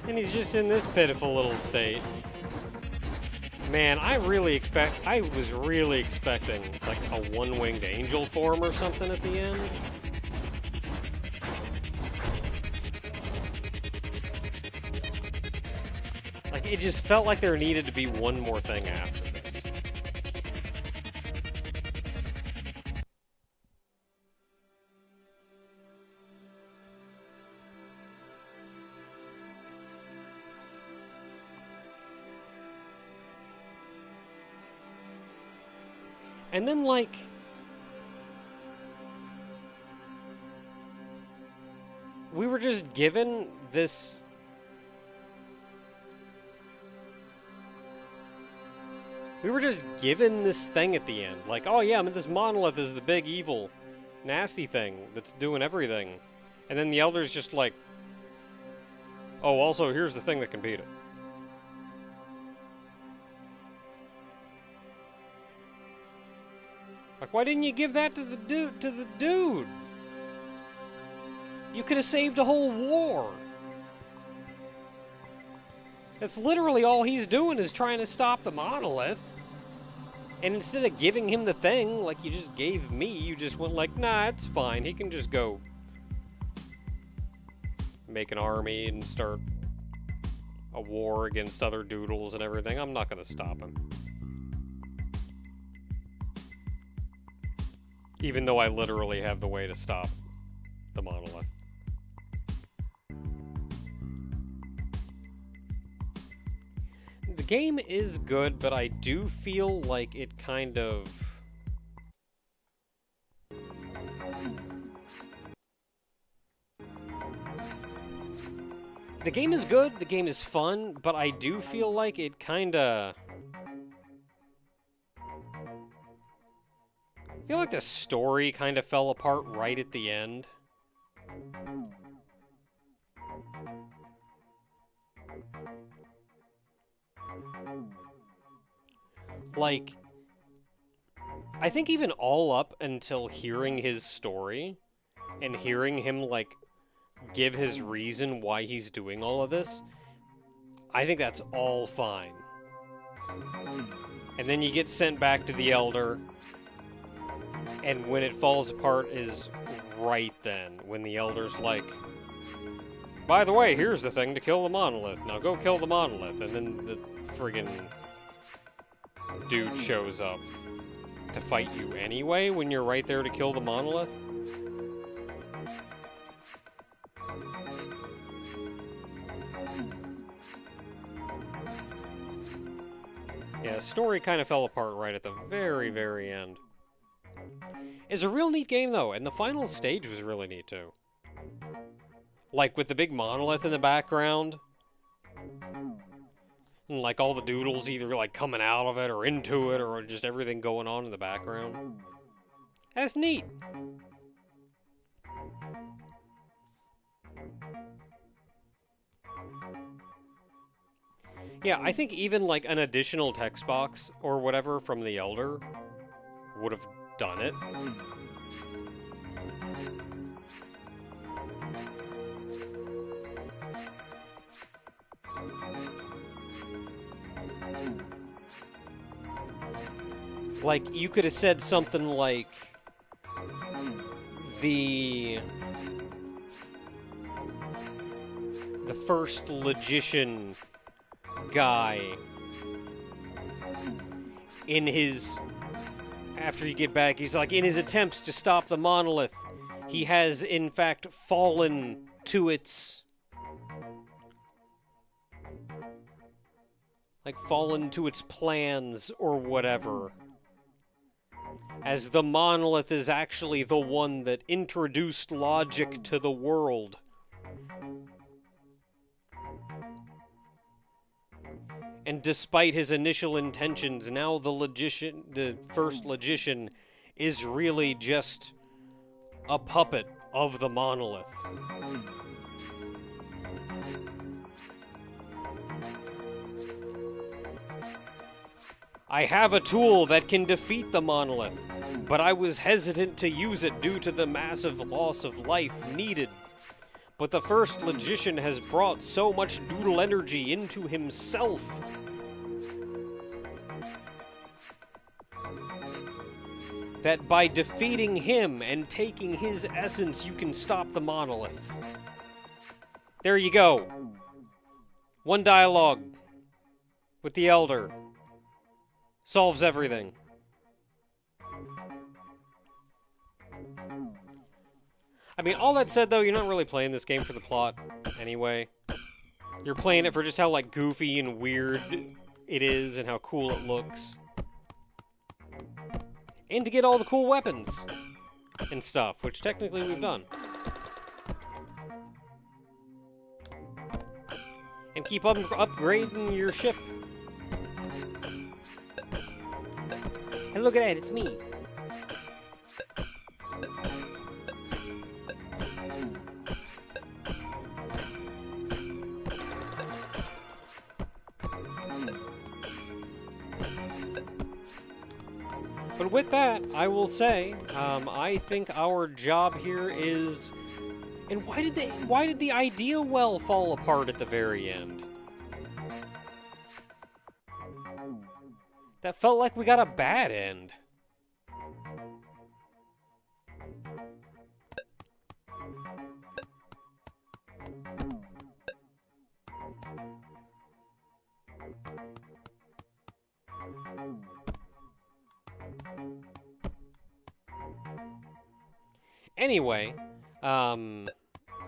And he's just in this pitiful little state. Man, I was really expecting like a one-winged angel form or something at the end. Like, it just felt like there needed to be one more thing after this. And then, like, we were just given this thing at the end. Like, oh yeah, I mean, this Monolith is the big evil, nasty thing that's doing everything. And then the Elder's just like, oh, also, here's the thing that can beat it. Like, why didn't you give that to the dude? You could have saved a whole war. That's literally all he's doing is trying to stop the Monolith. And instead of giving him the thing, like you just gave me, you just went like, nah, it's fine. He can just go make an army and start a war against other doodles and everything. I'm not going to stop him. Even though I literally have the way to stop the Monolith. The game is good, but I do feel like it kind of... The game is good, the game is fun, but I do feel like it kinda... I feel like the story kind of fell apart right at the end. Like, I think even all up until hearing his story and hearing him, like, give his reason why he's doing all of this, I think that's all fine. And then you get sent back to the Elder, and when it falls apart is right then, when the Elder's like, by the way, here's the thing to kill the Monolith. Now go kill the Monolith. And then the friggin' dude shows up to fight you anyway when you're right there to kill the Monolith. Yeah, the story kind of fell apart right at the very, very end. It's a real neat game, though, and the final stage was really neat, too. Like, with the big monolith in the background. And, like, all the doodles either, like, coming out of it or into it, or just everything going on in the background. That's neat. Yeah, I think even, like, an additional text box or whatever from the Elder would have done it. Like, you could have said something like, the first logician guy in his... After you get back, he's like, in his attempts to stop the Monolith, he has, in fact, fallen to its... Like, fallen to its plans, or whatever. As the Monolith is actually the one that introduced logic to the world. And despite his initial intentions, now the first logician, is really just a puppet of the Monolith. I have a tool that can defeat the Monolith, but I was hesitant to use it due to the massive loss of life needed. But the first logician has brought so much doodle energy into himself that by defeating him and taking his essence, you can stop the Monolith. There you go. One dialogue with the Elder. Solves everything. I mean, all that said, though, you're not really playing this game for the plot anyway. You're playing it for just how, like, goofy and weird it is and how cool it looks. And to get all the cool weapons and stuff, which technically we've done. And keep upgrading your ship. And look at that, it's me. But with that, I will say, I think our job here is... And why did the idea well fall apart at the very end? That felt like we got a bad end. Anyway, I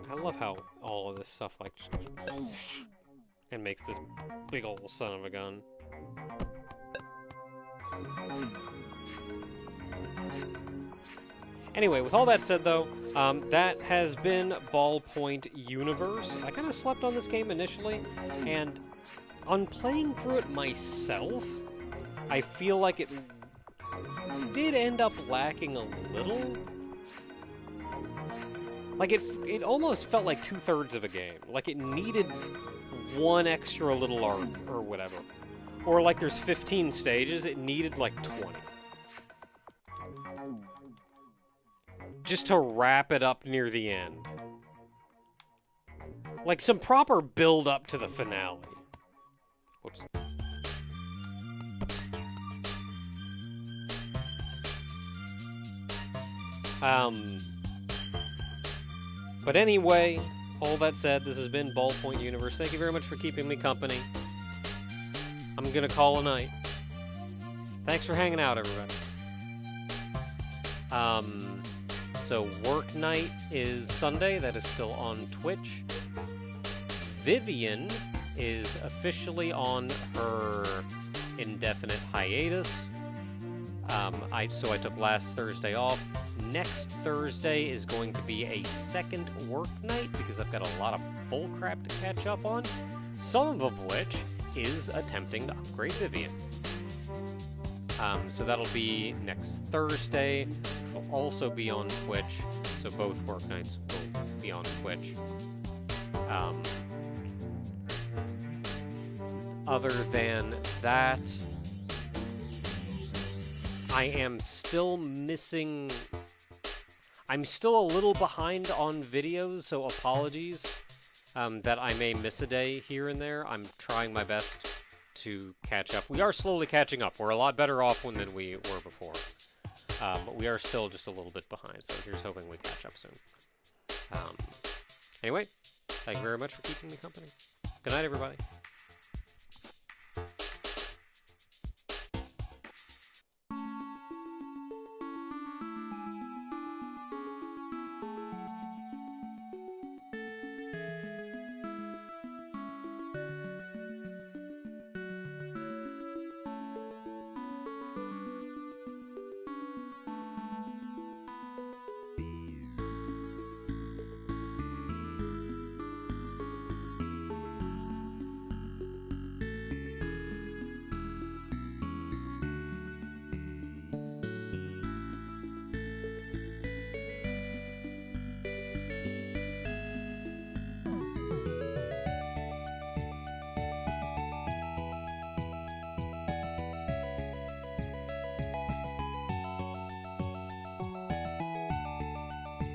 love how all of this stuff like just goes and makes this big old son of a gun. Anyway, with all that said, though, that has been Ballpoint Universe. I kind of slept on this game initially, and on playing through it myself, I feel like it did end up lacking a little. Like, it almost felt like 2/3 of a game. Like, it needed one extra little arc, or whatever. Or, like, there's 15 stages, it needed, like, 20. Just to wrap it up near the end. Like, some proper build-up to the finale. Whoops. But anyway, all that said, this has been Ballpoint Universe. Thank you very much for keeping me company. I'm gonna call a night. Thanks for hanging out, everybody. So work night is Sunday. That is still on Twitch. Vivian is officially on her indefinite hiatus. So I took last Thursday off. Next Thursday is going to be a second work night because I've got a lot of bullcrap to catch up on, some of which is attempting to upgrade Vivian. So that'll be next Thursday, which will also be on Twitch, so both work nights will be on Twitch. Other than that, I am still missing... I'm still a little behind on videos, so apologies that I may miss a day here and there. I'm trying my best to catch up. We are slowly catching up. We're a lot better off than we were before. But we are still just a little bit behind, so here's hoping we catch up soon. Anyway, thank you very much for keeping me company. Good night, everybody.